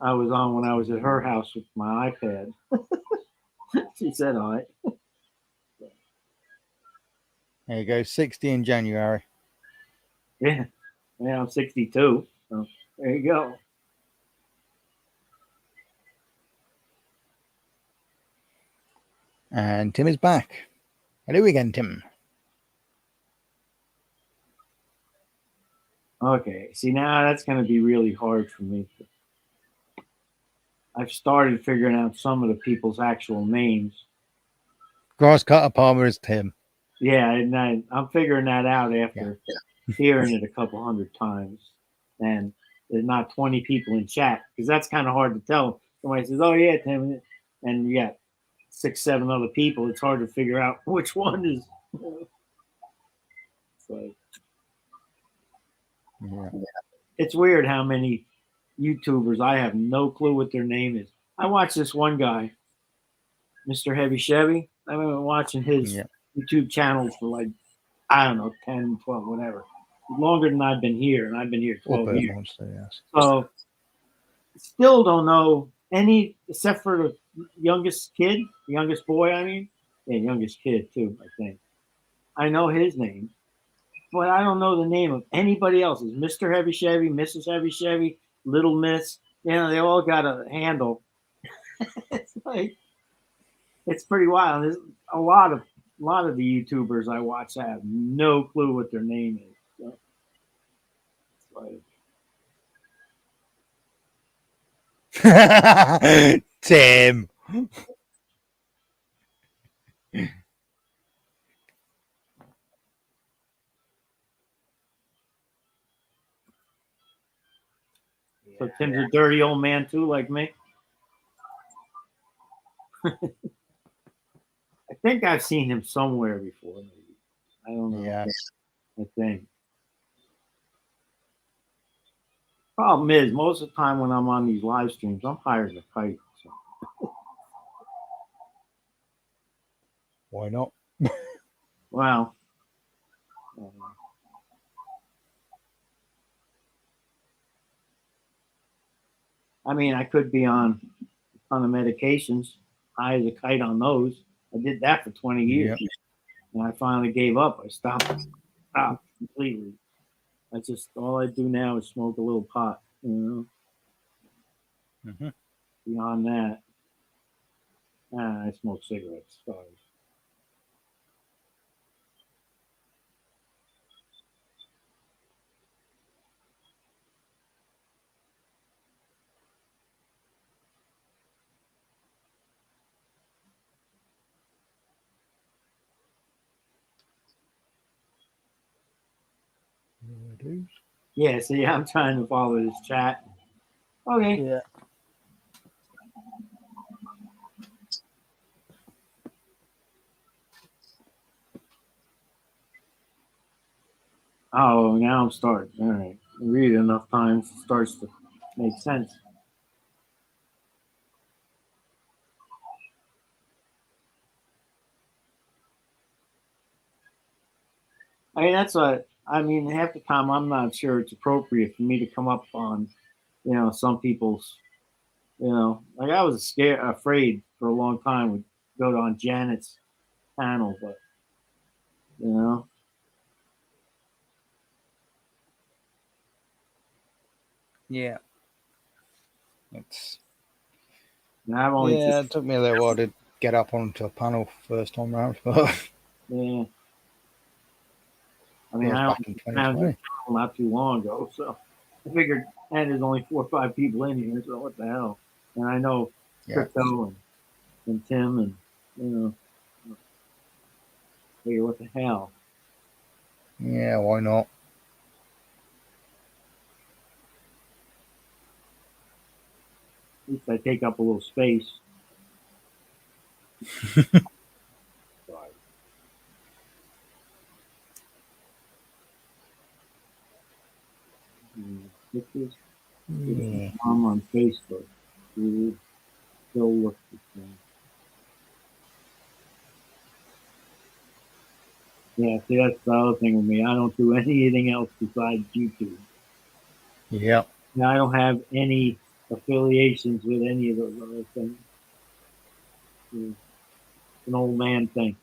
I was on when I was at her house with my iPad. She said hi. There you go. 60 in January. Yeah, Yeah, I'm 62. So there you go. And Tim is back. Hello again, Tim. Okay. See, now that's going to be really hard for me. I've started figuring out some of the people's actual names. Grasscutter Palmer is Tim. Yeah, and I'm figuring that out after hearing it a couple hundred times. And there's not 20 people in chat because that's kind of hard to tell. Somebody says, "Oh yeah, Tim," and you got 6, 7 other people. It's hard to figure out which one is. It's like, Yeah. it's weird how many YouTubers I have no clue what their name is. I watch this one guy, Mr. Heavy Chevy. I've been watching his YouTube channels for like, I don't know, 10, 12, whatever. Longer than I've been here, and I've been here 12 years. Monster, yes. So still don't know any except for the youngest kid, the youngest boy, I mean. Yeah, youngest kid too, I think. I know his name, but I don't know the name of anybody else's. Mr. Heavy Chevy, Mrs. Heavy Chevy, Little Miss. You know, they all got a handle. It's like it's pretty wild. There's a lot of the YouTubers I watch I have no clue what their name is. So, it's like, Tim. so Tim's a dirty old man too, like me. I think I've seen him somewhere before, maybe. I don't know. Yes. I think. Problem is, most of the time when I'm on these live streams, I'm higher than a kite. So. Why not? Well, I mean, I could be on a ton of medications, high as a kite on those. I did that for 20 years. Yep. And I finally gave up. I stopped completely. I just, all I do now is smoke a little pot, you know. Mm-hmm. Beyond that, I smoke cigarettes. Sorry. Yeah, see, I'm trying to follow this chat. Okay. Yeah. Oh, now I'm starting. All right. Read it enough times, it starts to make sense. I mean, that's what I mean. Half the time, I'm not sure it's appropriate for me to come up on, you know, some people's, you know, like I was afraid for a long time would go on Janet's panel, but you know, Yeah. It's and I've only it took me a little while to get up onto a panel first time round, but yeah. I it mean, was I back in 2020. not too long ago, so I figured, and there's only 4 or 5 people in here, so what the hell? And I know Crypto and Tim, and you know, figure what the hell. Yeah, why not? At least I take up a little space. Pictures. Yeah. I'm on Facebook. Dude, still look the same. Yeah, see, that's the other thing with me. I don't do anything else besides YouTube. Yeah. Now, I don't have any affiliations with any of those other things. It's an old man thing.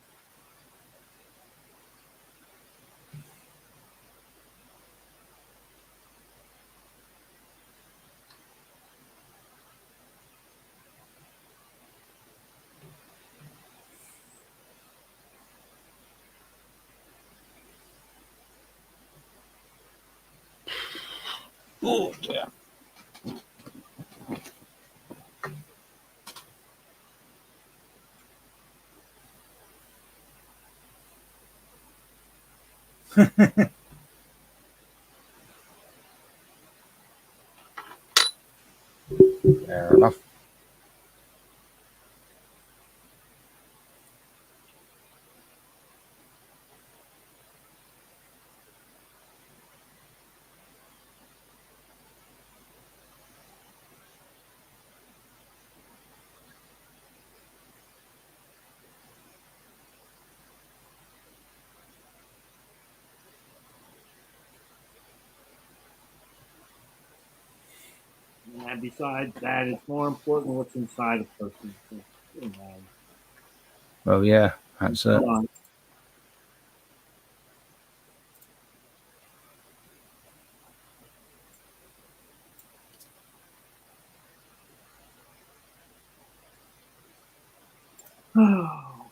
Oh dear. Fair enough. And besides that, it's more important what's inside a person. So, you Well, yeah, that's it. know. Oh,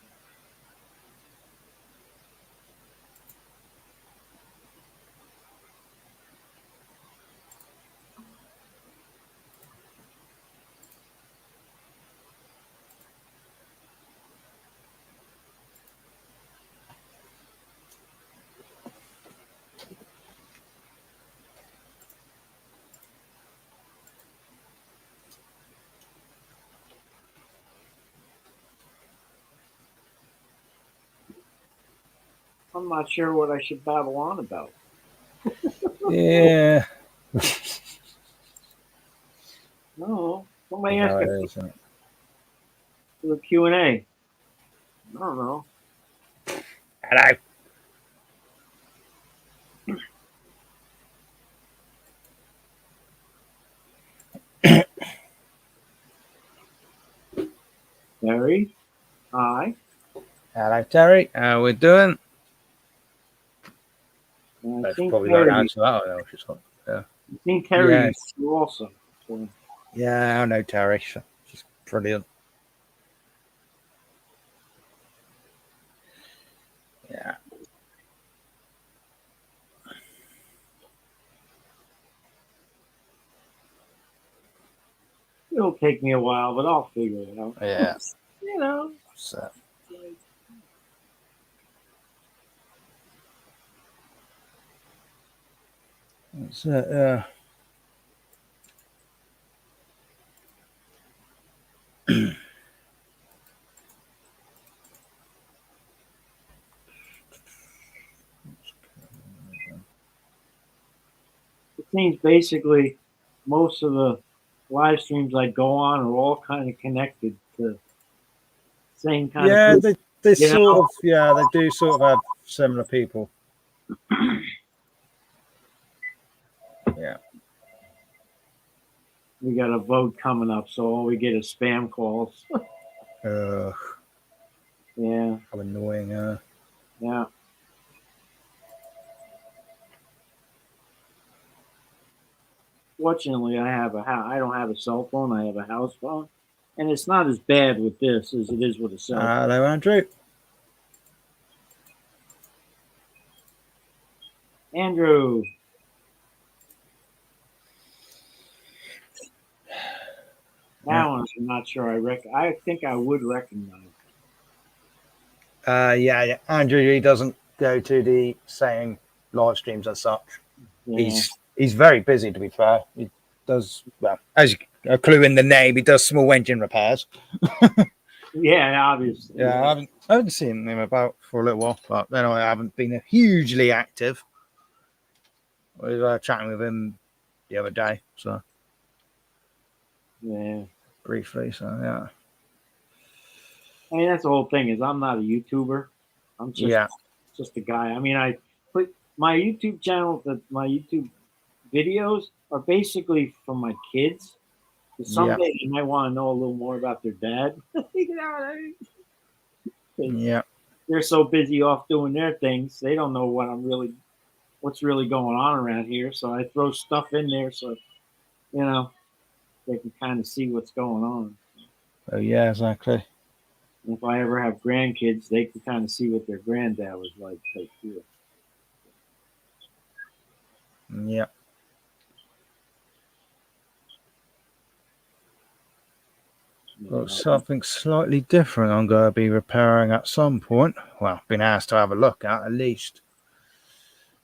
I'm not sure what I should babble on about. Yeah. No, somebody That's ask how it a is, isn't it? do a Q&A. I don't know. Hello. Terry, hi. Hello, Terry. How we doing? And I That's think probably not Terry, answer that. I know she's hot. Yeah. I think Terry Yeah. used to also. So, Yeah, I know Terry. She's brilliant. Yeah. it'll take me a while, but I'll figure it out. Yeah. You know. So, that's it, yeah. It seems basically most of the live streams I go on are all kind of connected to the same kind of Yeah, group. they You sort know? of, yeah, they do sort of have similar people. Yeah. We got a vote coming up, so all we get is spam calls. Yeah, How annoying. yeah. Fortunately, I have I don't have a cell phone. I have a house phone, and it's not as bad with this as it is with a cell phone. Hello, Andrew. Andrew, that one I'm not sure. I think I would recognize. Yeah. Andrew, he doesn't go to the same live streams as such. Yeah, He's very busy, to be fair. He does, well, as a clue in the name, he does small engine repairs. yeah, obviously. Yeah, I haven't seen him about for a little while, but then I haven't been hugely active. I was chatting with him the other day, so Yeah. briefly. So yeah, I mean, that's the whole thing. Is I'm not a YouTuber. I'm yeah, just a guy. I mean, I put my YouTube channel, my YouTube videos are basically for my kids. 'Cause yeah, someday they might want to know a little more about their dad. You know what I mean? 'Cause yeah, they're so busy off doing their things, they don't know what's really going on around here. So I throw stuff in there so you know they can kind of see what's going on. oh yeah, exactly. And if I ever have grandkids, they can kind of see what their granddad was like. Type deal. Yeah, Got something slightly different I'm going to be repairing at some point. Well, been asked to have a look at least.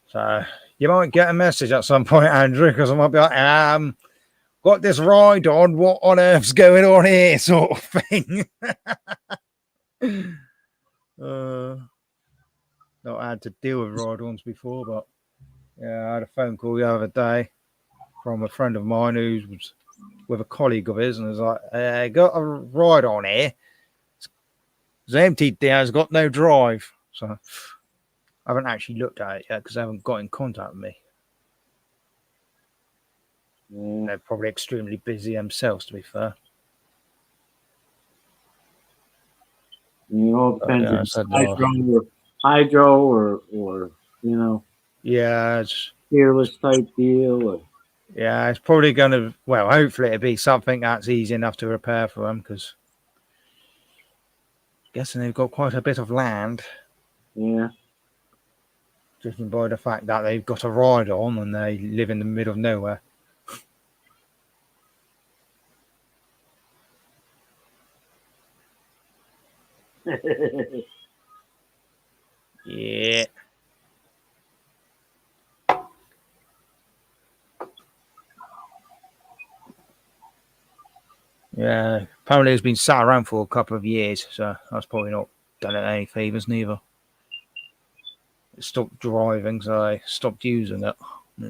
So you might get a message at some point, Andrew, because I might be like, got this ride on. What on earth's going on here? Sort of thing. Not had to deal with ride-ons before, but yeah, I had a phone call the other day from a friend of mine who was with a colleague of his, and was like, got a ride on here. It's empty there. It's got no drive. So I haven't actually looked at it yet because they haven't got in contact with me. Yeah. They're probably extremely busy themselves, to be fair. It all depends Yeah, if it's I said, hydro or yeah, it's fearless type deal. Or, yeah, it's probably going to. Well, hopefully it'll be something that's easy enough to repair for them because guessing they've got quite a bit of land. yeah. Judging by the fact that they've got a ride on and they live in the middle of nowhere. Yeah. Yeah. Apparently it's been sat around for a couple of years, so that's probably not done it any favours neither. It stopped driving, so I stopped using it. Yeah,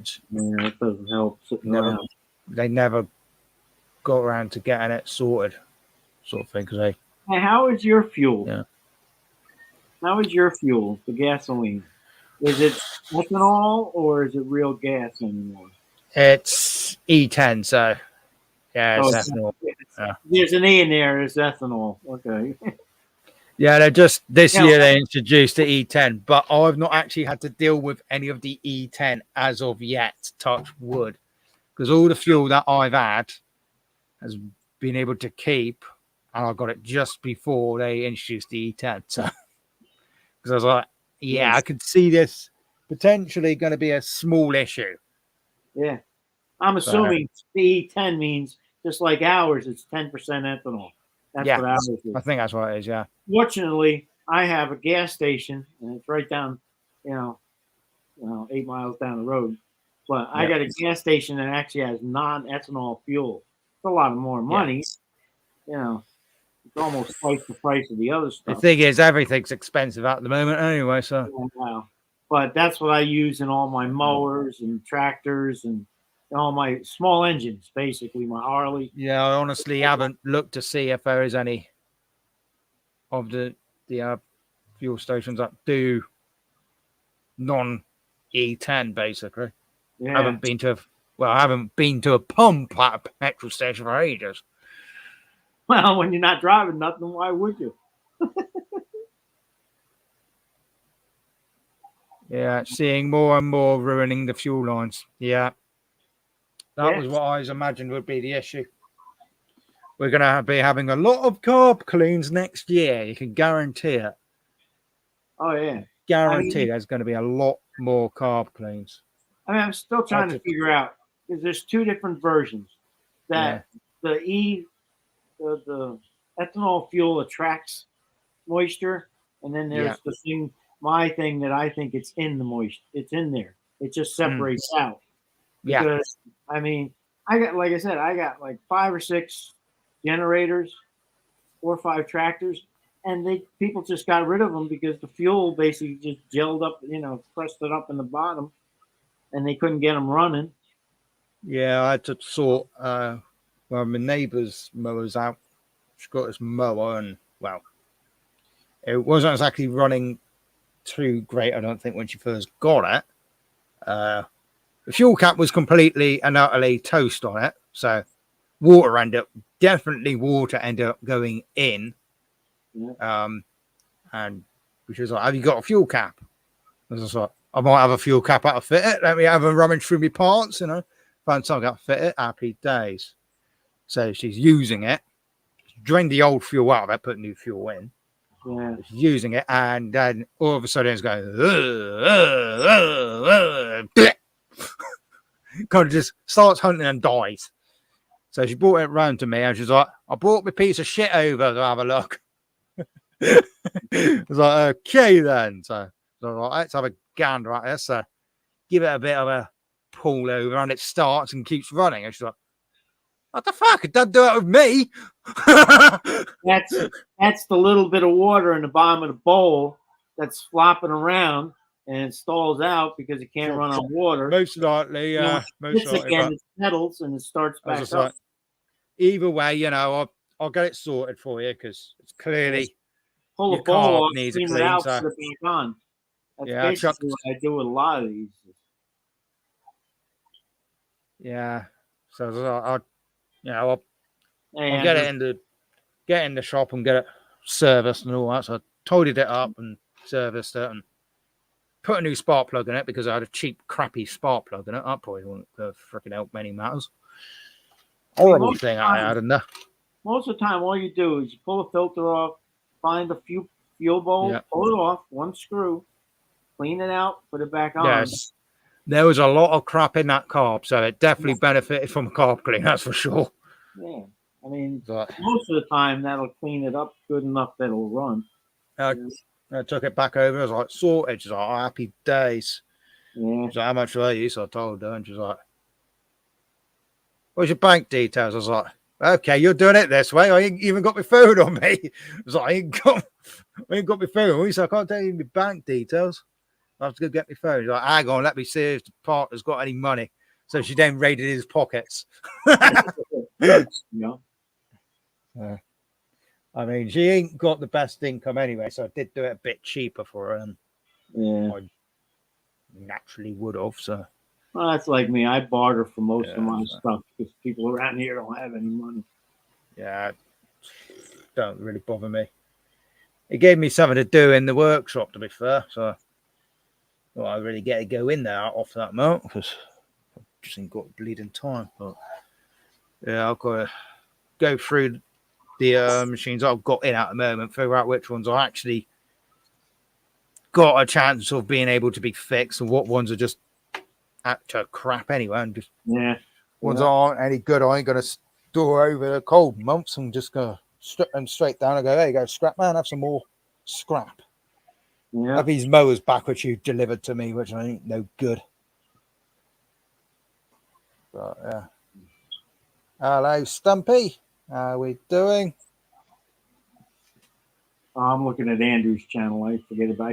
it doesn't help sitting around. They never got around to getting it sorted, sort of thing. Because Hey, how is your fuel? Yeah. How is your fuel, the gasoline? Is it ethanol or is it real gas anymore? it's E10, so yeah, it's ethanol. Yeah. There's an E in there. It's ethanol. Okay. Yeah, they're just this Yeah. year they introduced the E10, but I've not actually had to deal with any of the E10 as of yet. Touch wood, because all the fuel that I've had has been able to keep, and I got it just before they introduced the E10. So, because I was like, yeah, Yes. I could see this potentially going to be a small issue. Yeah. I'm assuming the E10 means just like ours, it's 10% ethanol. That's Yeah. what ours is. I think that's what it is. Yeah. Fortunately, I have a gas station, and it's right down, 8 miles down the road. But I Yeah. got a gas station that actually has non-ethanol fuel. It's a lot more money. It's almost twice the price of the other The stuff. thing is, everything's expensive at the moment anyway. So Wow. But that's what I use in all my mowers and tractors and all my small engines, basically my Harley. yeah, I honestly haven't looked to see if there is any of the fuel stations that do non E10 basically. Yeah. I haven't been to a pump at a petrol station for ages. Well, when you're not driving nothing, why would you? Yeah, seeing more and more ruining the fuel lines. Yeah. That was what I imagined would be the issue. We're going to be having a lot of carb cleans next year. You can guarantee it. Oh, yeah. Guarantee there's going to be a lot more carb cleans. I mean, I'm still trying to figure out because there's two different versions. That the ethanol fuel attracts moisture, and then there's my thing that I think it's in the moisture. It's in there. It just separates out. Because I mean, I got like 5 or 6 generators, 4 or 5 tractors, and people just got rid of them because the fuel basically just gelled up, pressed it up in the bottom, and they couldn't get them running. Yeah, I had to sort my neighbour's mower's out. She's got this mower, and well, it wasn't exactly running too great, I don't think, when she first got it. The fuel cap was completely and utterly toast on it, so water ended up going in. And which was like, have you got a fuel cap? I was like, I might have a fuel cap out to fit it. Let me have a rummage through my parts, Found something out to fit it. Happy days. So she's using it. Drained the old fuel out of it, put new fuel in. Yeah. She's using it, and then all of a sudden it's going, kind of just starts hunting and dies. So she brought it round to me and she's like, I brought my piece of shit over to have a look. I was like, okay then. So I was like, let's have a gander at this. So give it a bit of a pull over and it starts and keeps running. And she's like, what the fuck? It doesn't do it with me. That's the little bit of water in the bottom of the bowl that's flopping around and it stalls out because it can't run on water. Most likely, most likely. Again, it settles and it starts back up. Like, either way, you know, I'll get it sorted for you because it's clearly pull the bowl off, needs a clean clean. it out, So. put it back on. That's Yeah, basically what I do with a lot of these. Yeah, so I'll Hey, get it in the shop and get it serviced and all that. So I tidied it up and serviced it and put a new spark plug in it because I had a cheap, crappy spark plug in it. That probably wouldn't freaking help many matters. Horrible thing I had in there. Most of the time, all you do is you pull the filter off, find a few fuel bowl, pull it off, one screw, clean it out, put it back on. Yes. There was a lot of crap in that carb, so it definitely benefited from a carb clean, that's for sure. Yeah. I mean, most of the time, that'll clean it up good enough that it'll run. I took it back over. I was like, sorted. She's like, oh, happy days. Yeah. She's like, how much are you? So I told her, and she's like, what's your bank details? I was like, okay, you're doing it this way. I ain't even got my phone on me. I was like, I ain't got my phone on me, so I can't tell you my bank details. I have to go get my phone. She's like, hang on, let me see if the partner's got any money. So she then raided his pockets. Yeah. I mean, she ain't got the best income anyway, so I did do it a bit cheaper for her. And I naturally would have. So, well, that's like me. I barter for most of my stuff because people around here don't have any money. Yeah, don't really bother me. It gave me something to do in the workshop, to be fair. So, well, I really get to go in there off that month because I just ain't got bleeding time. But yeah, I've got to go through the machines I've got in at the moment, figure out which ones I actually got a chance of being able to be fixed and what ones are just utter crap anyway. And just ones that aren't any good, I ain't going to store over the cold months and just go strip them straight down and go, there you go, scrap man, have some more scrap. Yeah. Have these mowers back which you delivered to me, which I ain't no good. But yeah. Hello, Stumpy. How we doing? I'm looking at Andrew's channel. I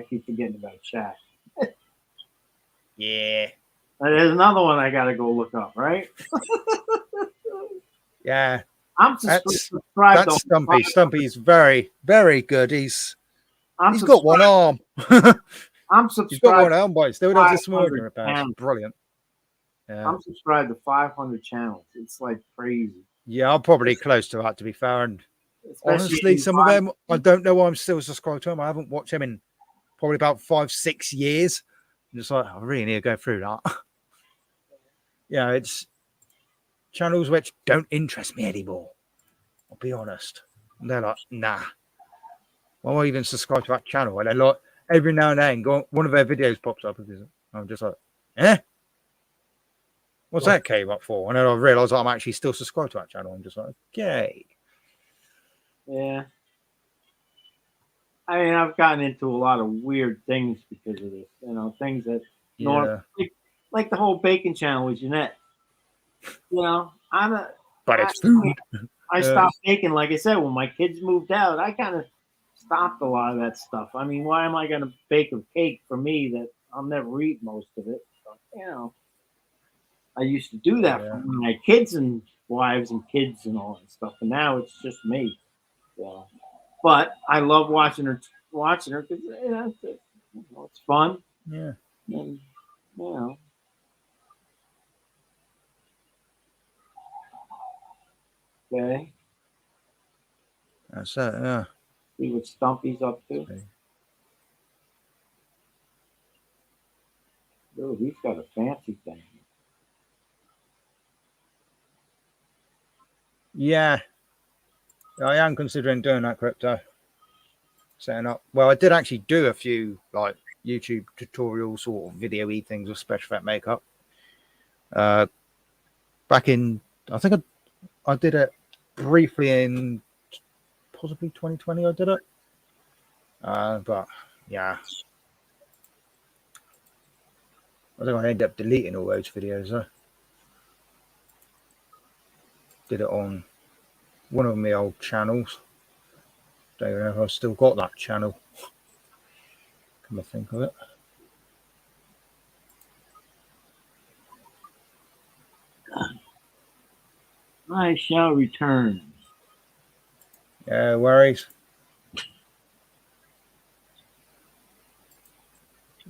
keep forgetting about chat. Yeah. There's another one I got to go look up, right? Yeah. I'm subscribed. That's Stumpy. Stumpy's very, very good. He's got one arm. I'm subscribed. He's got one arm, but he still does this murder repair. Brilliant. Yeah. I'm subscribed to 500 channels. It's like crazy. Yeah, I'm probably close to that, to be fair. And honestly, some of them, I don't know why I'm still subscribed to them. I haven't watched them in probably about 5-6 years. I'm just like, I really need to go through that. Yeah, it's channels which don't interest me anymore. I'll be honest. And they're like, nah. Why will I even subscribe to that channel? And they're like, every now and then, one of their videos pops up. And I'm just like, eh? What's that came up for? And then I realised I'm actually still subscribed to that channel. I'm just like, okay. Yeah. I mean, I've gotten into a lot of weird things because of this. You know, things that like the whole bacon channel with Jeanette. You know, but it's food. I stopped baking, like I said, when my kids moved out. I kind of stopped a lot of that stuff. I mean, why am I going to bake a cake for me that I'll never eat most of it? So, you know. I used to do that for my kids and wives and kids and all that stuff, and now it's just me. Yeah. But I love watching her because it's fun. Yeah. And, you know. Okay. That's it. Yeah. See what Stumpy's up to. Okay. Oh, he's got a fancy thing. Yeah, I am considering doing that crypto. Setting up. Well, I did actually do a few like YouTube tutorial sort of video-y things with special effect makeup. Back in, I think I did it briefly in possibly 2020. I did it, but yeah, I think I ended up deleting all those videos. Though. Did it on one of my old channels. Don't even know if I've still got that channel. Come to think of it. I shall return. Yeah, worries.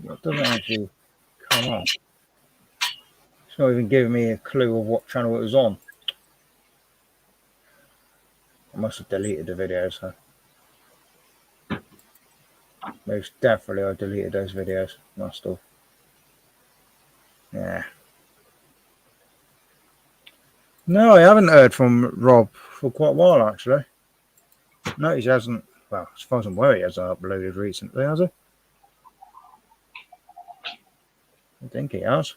It doesn't actually come on. It's not even giving me a clue of what channel it was on. I must have deleted the videos. So. Most definitely I deleted those videos. Must have. Yeah. No, I haven't heard from Rob for quite a while, actually. No, he hasn't. Well, as far as I'm aware, he hasn't uploaded recently, has he? I think he has.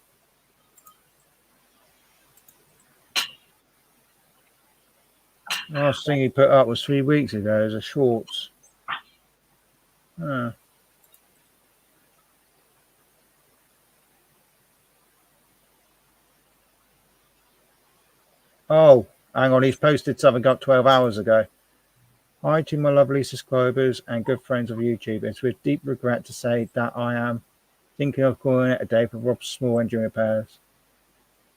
The last thing he put up was 3 weeks ago as a shorts. Oh, hang on, he's posted something up 12 hours ago. Hi to my lovely subscribers and good friends of YouTube. It's with deep regret to say that I am thinking of calling it a day for Rob's small engine repairs.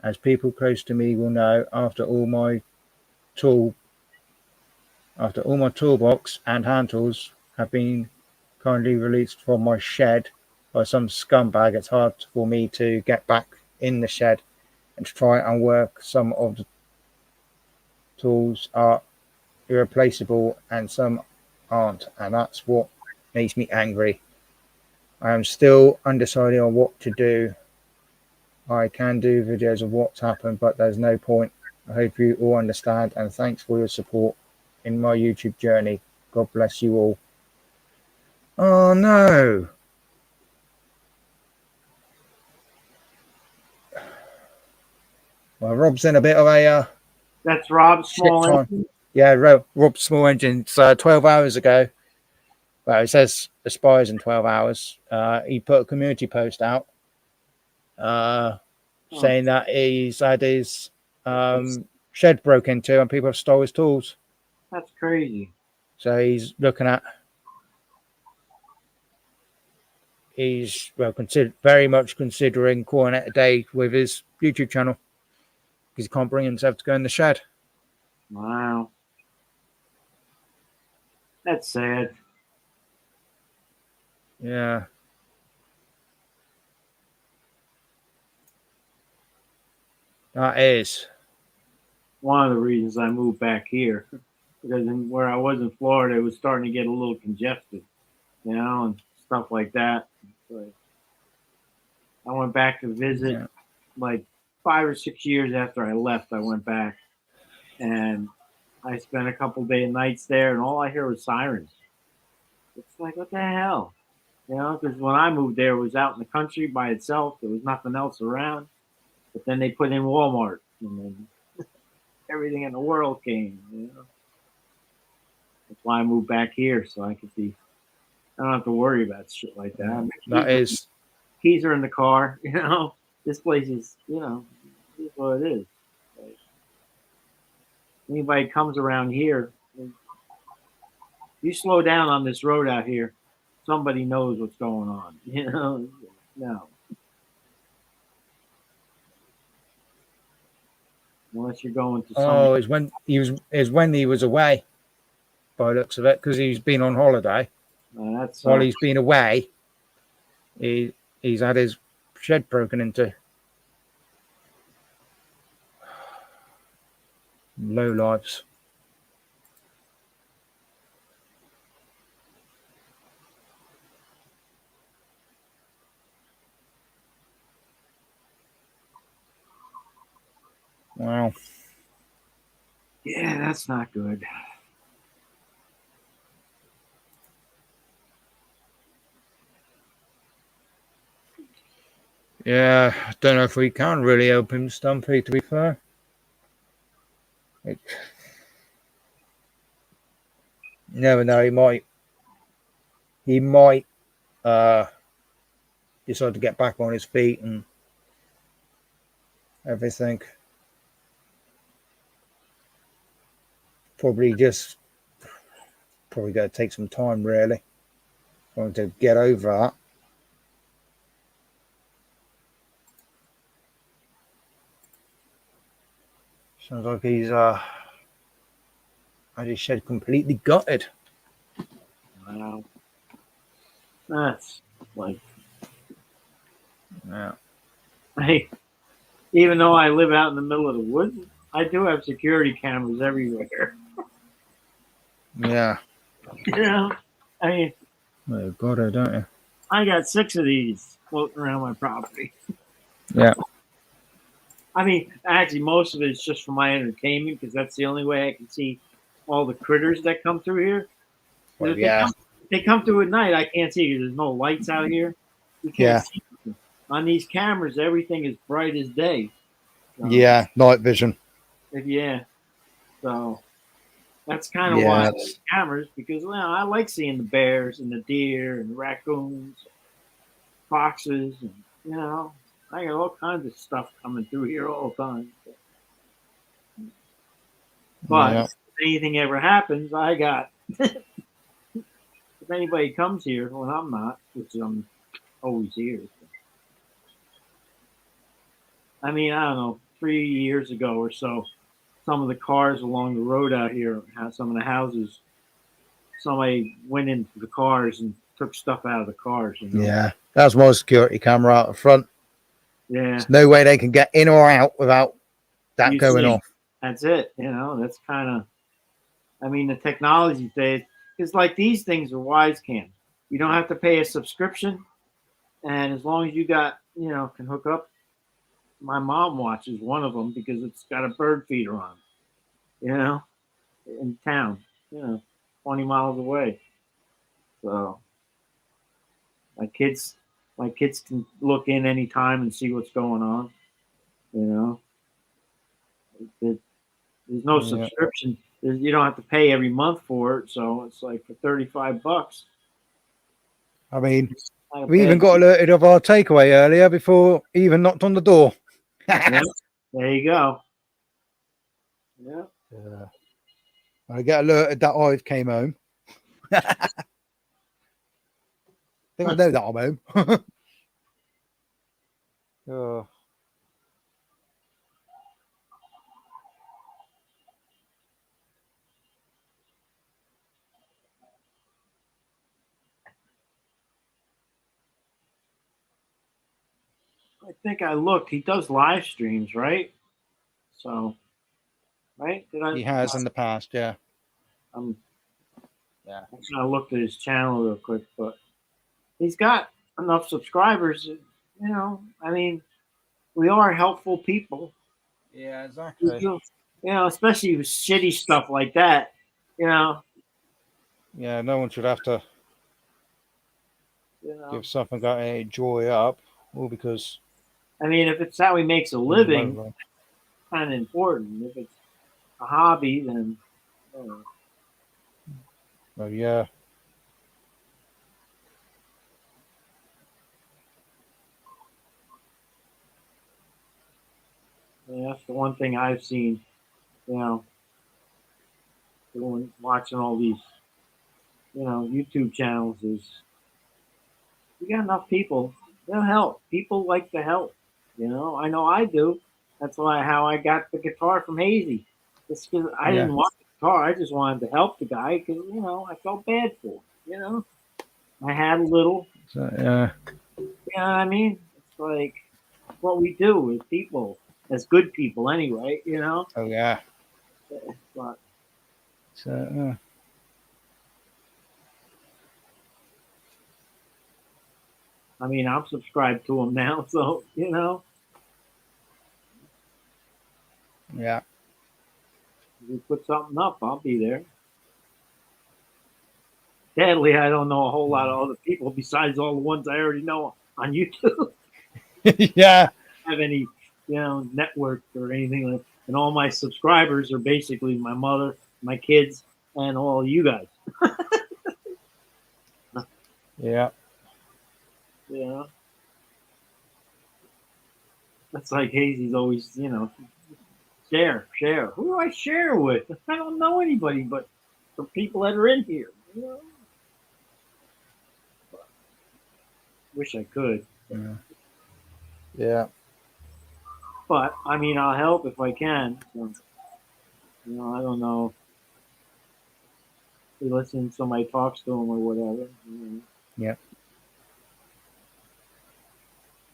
As people close to me will know, after all my toolbox and hand tools have been kindly released from my shed by some scumbag, it's hard for me to get back in the shed and to try and work. Some of the tools are irreplaceable and some aren't, and that's what makes me angry. I am still undecided on what to do. I can do videos of what's happened, but there's no point. I hope you all understand, and thanks for your support in my YouTube journey. God bless you all. Oh no. Well, Rob's in a bit of a That's Rob Small. time. Yeah, Rob Small Engine. 12 hours ago. Well, it says expires in 12 hours. He put a community post out saying that he's had his shed broke into and people have stole his tools. That's crazy. So he's looking at. He's very much considering calling it a day with his YouTube channel because he can't bring himself to go in the shed. Wow. That's sad. Yeah. That is one of the reasons I moved back here. Because where I was in Florida, it was starting to get a little congested, and stuff like that. But I went back to visit like 5 or 6 years after I left. I went back and I spent a couple nights there, and all I hear was sirens. It's like, what the hell? Because when I moved there, it was out in the country by itself. There was nothing else around. But then they put in Walmart, and then everything in the world came. That's why I moved back here, so I could be. I don't have to worry about shit like that. Keys are in the car. This place is. Is what it is. Like, anybody comes around here, you slow down on this road out here, somebody knows what's going on. No. Unless you're going to. Oh, it's when he was away. By the looks of it, because he's been on holiday. While he's been away, he's had his shed broken into. Low lives. Wow. Yeah, that's not good. Yeah, I don't know if we can really help him, Stumpy, to be fair. It, you never know. He might decide to get back on his feet and everything. Probably going to take some time, really, for him to get over that. Sounds like he's as he said, completely gutted. Wow. That's like, Yeah. hey, even though I live out in the middle of the woods, I do have security cameras everywhere. Yeah. You know, I mean, Oh, God, I don't you? I got 6 of these floating around my property. Yeah. I mean, actually, most of it's just for my entertainment because that's the only way I can see all the critters that come through here. Well, If yeah. they come through at night, I can't see because there's no lights out here. You can't Yeah. see them. On these cameras, everything is bright as day. So, Yeah. Night vision. yeah. So that's kind of Yeah. why I like cameras because I like seeing the bears and the deer and the raccoons, foxes, and I got all kinds of stuff coming through here all the time. But Yeah. if anything ever happens, I got. If anybody comes here when I'm not, which I'm always here. I mean, I don't know, 3 years ago or so, some of the cars along the road out here, some of the houses, somebody went into the cars and took stuff out of the cars. Yeah. That's my security camera out the front. Yeah. There's no way they can get in or out without that You going see, off. That's it. That's kind of, I mean, the technology days, it's like these things are wise cams. You don't have to pay a subscription. And as long as you got, can hook up. My mom watches one of them because it's got a bird feeder on, in town, 20 miles away. So my kids can look in anytime and see what's going on. There's no subscription. You don't have to pay every month for it. So it's like for $35. I mean, we even got alerted of our takeaway earlier before he even knocked on the door. Yeah, there you go. Yeah. I get alerted that I've came home. I think I know that I'm home. Oh. I think I looked. He does live streams, right? So, right? He has in the past, yeah. Yeah. I'm trying to look at his channel real quick, but he's got enough subscribers. I mean, we are helpful people. Yeah, exactly. Especially with shitty stuff like that. Yeah, no one should have to give something got any joy up, all because. I mean, if it's how he makes a living, kind of important. If it's a hobby, then. Well, yeah. Yeah, that's the one thing I've seen, watching all these, YouTube channels is you got enough people, they'll help. People like to help, I know I do. That's how I got the guitar from Hazy. Just because I didn't want the guitar, I just wanted to help the guy because, I felt bad for him, I had a little. So, yeah. You know what I mean? It's like what we do as people. As good people, anyway, Oh yeah. But, so, I mean, I'm subscribed to them now, so Yeah. If we put something up, I'll be there. Sadly, I don't know a whole lot of other people besides all the ones I already know on YouTube. Yeah. Have any network or anything like. And all my subscribers are basically my mother, my kids, and all you guys. Yeah. You know, that's like Hazy's always, share. Who do I share with? I don't know anybody but the people that are in here. Wish I could, Yeah. Yeah. but I mean, I'll help if I can. So, I don't know. They listen, somebody talks to them or whatever. Yeah.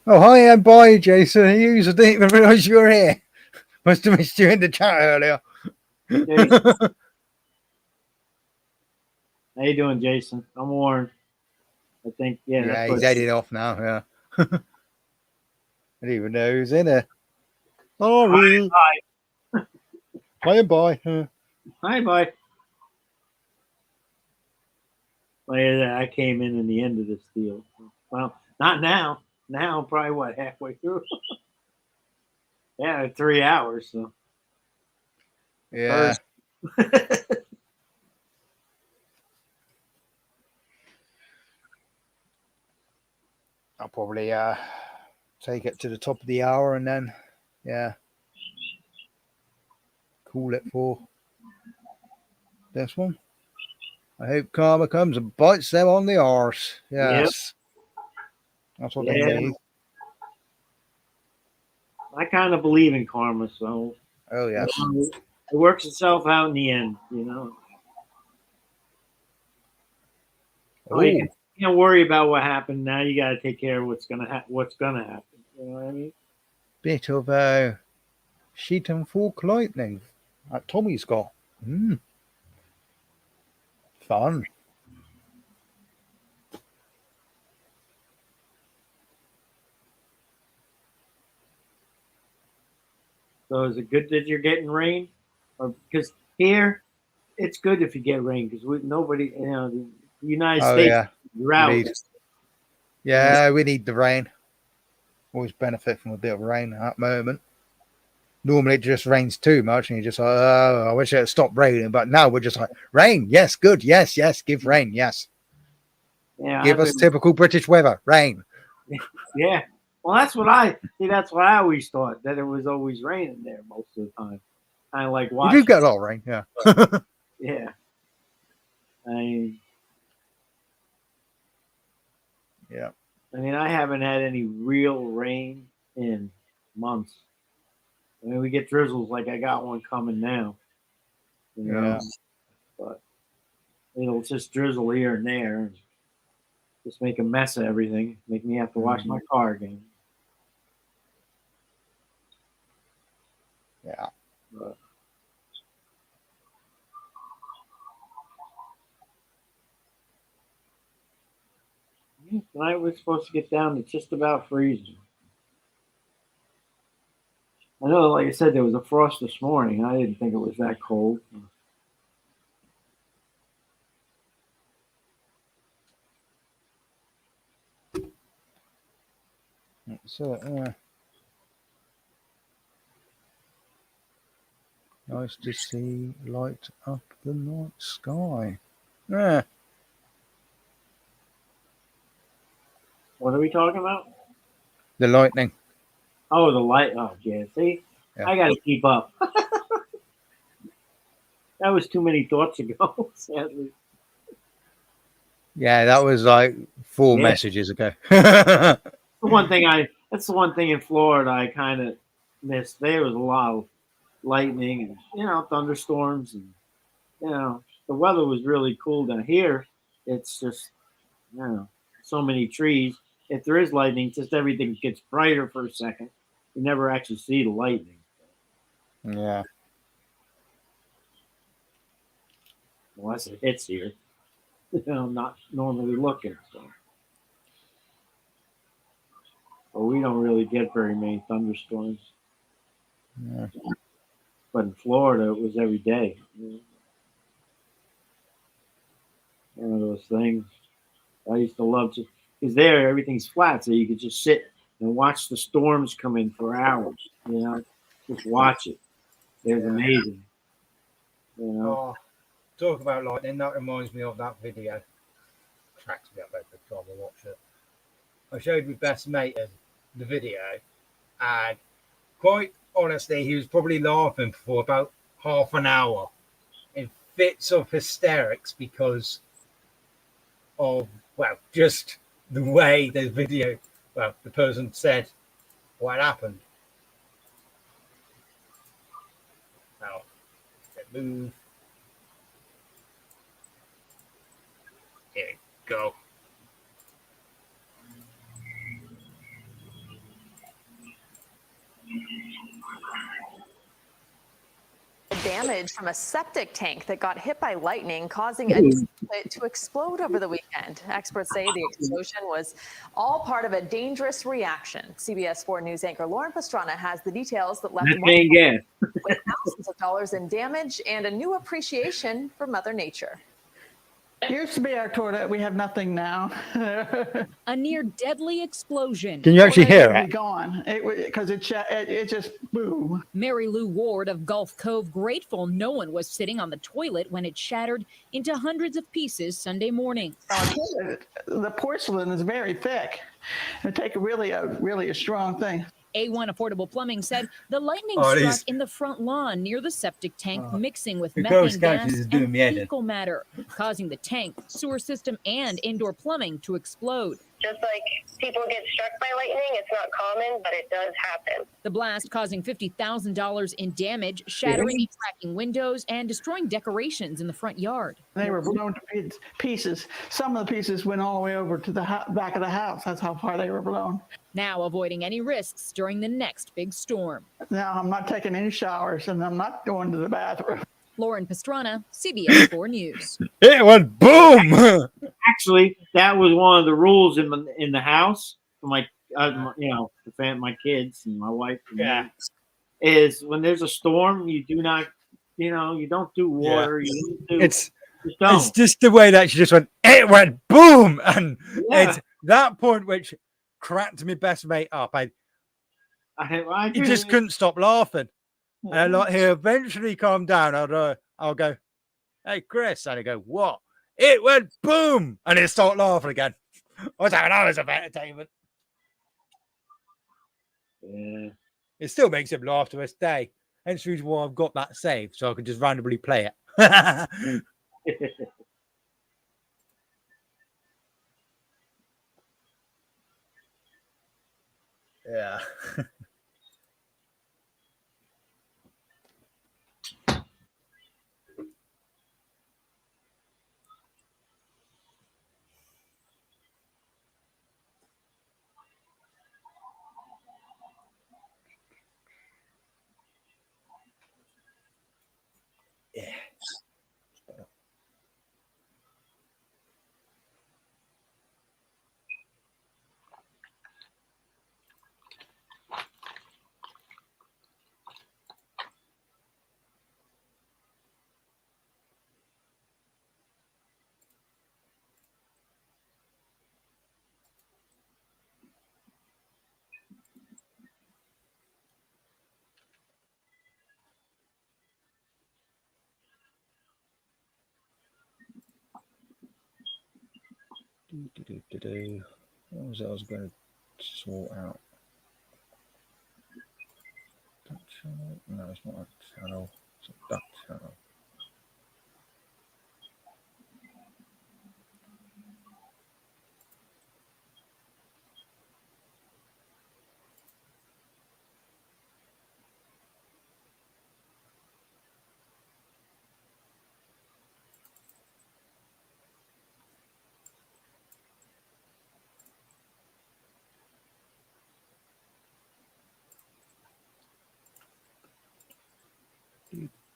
Oh, hi and bye, Jason. I didn't even realise you were here. Must have missed you in the chat earlier. Jason, how you doing, Jason? I'm Warren. I think, Yeah, that's he's heading off now. Yeah. I didn't even know who's in there. Sorry. Bye and bye. Hi, bye. I came in the end of this deal. Well, not now. Now, I'm probably what, halfway through? Yeah, 3 hours. So Yeah. I'll probably take it to the top of the hour and then, call it for this one. I hope karma comes and bites them on the arse. Yes. That's what they need. I kind of believe in karma, so Oh, yes. it works itself out in the end, Oh, you can't worry about what happened. Now you got to take care of what's gonna happen. You know what I mean? bit of sheet and fork lightning that Tommy's got. Fun. So is it good that you're getting rain? Or because here it's good if you get rain because nobody, the United States, yeah. drought. Yeah, we need the rain. Always benefit from a bit of rain at the moment. Normally it just rains too much and you're just like, oh, I wish it had stopped raining. But now we're just like, rain, yes, good, yes, give rain, yes. Yeah, Give us typical British weather, rain. Yeah. Well, that's what I always thought, that it was always raining there most of the time. Kind of like watching. You do get a lot of rain, yeah. Yeah. I mean, I haven't had any real rain in months. I mean, we get drizzles like I got one coming now. But it'll just drizzle here and there and just make a mess of everything. Make me have to wash my car again. Yeah. But tonight we're supposed to get down to just about freezing. I know, like I said, there was a frost this morning. I didn't think it was that cold. So, nice to see light up the night sky. Yeah. What are we talking about? The lightning. Oh, the light. Oh, yeah. See, I got to keep up. That was too many thoughts ago, sadly. Yeah, that was like 4 messages ago. That's the one thing in Florida I kind of missed. There was a lot of lightning and thunderstorms and the weather was really cool down here. It's just so many trees. If there is lightning, just everything gets brighter for a second. You never actually see the lightning. Yeah. Unless it hits here. I'm not normally looking. But we don't really get very many thunderstorms. Yeah. But in Florida, it was every day. One of those things. I used to love to, because there everything's flat, so you could just sit and watch the storms come in for hours. Just watch it. It was Yeah. amazing. You know, Oh, talk about lightning. That reminds me of that video. Cracks me up every time I watch it. I showed my best mate the video, and quite honestly, he was probably laughing for about half an hour in fits of hysterics because of, well, just the way the video, well, the person said what happened. Now, move. Here we go. Damage from a septic tank that got hit by lightning, causing it to explode over the weekend. Experts say the explosion was all part of a dangerous reaction. CBS 4 News anchor Lauren Pastrana has the details that left methane gas. with thousands of dollars in damage and a new appreciation for Mother Nature. It used to be our toilet. We have nothing now. A near deadly explosion. Can you actually hear It'll be it? gone. Because it just boom. Mary Lou Ward of Gulf Cove grateful no one was sitting on the toilet when it shattered into hundreds of pieces Sunday morning. The porcelain is very thick. It take really a strong thing. A1 Affordable Plumbing said the lightning Oh, it struck is. in the front lawn near the septic tank, mixing with the methane Girl Scouts gas is doing and me head in. fecal matter, causing the tank, sewer system, and indoor plumbing to explode. Just like people get struck by lightning, it's not common, but it does happen. The blast causing $50,000 in damage, shattering and cracking windows, and destroying decorations in the front yard. They were blown to pieces. Some of the pieces went all the way over to the back of the house. That's how far they were blown. Now avoiding any risks during the next big storm. Now I'm not taking any showers and I'm not going to the bathroom. Lauren Pastrana, CBS 4 News. It went boom. Actually, that was one of the rules in the house for my my kids and my wife. And Yeah. me, is when there's a storm, you do not, you don't do water. Yeah. You don't do, It's just don't. it's just the way that she just went. It went boom, and Yeah. it's that point which cracked my best mate up. I He just couldn't stop laughing. And he eventually calmed down. I'll go, hey, Chris. And I go, what? It went boom. And he'll start laughing again. I was having hours of entertainment. Yeah. It still makes him laugh to this day. Hence the reason why I've got that saved, so I can just randomly play it. Yeah. Yeah. What was it I was going to sort out? That channel? No, it's not a channel. It's a duck channel.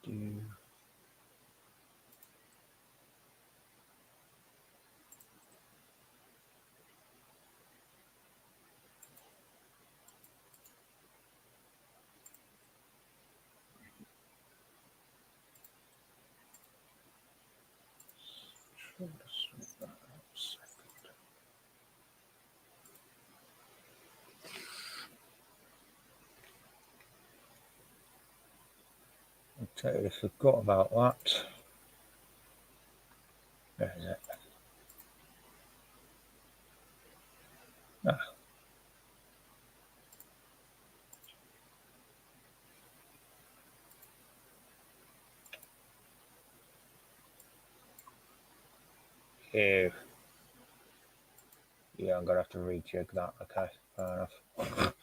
Do. Try to sort that out a second. Totally forgot about that. Where is it? Ah. Here. Yeah, I'm gonna have to rejig that. Okay, fair enough.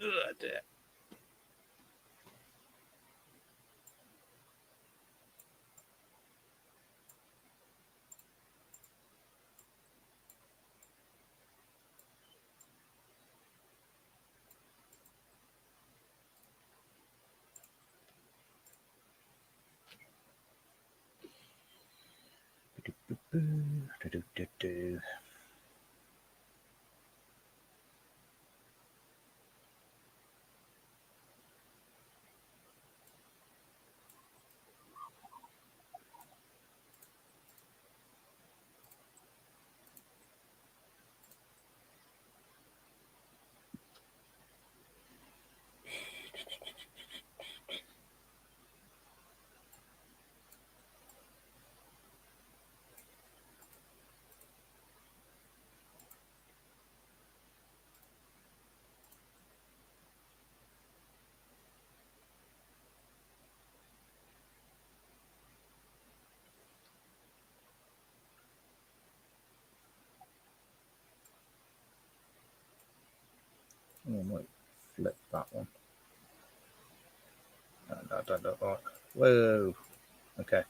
Ugh, dear. Do-do-do-do. Oh, I might flip that one. No, that don't look right. Whoa. Okay.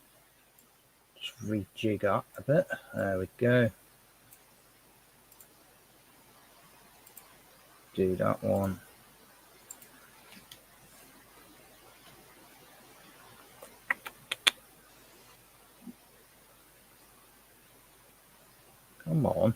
Just rejig that a bit. There we go. Do that one. Come on.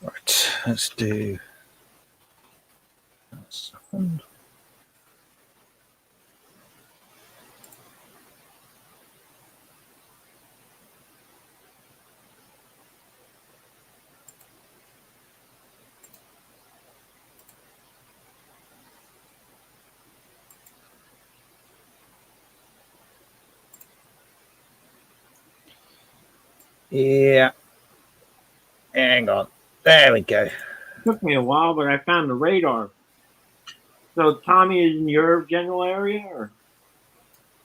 Right, let's do a second. Yeah. Hang on. There we go. Took me a while, but I found the radar. So Tommy is in your general area or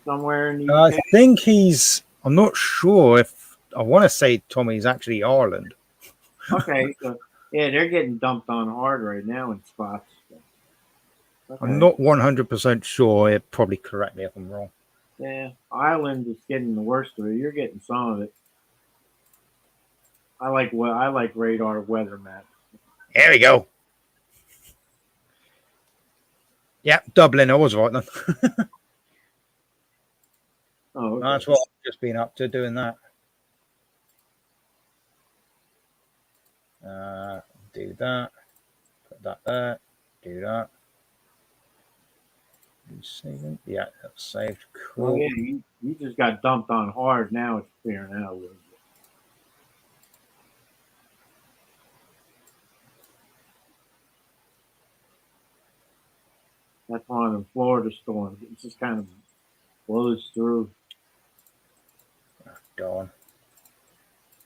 somewhere in the I UK? think he's. I'm not sure if. I want to say Tommy's actually Ireland. Okay, so yeah, they're getting dumped on hard right now in spots. Okay. I'm not 100% sure. He'll probably correct me if I'm wrong. Yeah, Ireland is getting the worst of it. You're getting some of it. I like radar weather maps. There we go. Yeah, Dublin. I was right then. Oh, okay. That's what I've just been up to, doing that. Do that. Put that there. Do that. Saving. Yeah, that's saved. Well, Cool. yeah, you just got dumped on hard. Now it's clearing out a little bit. That's one of the Florida storms. It just kind of blows through. Oh, darn.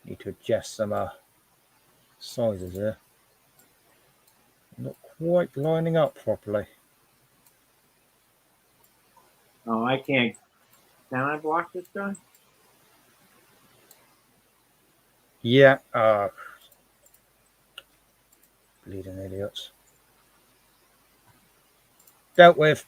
Need to adjust some sizes here. Not quite lining up properly. Oh, I can't. Can I block this guy? Yeah. Bleeding idiots. Dealt with.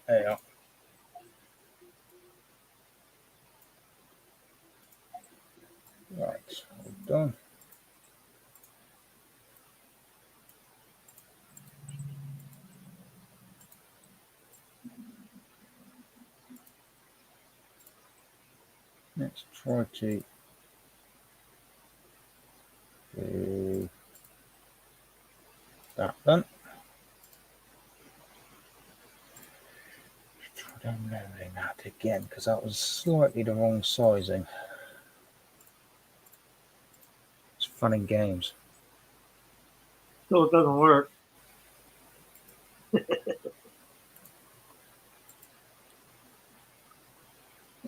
There you are. Right, all done. Let's try to do that then. Try downloading that again because that was slightly the wrong sizing. It's fun and games. So it doesn't work.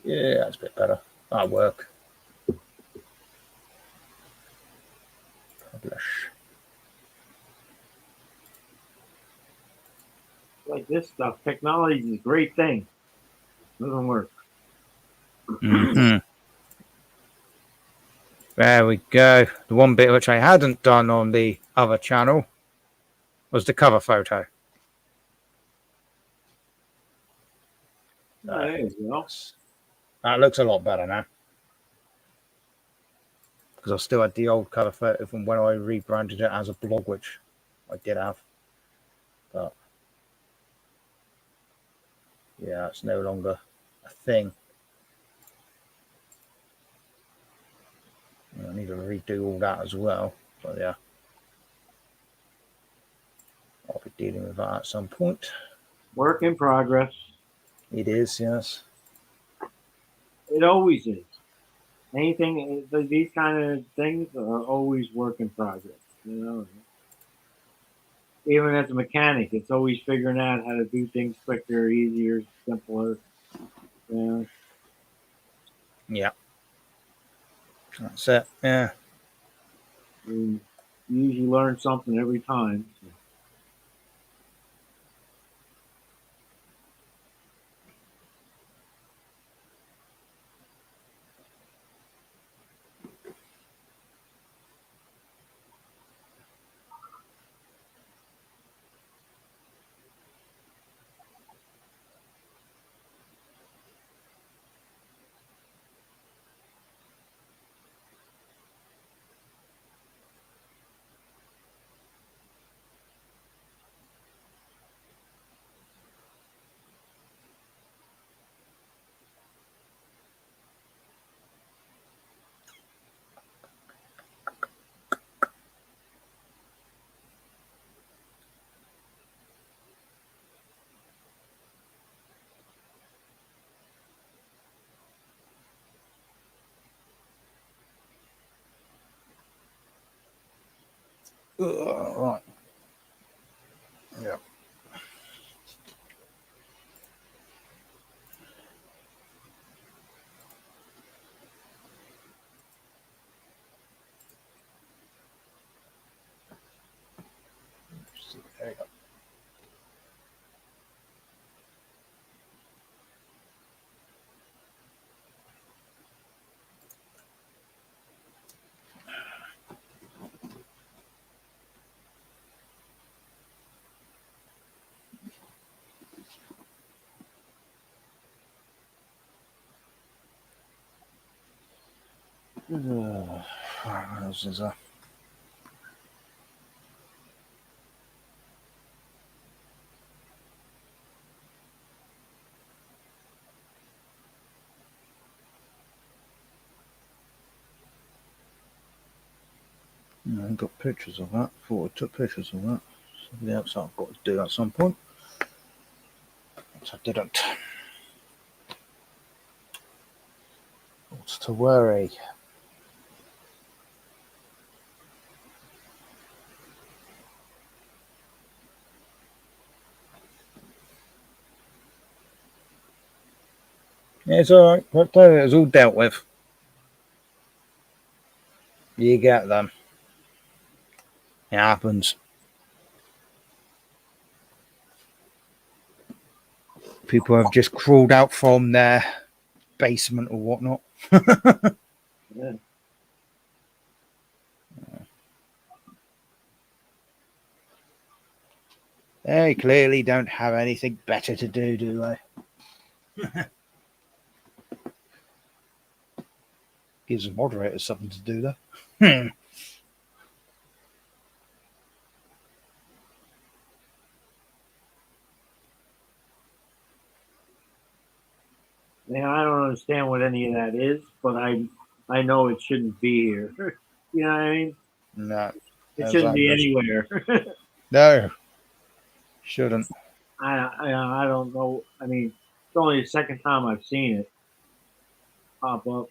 Yeah, that's a bit better. That'll work. Publish. Like this stuff, technology is a great thing. Doesn't work. Mm-hmm. There we go. The one bit which I hadn't done on the other channel was the cover photo. Oh, there you go. That looks a lot better now. Because I still had the old cover photo from when I rebranded it as a blog, which I did have. But yeah, it's no longer a thing. I need to redo all that as well. But yeah, I'll be dealing with that at some point. Work in progress. It is, yes. It always is. Anything, these kind of things are always work in progress. You know, even as a mechanic, it's always figuring out how to do things quicker, easier, simpler. You know? Yeah. That's it. Yeah. You usually learn something every time. So. Right. Yeah. There you go. What else is there? No, I ain't got pictures of that. Thought I took pictures of that. Something else I've got to do at some point. Which I didn't. What's to worry? Yeah, it's alright. It was all dealt with. You get them. It happens. People have just crawled out from their basement or whatnot. Yeah. They clearly don't have anything better to do they? Gives the moderators something to do though. Yeah, I don't understand what any of that is, but I know it shouldn't be here. You know what I mean? No. It As shouldn't be I was- anywhere. No. Shouldn't. I don't know. I mean, it's only the second time I've seen it pop up.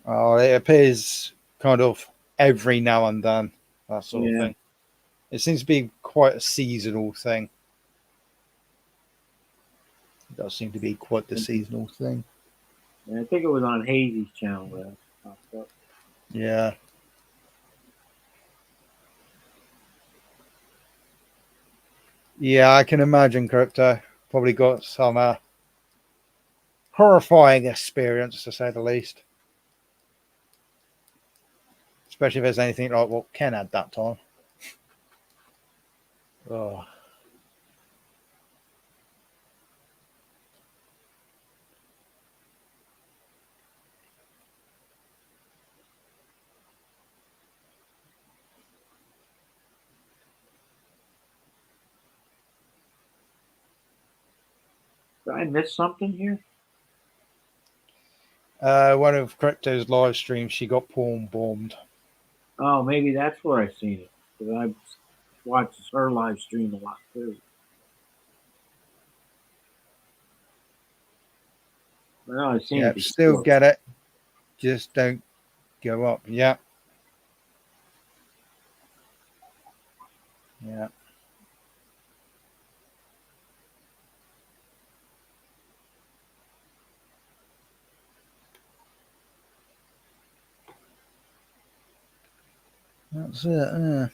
Oh, it appears kind of every now and then, that sort of Yeah. thing. It seems to be quite a seasonal thing. It does seem to be quite the seasonal thing. And I think it was on Hazy's channel where it popped up. Yeah. Yeah, I can imagine Crypto probably got some horrifying experience, to say the least. Especially if there's anything like what Ken had that time. Oh. Did I miss something here? One of Crypto's live streams, she got porn bombed. Oh, maybe that's where I seen it. Because I watched her live stream a lot too. I know I've seen Yeah, it before. still get it. Just don't go up. Yeah. Yeah. That's it.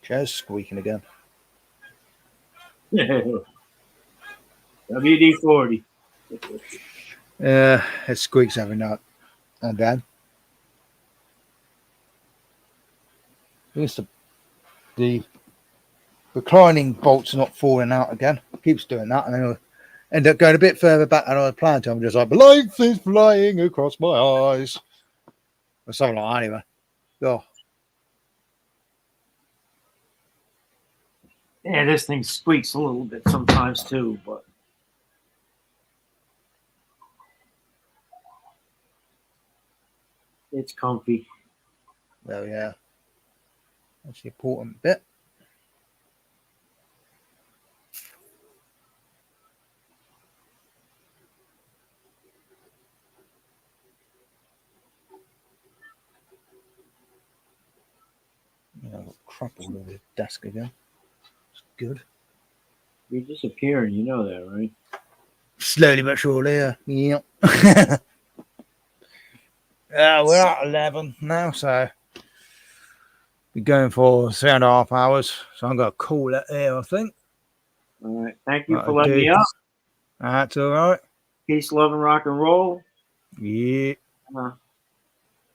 Chair's squeaking again. WD 40. It squeaks every now and then. At least the reclining bolt's not falling out again. Keeps doing that, and then it'll end up going a bit further back than I was planning to. I'm just like, life is flying across my eyes. Or something like that, anyway. Oh. Yeah, this thing squeaks a little bit sometimes too, but it's comfy. Well, yeah. That's the important bit. Yeah, I've got crap all over the desk again. It's good. You're disappearing, you know that, right? Slowly but surely, yeah. Yep. We're at 11 now, so we're going for 3.5 hours. So I'm going to call it here, I think. All right. Thank you for That'll letting do. me up. That's all right. Peace, love, and rock and roll. Yeah.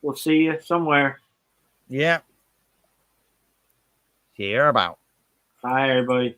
We'll see you somewhere. Yeah. See you about. Bye, everybody.